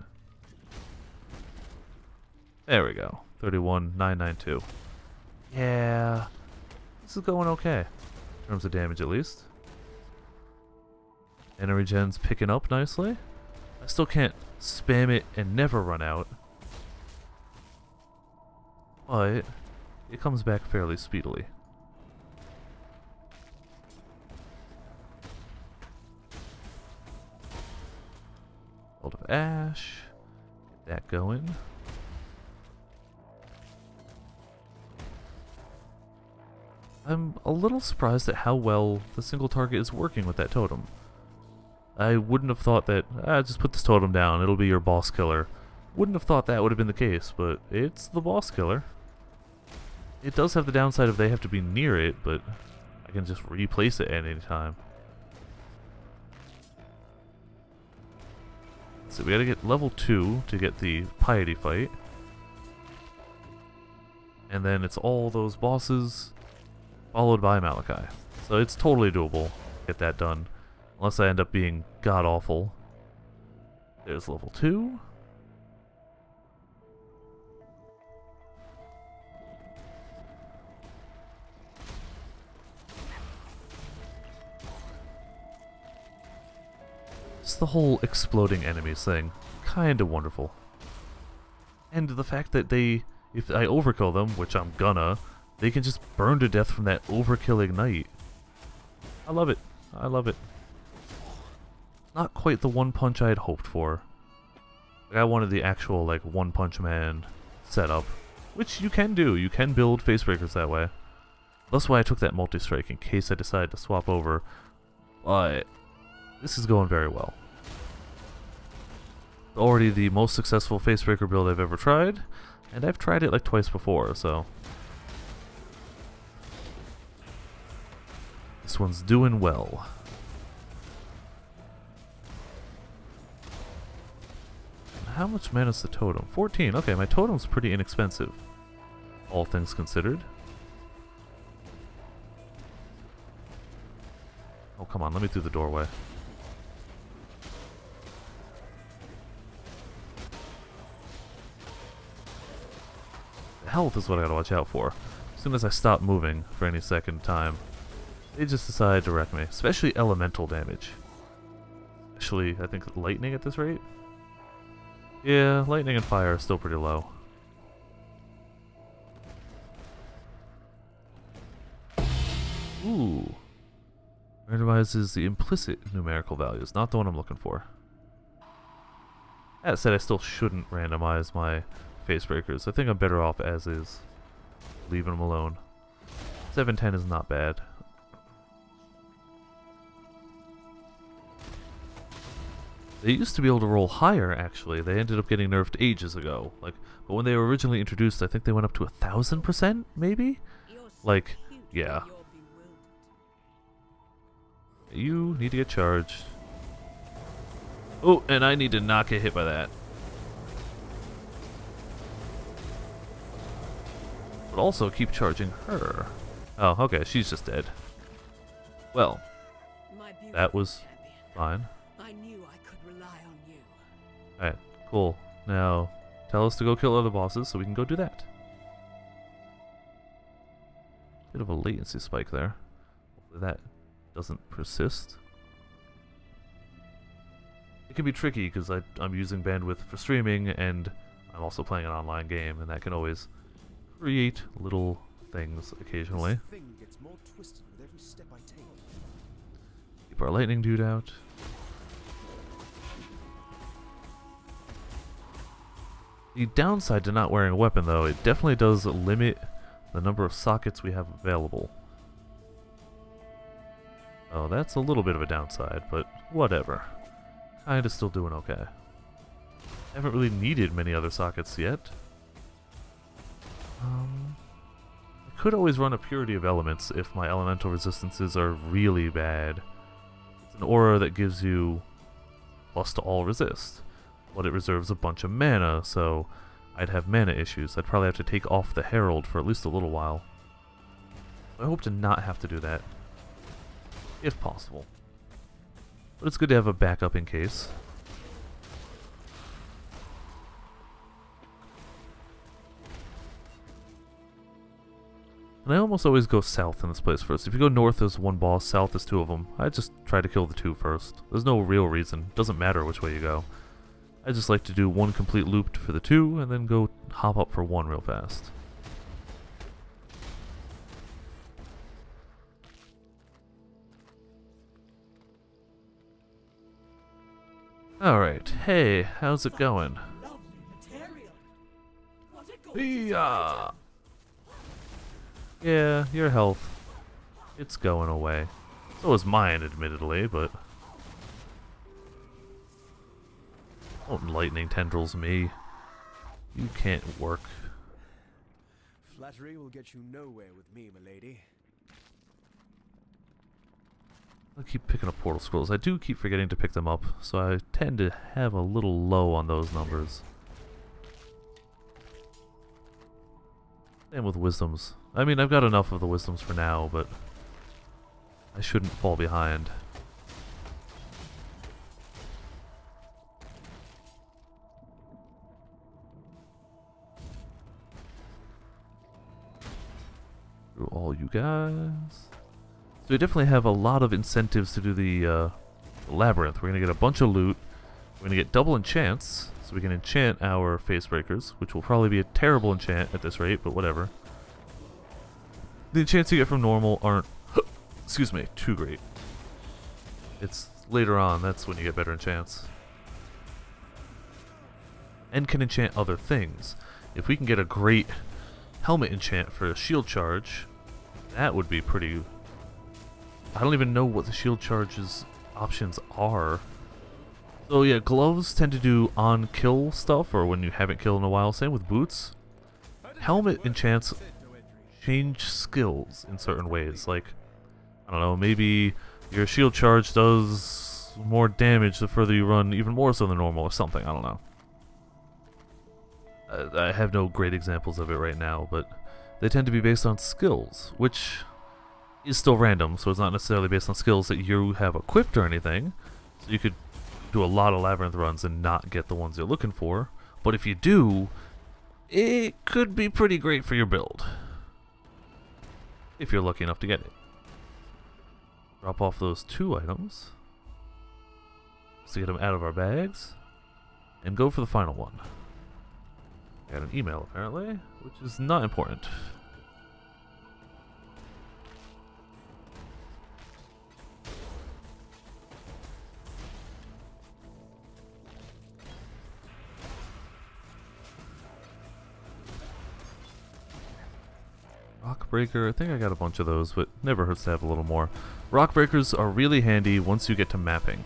There we go. 31,992. Yeah. This is going okay. In terms of damage, at least. Energy gen's picking up nicely. I still can't spam it and never run out. But it comes back fairly speedily. Bolt of Ash. Get that going. I'm a little surprised at how well the single target is working with that totem. I wouldn't have thought that, just put this totem down, it'll be your boss killer. Wouldn't have thought that would have been the case, but it's the boss killer. It does have the downside of they have to be near it, but I can just replace it at any time. So we gotta get level 2 to get the Piety fight. And then it's all those bosses, followed by Malachi. So it's totally doable to get that done. Unless I end up being god-awful. There's level 2. It's the whole exploding enemies thing. Kinda wonderful. And the fact that they, if I overkill them, which I'm gonna, they can just burn to death from that overkill ignite. I love it. I love it. Not quite the one punch I had hoped for. Like, I wanted the actual, like, One Punch Man setup. Which you can do. You can build face breakers that way. That's why I took that multi-strike, in case I decide to swap over. But this is going very well. Already the most successful Facebreaker build I've ever tried, and I've tried it like twice before, so this one's doing well. How much mana is the totem? 14. Okay, my totem's pretty inexpensive, all things considered. Oh, come on, let me through the doorway. The health is what I gotta watch out for. As soon as I stop moving for any second time, they just decide to wreck me. Especially elemental damage. Especially, I think, lightning at this rate? Yeah, lightning and fire are still pretty low. Ooh. Randomizes the implicit numerical values, not the one I'm looking for. That said, I still shouldn't randomize my Facebreakers. I think I'm better off as is, leaving them alone. 710 is not bad. They used to be able to roll higher, actually. They ended up getting nerfed ages ago. But when they were originally introduced, I think they went up to 1,000%, maybe? Like, yeah. You need to get charged. Oh, and I need to not get hit by that. But also keep charging her. Oh, okay, she's just dead. Well, that was fine. I knew I could rely on you. Alright, cool. Now, tell us to go kill other bosses so we can go do that. Bit of a latency spike there. Hopefully that doesn't persist. It can be tricky because I'm using bandwidth for streaming and I'm also playing an online game, and that can always create little things occasionally. This thing gets more twisted with every step I take. Keep our lightning dude out. The downside to not wearing a weapon, though, it definitely does limit the number of sockets we have available. Oh, that's a little bit of a downside, but whatever. Kinda still doing okay. Haven't really needed many other sockets yet. I could always run a Purity of Elements if my elemental resistances are really bad. It's an aura that gives you plus to all resist, but it reserves a bunch of mana, so I'd have mana issues. I'd probably have to take off the Herald for at least a little while. I hope to not have to do that, if possible. But it's good to have a backup in case. And I almost always go south in this place first. If you go north, there's one boss, south, there's two of them. I just try to kill the two first. There's no real reason. Doesn't matter which way you go. I just like to do one complete loop for the two, and then go hop up for one real fast. Alright, hey, how's it going? Yeah, your health. It's going away. So is mine, admittedly, but... Don't lightning tendrils me. You can't work. Flattery will get you nowhere with me, milady. I keep picking up portal scrolls. I do keep forgetting to pick them up, so I tend to have a little low on those numbers. Same with wisdoms. I mean, I've got enough of the wisdoms for now, but I shouldn't fall behind. Through all you guys. So we definitely have a lot of incentives to do the labyrinth. We're going to get a bunch of loot. We're going to get double enchants, so we can enchant our Facebreakers, which will probably be a terrible enchant at this rate, but whatever. The enchants you get from normal aren't, excuse me, too great. It's later on, that's when you get better enchants. And can enchant other things. If we can get a great helmet enchant for a shield charge, That would be pretty... I don't even know what the shield charges options are. So yeah, gloves tend to do on-kill stuff, or when you haven't killed in a while. Same with boots. Helmet enchants change skills in certain ways. Like, I don't know, maybe your shield charge does more damage the further you run, even more so than normal, or something. I don't know. I have no great examples of it right now, but they tend to be based on skills, which is still random, so it's not necessarily based on skills that you have equipped or anything. So you could do a lot of labyrinth runs and not get the ones you're looking for, but if you do, it could be pretty great for your build. If you're lucky enough to get it. Drop off those 2 items to get them out of our bags, and go for the final one. Got an email apparently, which is not important. Rock breaker, I think I got a bunch of those, but never hurts to have a little more. Rock breakers are really handy once you get to mapping.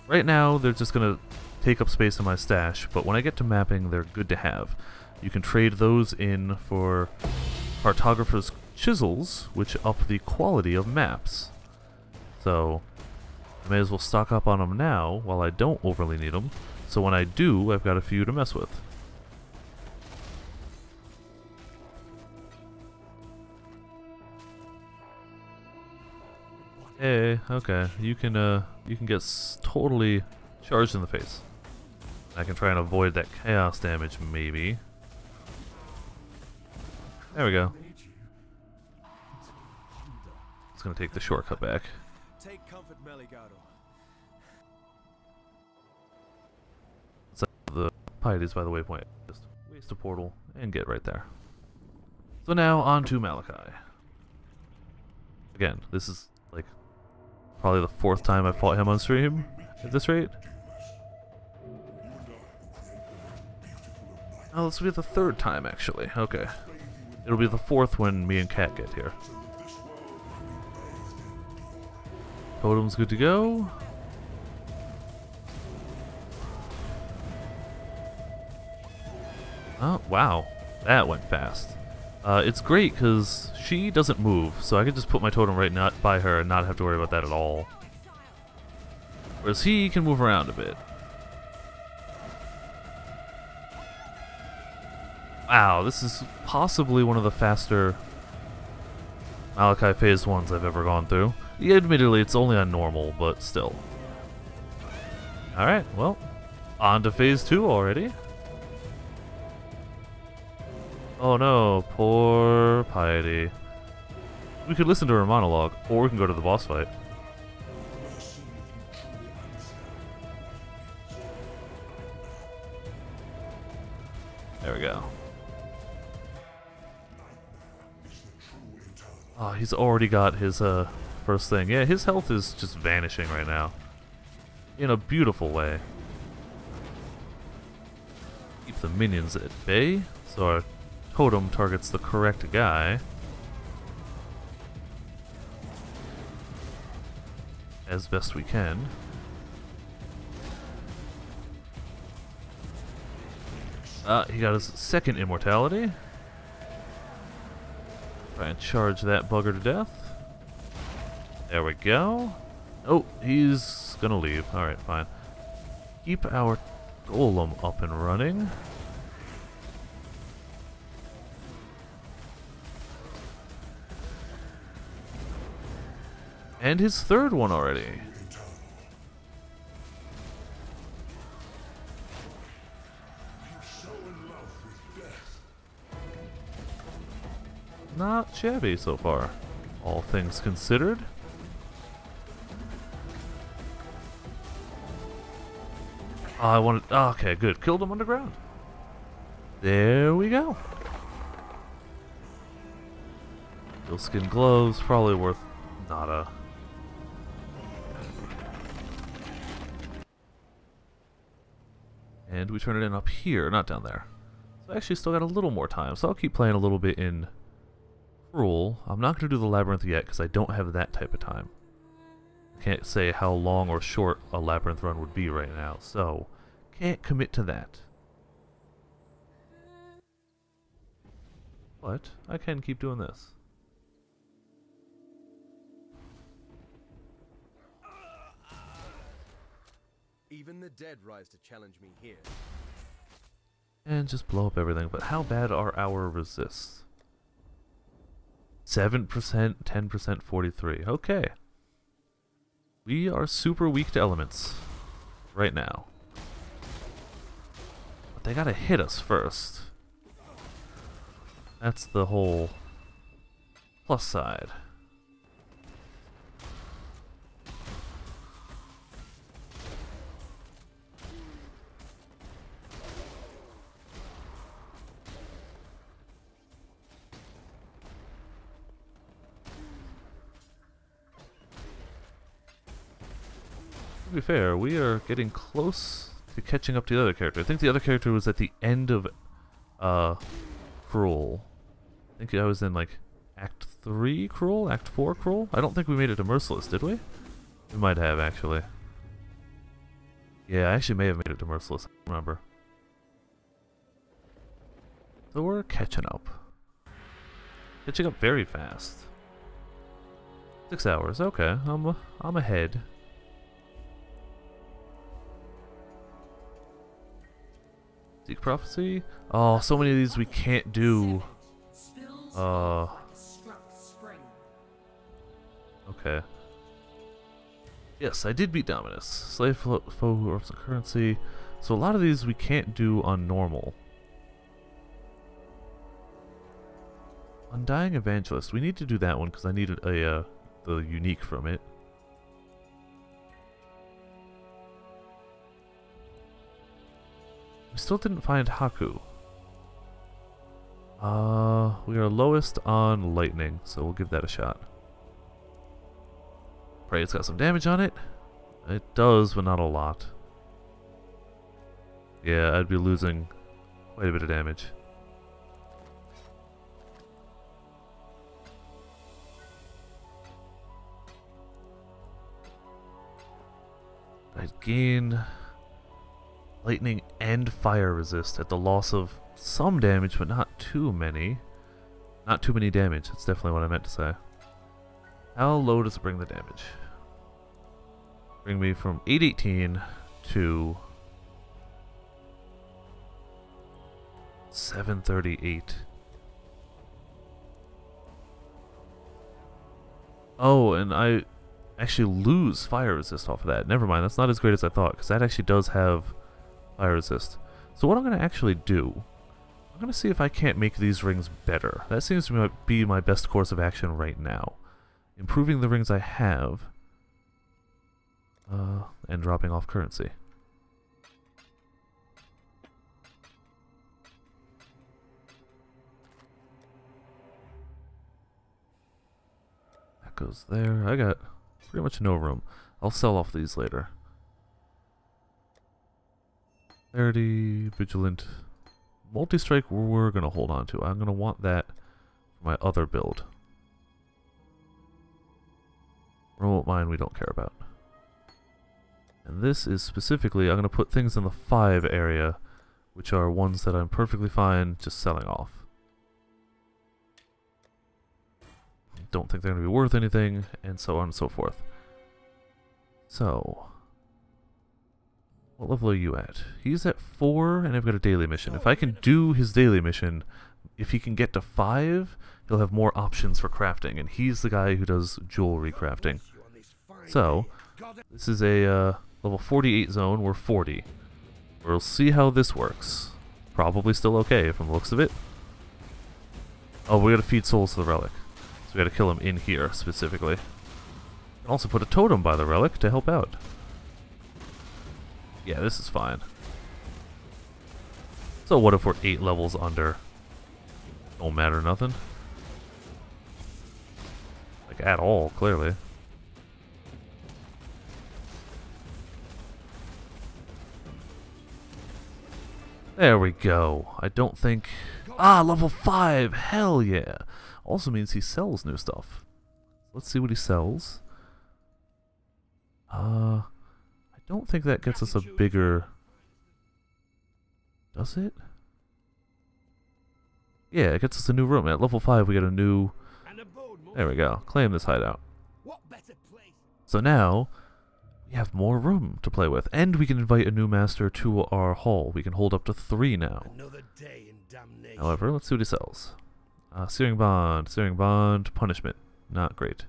Right now, they're just gonna take up space in my stash, but when I get to mapping, they're good to have. You can trade those in for cartographer's chisels, which up the quality of maps. So, I may as well stock up on them now, while I don't overly need them, so when I do, I've got a few to mess with. Hey, okay, you can get totally charged in the face. I can try and avoid that chaos damage, maybe. There we go. It's gonna take the shortcut back. Take comfort, Meligado. So the pieties by the waypoint. Just waste a portal and get right there. So now on to Malachi. Again, this is like probably the 4th time I fought him on stream at this rate. Oh, this will be the 3rd time actually. Okay. It'll be the 4th when me and Kat get here. Totem's good to go. Oh, wow. That went fast. It's great because she doesn't move, so I can just put my totem right not by her and not have to worry about that at all. Whereas he can move around a bit. Wow, this is possibly one of the faster Malachi phase 1s I've ever gone through. Yeah, admittedly, it's only on normal, but still. Alright, well, on to phase 2 already. Oh no, poor Piety. We could listen to her monologue, or we can go to the boss fight. There we go. Oh, he's already got his first thing. Yeah, his health is just vanishing right now. In a beautiful way. Keep the minions at bay, so our totem targets the correct guy. As best we can. He got his 2nd immortality. Try and charge that bugger to death. There we go. Oh, he's gonna leave. Alright, fine. Keep our golem up and running. And his 3rd one already. Not shabby so far, all things considered. Oh, I wanted... Oh, okay, good. Killed him underground. There we go. Sealskin gloves, probably worth nada. And we turn it in up here, not down there. So I actually still got a little more time, so I'll keep playing a little bit in Cruel. I'm not going to do the labyrinth yet because I don't have that type of time. I can't say how long or short a labyrinth run would be right now, so can't commit to that. But I can keep doing this. Even the dead rise to challenge me here. And just blow up everything. But how bad are our resists? 7%, 10%, 43. Okay. We are super weak to elements right now. But they gotta hit us first. That's the whole plus side. To be fair, we are getting close to catching up to the other character. I think the other character was at the end of Cruel. I think I was in like Act 3 Cruel? Act 4 Cruel? I don't think we made it to Merciless, did we? We might have, actually. Yeah, I actually may have made it to Merciless, I don't remember. So we're catching up. Catching up very fast. 6 hours, okay. I'm ahead. Seek Prophecy? Oh, so many of these we can't do. Okay. Yes, I did beat Dominus. Slave foe who ups the currency. So a lot of these we can't do on normal. Undying Evangelist. We need to do that one because I needed the unique from it. We still didn't find Haku. We are lowest on lightning, so we'll give that a shot. Pray it's got some damage on it. It does, but not a lot. Yeah, I'd be losing quite a bit of damage. I'd gain lightning and fire resist at the loss of some damage, but not too many. Not too many damage, that's definitely what I meant to say. How low does it bring the damage? Bring me from 818 to 738. Oh, and I actually lose fire resist off of that. Never mind, that's not as great as I thought, because that actually does have fire resist. So what I'm going to actually do, I'm going to see if I can't make these rings better. That seems to be my best course of action right now. Improving the rings I have, and dropping off currency. That goes there. I got pretty much no room. I'll sell off these later. 30, Vigilant. Multi-strike we're going to hold on to. I'm going to want that for my other build. Remote mine we don't care about. And this is specifically, I'm going to put things in the 5 area, which are ones that I'm perfectly fine just selling off. Don't think they're going to be worth anything, and so on and so forth. So, what level are you at? He's at 4, and I've got a daily mission. If I can do his daily mission, if he can get to 5, he'll have more options for crafting, and he's the guy who does jewelry crafting. So, this is a level 48 zone. We're 40. We'll see how this works. Probably still okay from the looks of it. Oh, we gotta feed souls to the relic. So we gotta kill him in here, specifically. And also put a totem by the relic to help out. Yeah, this is fine. So what if we're 8 levels under? Don't matter nothing. Like, at all, clearly. There we go. I don't think... Ah, level 5! Hell yeah! Also means he sells new stuff. Let's see what he sells. I don't think that gets us a bigger... Does it? Yeah, it gets us a new room. At level 5 we get a new... There we go. Claim this hideout. So now, we have more room to play with. And we can invite a new master to our hall. We can hold up to 3 now. However, let's see what he sells. Searing Bond, Punishment. Not great.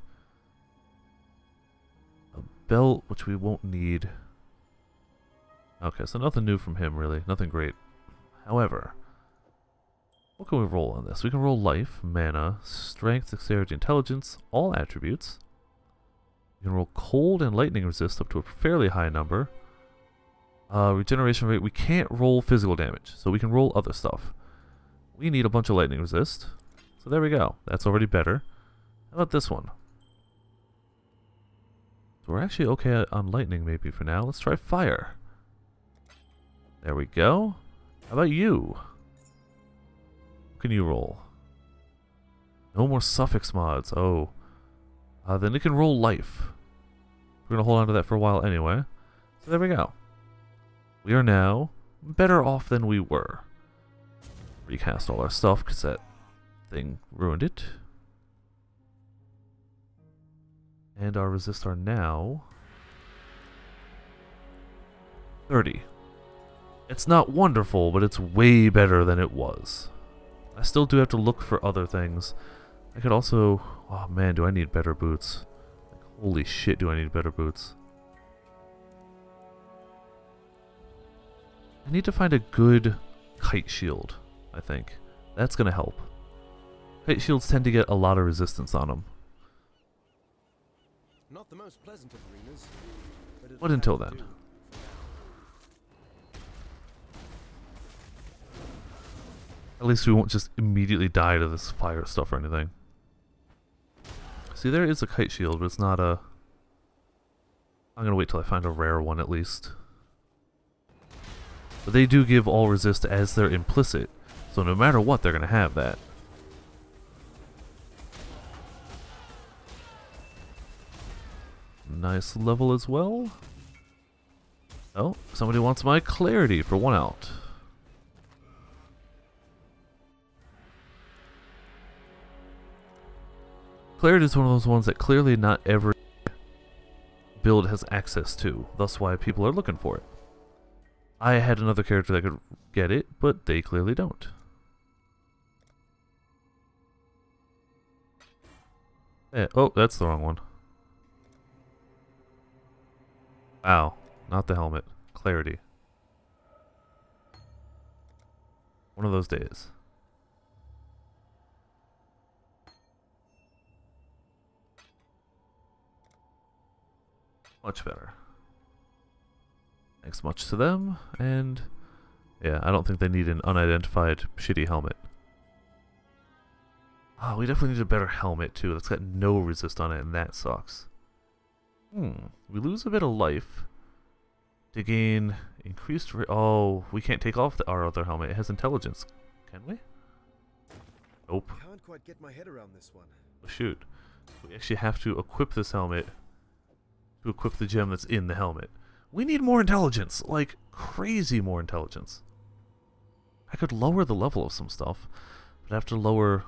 A belt, which we won't need. Okay, so nothing new from him, really. Nothing great. However, what can we roll on this? We can roll life, mana, strength, dexterity, intelligence, all attributes. We can roll cold and lightning resist up to a fairly high number. Regeneration rate, we can't roll physical damage, so we can roll other stuff. We need a bunch of lightning resist. So there we go. That's already better. How about this one? So we're actually okay on lightning maybe for now. Let's try fire. There we go. How about you? What can you roll? No more suffix mods. Oh. Then it can roll life. We're going to hold on to that for a while anyway. So there we go. We are now better off than we were. Recast all our stuff because that thing ruined it. And our resist are now 30. It's not wonderful, but it's way better than it was. I still do have to look for other things. I could also... Oh man, do I need better boots. Like, holy shit, do I need better boots. I need to find a good kite shield, I think. That's going to help. Kite shields tend to get a lot of resistance on them. Not the most pleasant of arenas, But until then. At least we won't just immediately die to this fire stuff or anything. See, there is a kite shield, but it's not a... I'm gonna wait till I find a rare one at least. But they do give all resist as their implicit, so no matter what, they're gonna have that. Nice level as well. Oh, somebody wants my clarity for 1 out. Clarity is one of those ones that clearly not every build has access to, thus why people are looking for it. I had another character that could get it, but they clearly don't. Oh, that's the wrong one. Wow, not the helmet. Clarity. One of those days. Much better. Thanks much to them, and yeah, I don't think they need an unidentified shitty helmet. Oh, we definitely need a better helmet too. That's got no resist on it, and that sucks. We lose a bit of life to gain increased... Oh, we can't take off our other helmet. It has intelligence. Can we? Nope. I can't quite get my head around this one. Oh, shoot. We actually have to equip this helmet to equip the gem that's in the helmet. We need more intelligence. Like, crazy more intelligence. I could lower the level of some stuff, but I have to lower...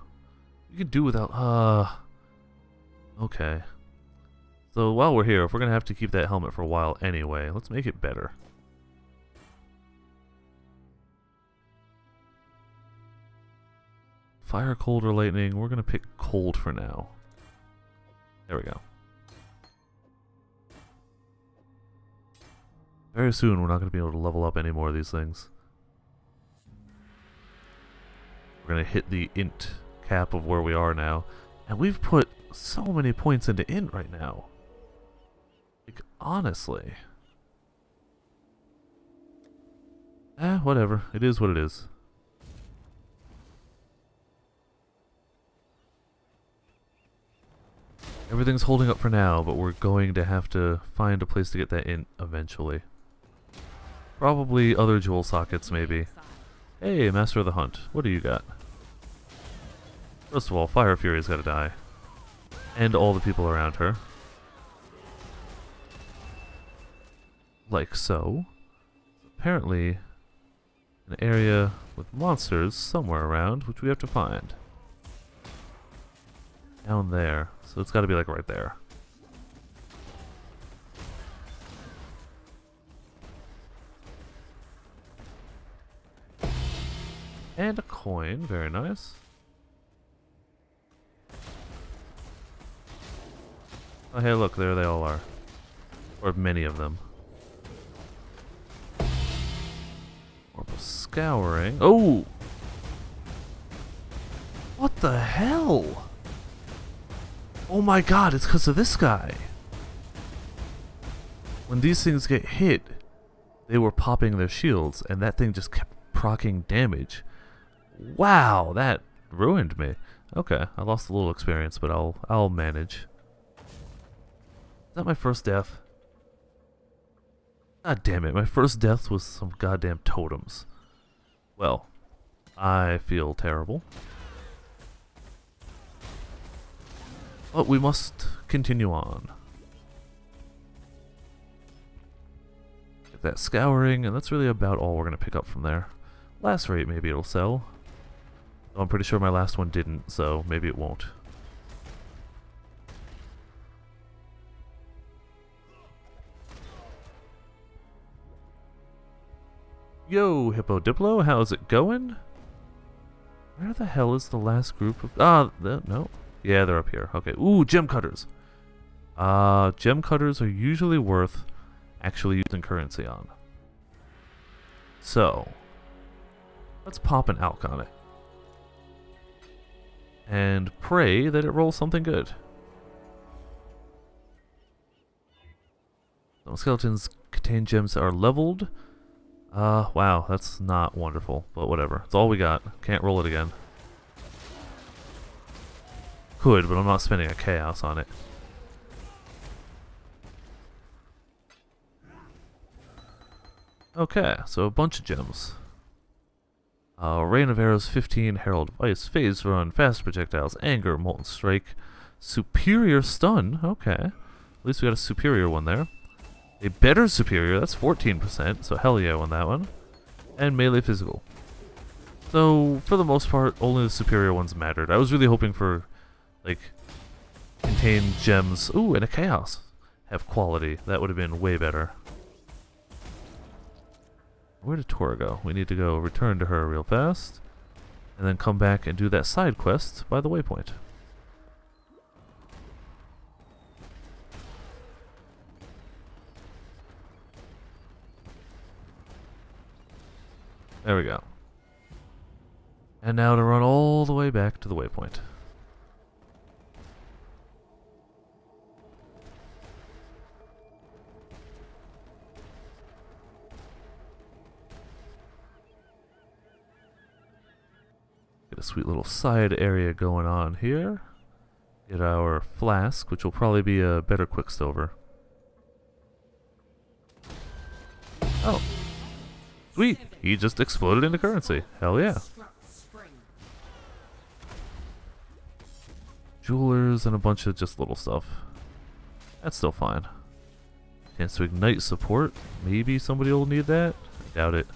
You can do without... Okay. So while we're here, if we're going to have to keep that helmet for a while anyway, let's make it better. Fire, cold, or lightning. We're going to pick cold for now. There we go. Very soon we're not going to be able to level up any more of these things. We're going to hit the int cap of where we are now. And we've put so many points into int right now. Like, honestly. Whatever. It is what it is. Everything's holding up for now, but we're going to have to find a place to get that int eventually. Probably other jewel sockets, maybe. Hey, Master of the Hunt. What do you got? First of all, Fire Fury's gotta die. And all the people around her. Like so. Apparently, an area with monsters somewhere around, which we have to find. Down there. So it's gotta be like right there. And a coin, very nice. Oh hey look, there they all are. Or many of them. Orbital Scouring. Oh! What the hell? Oh my god, it's because of this guy. When these things get hit, they were popping their shields, and that thing just kept proccing damage. Wow, that ruined me. Okay, I lost a little experience, but I'll manage. Is that my first death? God damn it, my first death was some goddamn totems. Well, I feel terrible. But we must continue on. Get that scouring, and that's really about all we're going to pick up from there. Lacerate, maybe it'll sell. Though I'm pretty sure my last one didn't, so maybe it won't. Yo, Hippo Diplo, how's it going? Where the hell is the last group of... no. Yeah, they're up here. Okay. Ooh, gem cutters. Gem cutters are usually worth actually using currency on. So, let's pop an alch on it. And pray that it rolls something good. Some skeletons contain gems that are leveled. Wow, that's not wonderful, but whatever. It's all we got. Can't roll it again. Could, but I'm not spending a chaos on it. Okay, so a bunch of gems. Rain of Arrows 15, Herald of Ice, Phase Run, Fast Projectiles, Anger, Molten Strike, Superior Stun, okay. At least we got a superior one there. A better superior, that's 14%, so hell yeah on that one. And melee physical. So, for the most part, only the superior ones mattered. I was really hoping for, like, contain gems. Ooh, and a chaos. Have quality. That would have been way better. Where did Tora go? We need to go return to her real fast. And then come back and do that side quest by the waypoint. There we go. And now to run all the way back to the waypoint. Get a sweet little side area going on here. Get our flask, which will probably be a better quicksilver. Oh. Sweet! He just exploded into currency. Hell yeah. Jewelers and a bunch of just little stuff. That's still fine. Chance to ignite support. Maybe somebody will need that. I doubt it.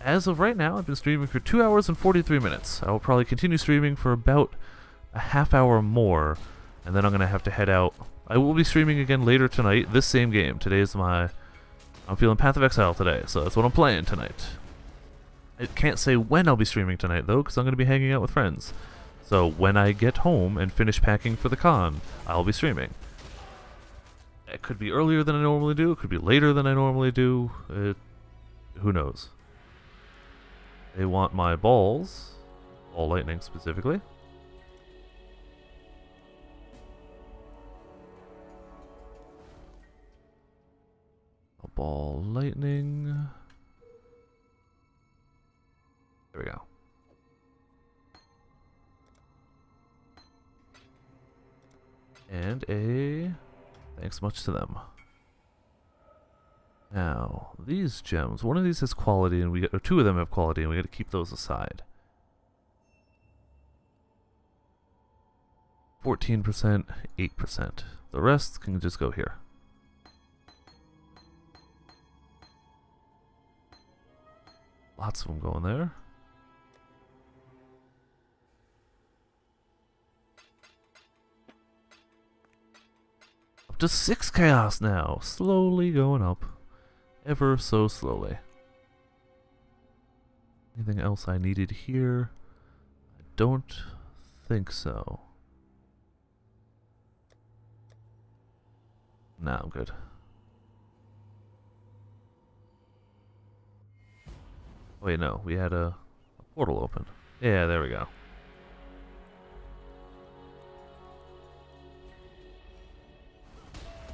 As of right now, I've been streaming for 2 hours and 43 minutes. I will probably continue streaming for about a half hour more, and then I'm going to have to head out. I will be streaming again later tonight, this same game. I'm feeling Path of Exile today, so that's what I'm playing tonight. I can't say when I'll be streaming tonight, though, because I'm going to be hanging out with friends. So when I get home and finish packing for the con, I'll be streaming. It could be earlier than I normally do, it could be later than I normally do. Who knows? They want my balls. Ball lightning, specifically. Ball lightning. There we go. And a thanks much to them. Now, these gems, one of these has quality, and or two of them have quality, and we got to keep those aside. 14%, 8%. The rest can just go here. Lots of them going there. Up to 6 chaos now. Slowly going up. Ever so slowly. Anything else I needed here? I don't think so. Nah, I'm good. Wait, no, we had a portal open. Yeah, there we go.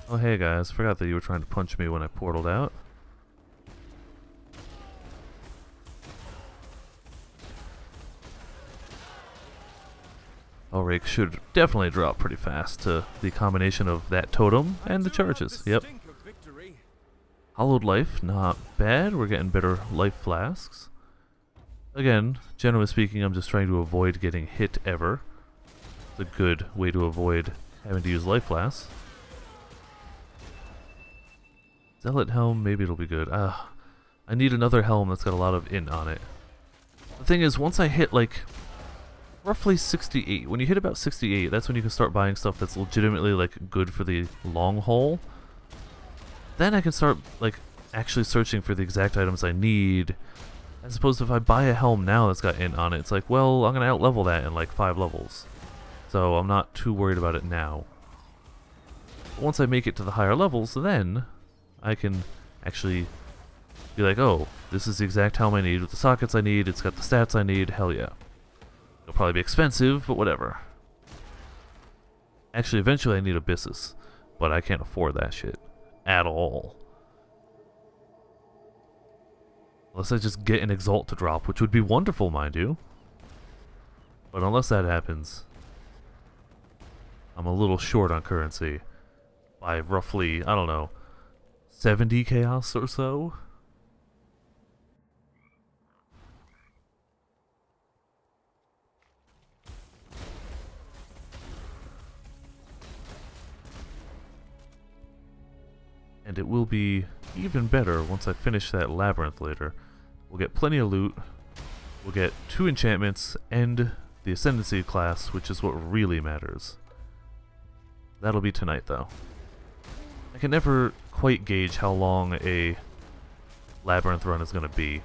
Oh, hey guys, forgot that you were trying to punch me when I portaled out. Rake should definitely drop pretty fast to the combination of that totem and the charges. Yep. Hollowed life, not bad. We're getting better life flasks. Again, generally speaking, I'm just trying to avoid getting hit ever. It's a good way to avoid having to use life flasks. Zealot helm, maybe it'll be good. I need another helm that's got a lot of int on it. The thing is, once I hit like roughly 68, when you hit about 68, that's when you can start buying stuff that's legitimately like good for the long haul. Then I can start like actually searching for the exact items I need. As opposed to if I buy a helm now that's got int on it, it's like, well, I'm gonna outlevel that in like 5 levels. So I'm not too worried about it now. But once I make it to the higher levels, then I can actually be like, oh, this is the exact helm I need with the sockets I need, it's got the stats I need, hell yeah. It'll probably be expensive, but whatever. Actually, eventually I need Abyssus, but I can't afford that shit. At all. Unless I just get an Exalt to drop, which would be wonderful, mind you. But unless that happens, I'm a little short on currency. By roughly, I don't know, 70 chaos or so? And it will be even better once I finish that labyrinth later. We'll get plenty of loot, we'll get 2 enchantments, and the Ascendancy class, which is what really matters. That'll be tonight, though. I can never quite gauge how long a labyrinth run is going to be.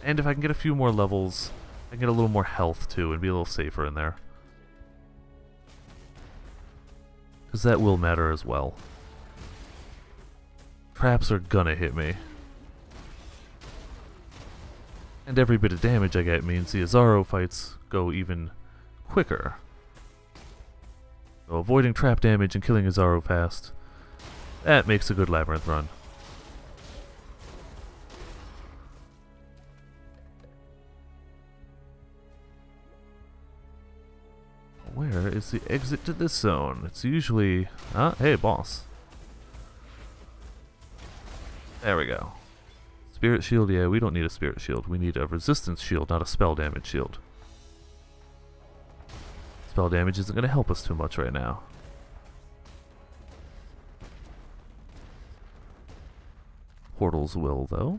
And if I can get a few more levels, I can get a little more health, too, and be a little safer in there. Because that will matter as well. Traps are gonna hit me. And every bit of damage I get means the Azaro fights go even quicker. So avoiding trap damage and killing Azaro fast, that makes a good labyrinth run. Where is the exit to this zone? It's usually... Ah, hey, boss. There we go. Spirit shield, yeah, we don't need a spirit shield. We need a resistance shield, not a spell damage shield. Spell damage isn't going to help us too much right now. Portals will, though.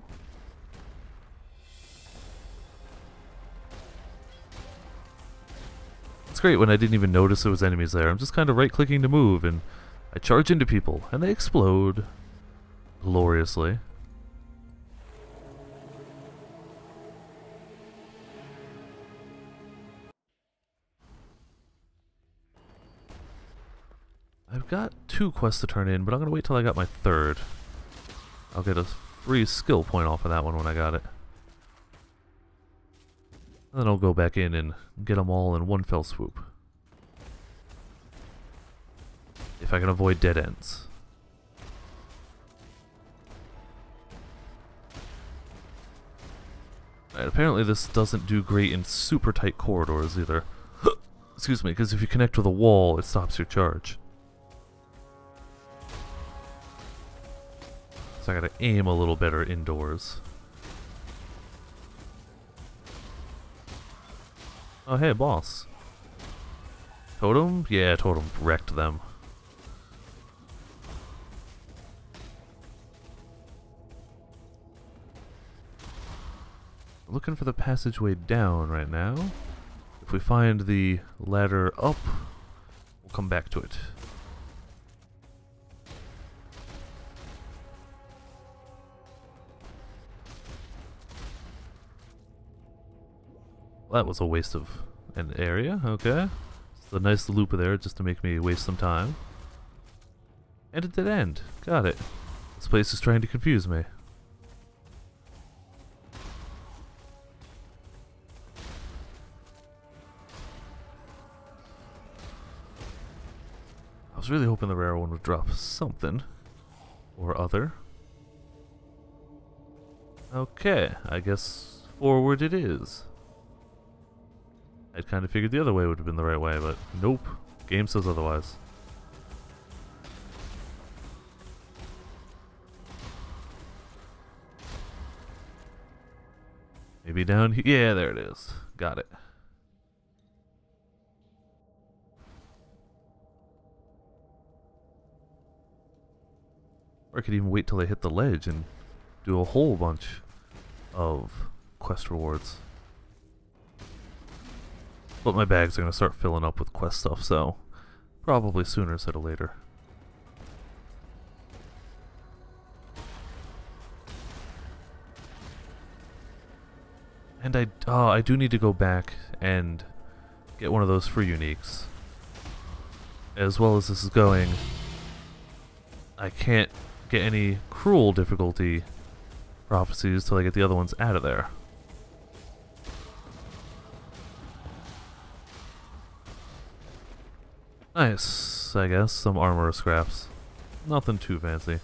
It's great when I didn't even notice there was enemies there. I'm just kind of right-clicking to move, and I charge into people, and they explode. Gloriously. I've got 2 quests to turn in, but I'm going to wait till I got my 3rd. I'll get a free skill point off of that one when I got it. And then I'll go back in and get them all in one fell swoop. If I can avoid dead ends. Right, apparently this doesn't do great in super tight corridors either. Excuse me, because if you connect with a wall, it stops your charge. So I gotta aim a little better indoors. Oh hey, boss. Totem? Yeah, Totem wrecked them. Looking for the passageway down right now. If we find the ladder up, we'll come back to it. Well, that was a waste of an area, okay. It's a nice loop there just to make me waste some time. And it did end. Got it. This place is trying to confuse me. I was really hoping the rare one would drop something or other. Okay, I guess forward it is. I'd kind of figured the other way would have been the right way, but nope. Game says otherwise. Maybe down here? Yeah, there it is. Got it. Or I could even wait till I hit the ledge and do a whole bunch of quest rewards. But my bags are going to start filling up with quest stuff, so probably sooner instead of later. And I do need to go back and get one of those free uniques. As well as this is going, I can't get any cruel difficulty prophecies till I get the other ones out of there. Nice, I guess. Some armor scraps. Nothing too fancy.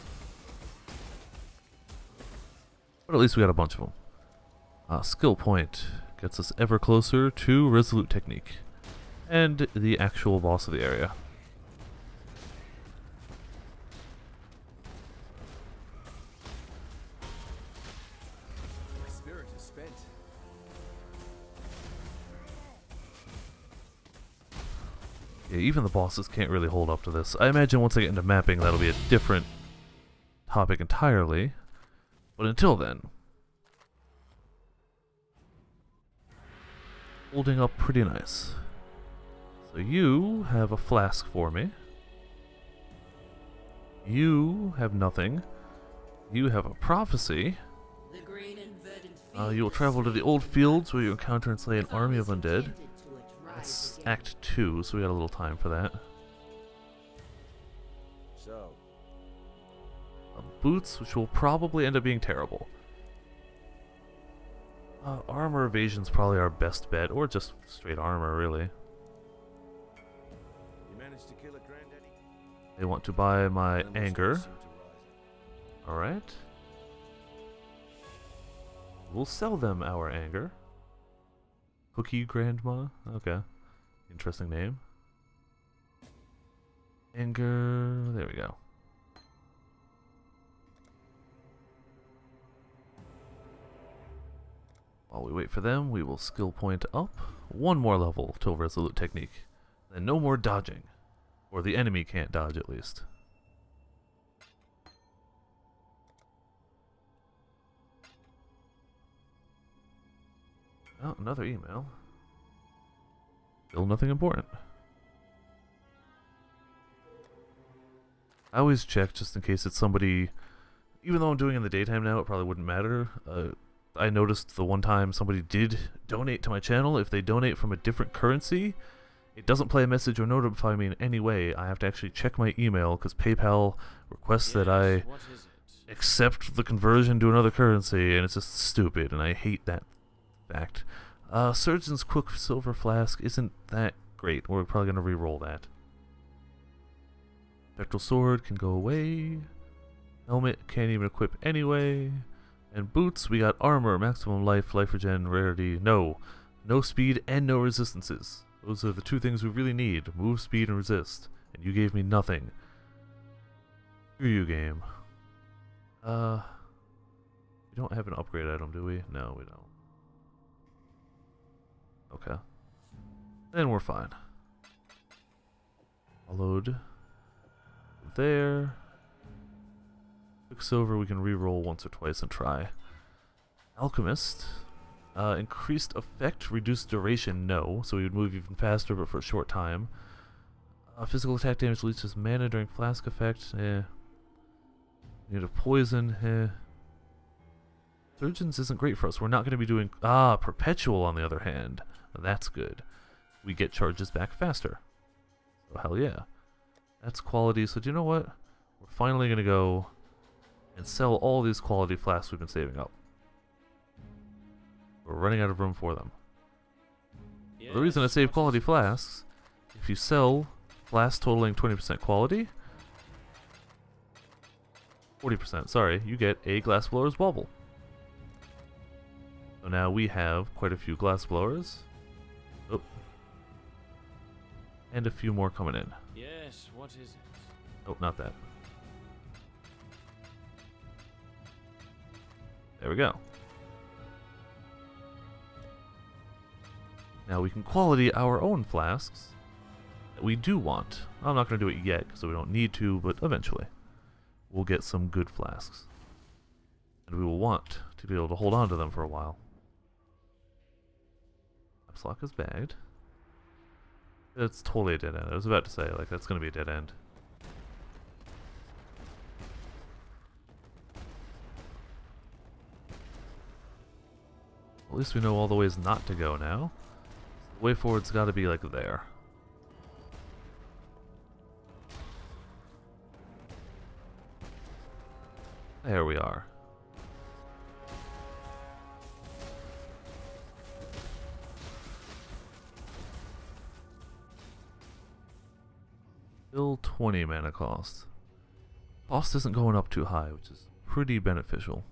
But at least we got a bunch of them. Skill point gets us ever closer to Resolute Technique. And the actual boss of the area. My spirit is spent. Yeah, even the bosses can't really hold up to this. I imagine once I get into mapping that'll be a different topic entirely. But until then, holding up pretty nice. So you have a flask for me. You have nothing. You have a prophecy. The green and verdant You will travel to the old fields where you encounter and slay an army of undead. It's Act 2, so we got a little time for that. So, Boots, which will probably end up being terrible. Armor evasion's probably our best bet, or just straight armor, really. you managed to kill a granddaddy? They want to buy my Numbers anger. seem to rise. Alright. We'll sell them our anger. Cookie Grandma? Okay. Interesting name. Anger. There we go. While we wait for them, we will skill point up. One more level till Resolute Technique. Then no more dodging. Or the enemy can't dodge, at least. Oh, another email. Still nothing important. I always check just in case it's somebody... Even though I'm doing it in the daytime now, it probably wouldn't matter. I noticed the one time somebody did donate to my channel. If they donate from a different currency, it doesn't play a message or notify me in any way. I have to actually check my email because PayPal requests that I What is it? accept the conversion to another currency, and it's just stupid, and I hate that fact. Surgeon's Quicksilver Flask isn't that great. We're probably going to re-roll that. Spectral Sword can go away. Helmet can't even equip anyway. And boots, we got armor, maximum life, life regen, rarity, no speed, and no resistances. Those are the two things we really need. Move, speed, and resist. And you gave me nothing. Screw you, game. We don't have an upgrade item, do we? No, we don't. Okay. Then we're fine. Followed there. Quicksilver we can re-roll once or twice and try. Alchemist. Increased effect, reduced duration, no. So we would move even faster but for a short time. Physical attack damage leaches mana during flask effect, Need a poison, Surgeons isn't great for us. We're not going to be doing... Perpetual on the other hand. That's good. We get charges back faster. So hell yeah. That's quality. So do you know what? We're finally going to go and sell all these quality flasks we've been saving up. We're running out of room for them. Yes, The reason I save what quality is it? flasks, if you sell flasks totaling 20% quality, 40%, sorry, you get a glassblower's bauble. So now we have quite a few glassblowers. Oh. And a few more coming in. Yes, what is it? Oh, not that. There we go. Now we can quality our own flasks that we do want. I'm not going to do it yet because we don't need to, but eventually we'll get some good flasks. And we will want to be able to hold on to them for a while. Lock is bagged. It's totally a dead end. I was about to say, like, that's going to be a dead end. At least we know all the ways not to go now. The way forward's got to be, like, there. There we are. Still 20 mana cost. Cost isn't going up too high, which is pretty beneficial.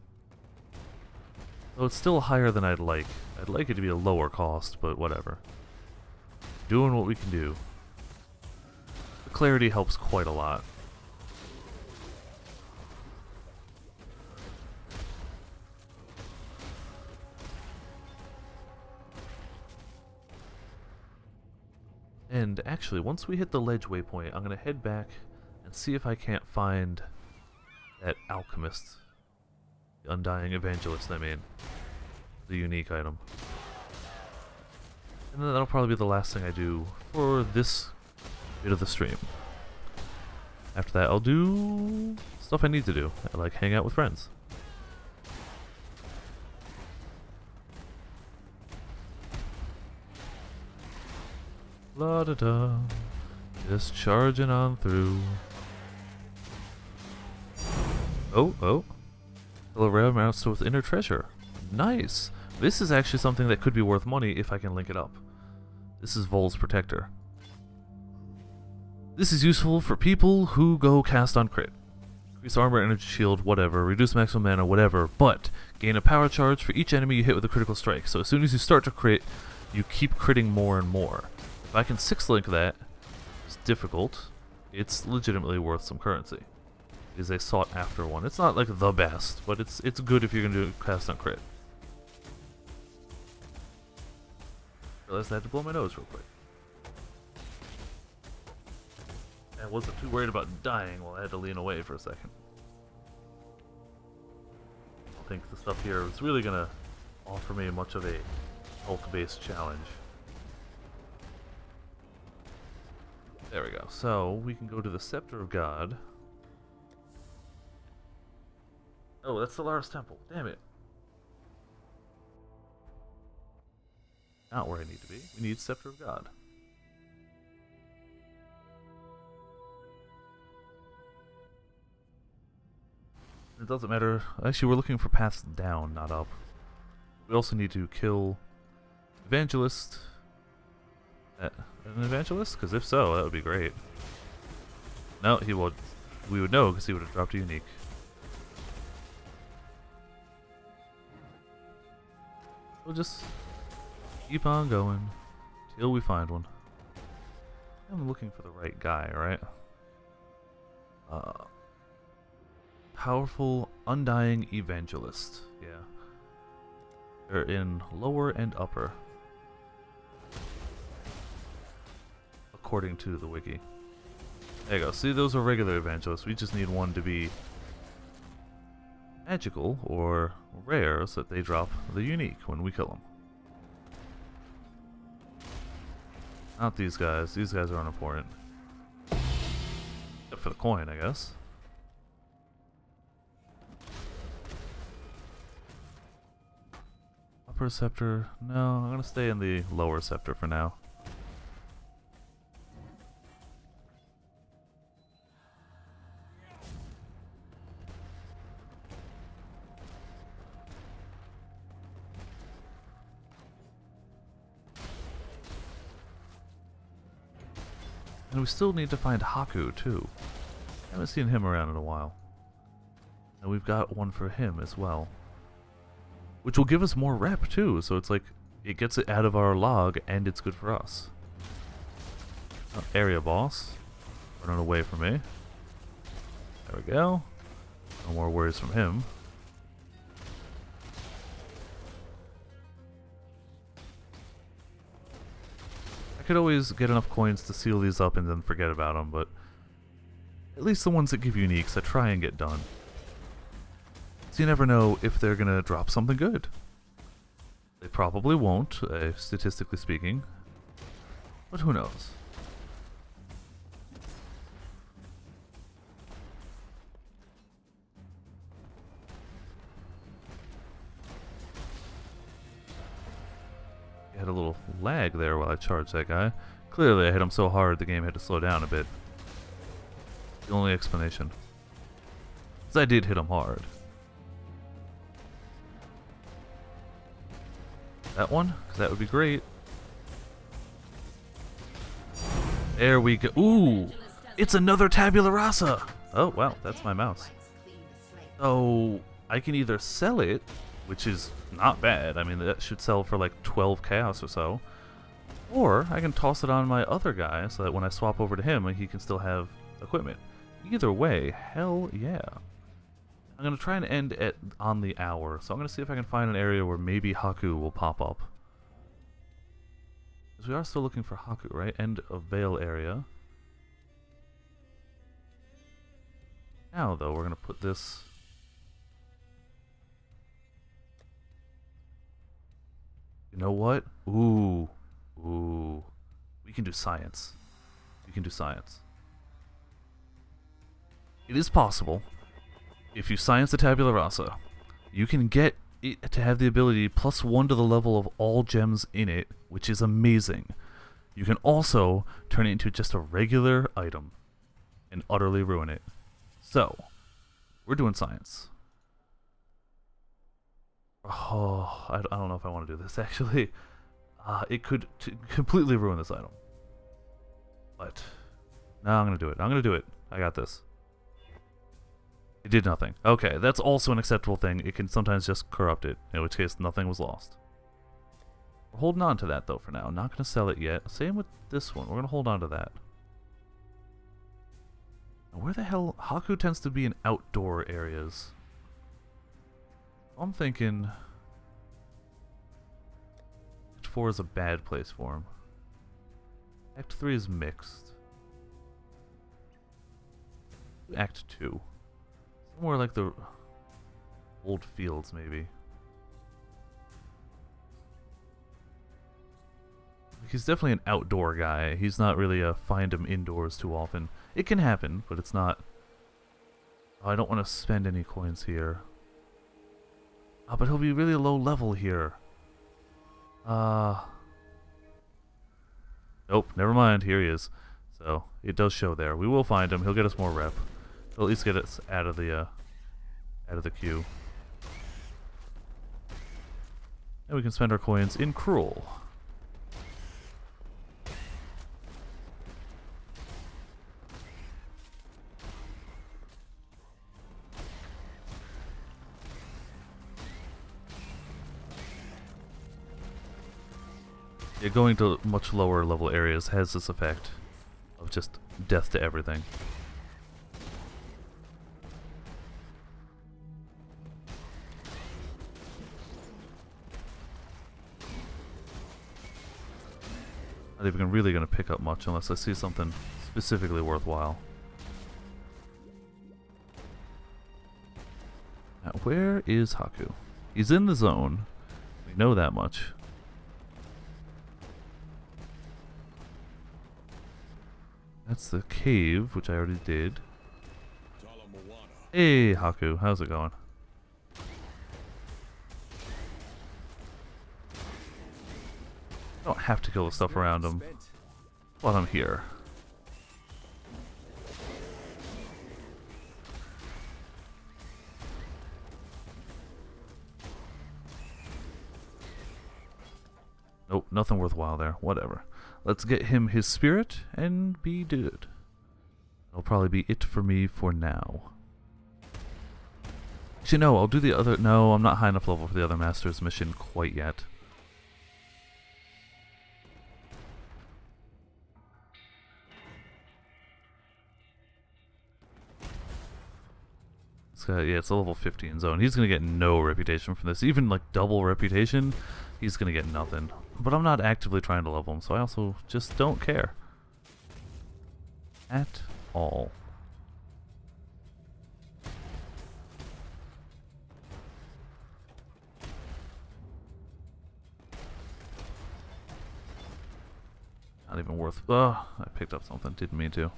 Though it's still higher than I'd like. I'd like it to be a lower cost, but whatever. Doing what we can do. The clarity helps quite a lot. And actually, once we hit the ledge waypoint, I'm going to head back and see if I can't find that alchemist. The undying evangelist, I mean. The unique item. And then that'll probably be the last thing I do for this bit of the stream. After that, I'll do stuff I need to do. Like hang out with friends. La da da, just charging on through. Oh. Hello, rare amounts with inner treasure. Nice. This is actually something that could be worth money if I can link it up. This is Vol's Protector. This is useful for people who go cast on crit. Increase armor, energy shield, whatever. Reduce maximum mana, whatever. But gain a power charge for each enemy you hit with a critical strike. So as soon as you start to crit, you keep critting more and more. If I can 6-link that, it's difficult. It's legitimately worth some currency. It is a sought after one. It's not like the best, but it's good if you're gonna do cast on crit. Realized I had to blow my nose real quick. I wasn't too worried about dying while I had to lean away for a second. I don't think the stuff here is really gonna offer me much of a health-based challenge. There we go. So, we can go to the Scepter of God. Oh, that's the Lars Temple. Damn it. Not where I need to be. We need Scepter of God. It doesn't matter. Actually, we're looking for paths down, not up. We also need to kill Evangelist. An Evangelist? Because if so, that would be great. No, he would. We would know because he would have dropped a unique. We'll just keep on going till we find one. I'm looking for the right guy, right? Powerful Undying Evangelist. Yeah. They're in lower and upper. According to the wiki. There you go. See, those are regular evangelists. We just need one to be magical or rare so that they drop the unique when we kill them. Not these guys. These guys are unimportant. Except for the coin, I guess. Upper scepter. No, I'm gonna stay in the lower scepter for now. And we still need to find Haku, too. Haven't seen him around in a while. And we've got one for him as well. Which will give us more rep, too, so it's like, it gets it out of our log, and it's good for us. Oh, area boss. Running away from me. There we go. No more worries from him. Could always get enough coins to seal these up and then forget about them, but at least the ones that give uniques I try and get done. So you never know if they're gonna drop something good. They probably won't, statistically speaking, but who knows. Had a little lag there while I charged that guy. Clearly I hit him so hard the game had to slow down a bit. The only explanation. Because I did hit him hard. That one? Because that would be great. There we go. Ooh! It's another tabula rasa! Oh, wow, that's my mouse. So, I can either sell it, which is not bad. I mean, that should sell for like 12 chaos or so. Or I can toss it on my other guy so that when I swap over to him, he can still have equipment. Either way, hell yeah. I'm going to try and end on the hour, so I'm going to see if I can find an area where maybe Haku will pop up. Because we are still looking for Haku, right? End of Veil area. Now, though, we're going to put this... You know what? Ooh. Ooh. We can do science. We can do science. It is possible, if you science the tabula rasa, you can get it to have the ability +1 to the level of all gems in it, which is amazing. You can also turn it into just a regular item and utterly ruin it. So, we're doing science. Oh, I don't know if I want to do this, actually. It could completely ruin this item. But, no, I'm going to do it. I'm going to do it. I got this. It did nothing. Okay, that's also an acceptable thing. It can sometimes just corrupt it, in which case nothing was lost. We're holding on to that, though, for now. Not going to sell it yet. Same with this one. We're going to hold on to that. Now, where the hell... Haku tends to be in outdoor areas. I'm thinking... Act 4 is a bad place for him. Act 3 is mixed. Act 2. Somewhere like the old fields, maybe. He's definitely an outdoor guy. He's not really a find him indoors too often. It can happen, but it's not... Oh, I don't want to spend any coins here. Oh, but he'll be really low level here. Nope, never mind. Here he is. So, it does show there. We will find him. He'll get us more rep. He'll at least get us out of the queue. And we can spend our coins in Cruel. Yeah, going to much lower level areas has this effect of just death to everything. Not even really going to pick up much unless I see something specifically worthwhile. Now, where is Haku? He's in the zone. We know that much. That's the cave, which I already did. Hey, Haku, how's it going? I don't have to kill the stuff around him while I'm here. Nope, nothing worthwhile there. Whatever. Let's get him his spirit and be good. That'll probably be it for me for now. Actually, no, I'll do the other... No, I'm not high enough level for the other Master's mission quite yet. Yeah, it's a level 15 zone. He's gonna get no reputation from this. Even like double reputation, he's gonna get nothing. But I'm not actively trying to level him, so I also just don't care. At all. Not even worth... I picked up something. Didn't mean to.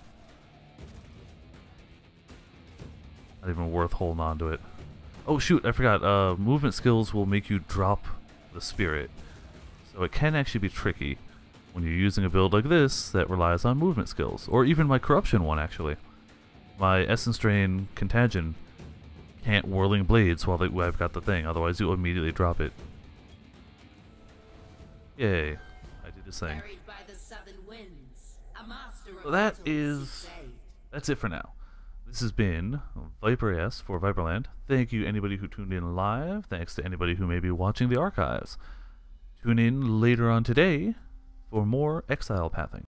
Not even worth holding on to it. Oh shoot, I forgot. Movement skills will make you drop the spirit. So it can actually be tricky when you're using a build like this that relies on movement skills. Or even my corruption one, actually. My Essence Drain Contagion can't Whirling Blades while I've got the thing, otherwise you'll immediately drop it. Yay. I did this thing. Buried by the southern winds. A master of So that battles, is... you say. That's it for now. This has been Viper S for Viperland. Thank you anybody who tuned in live. Thanks to anybody who may be watching the archives. Tune in later on today for more Exile pathing.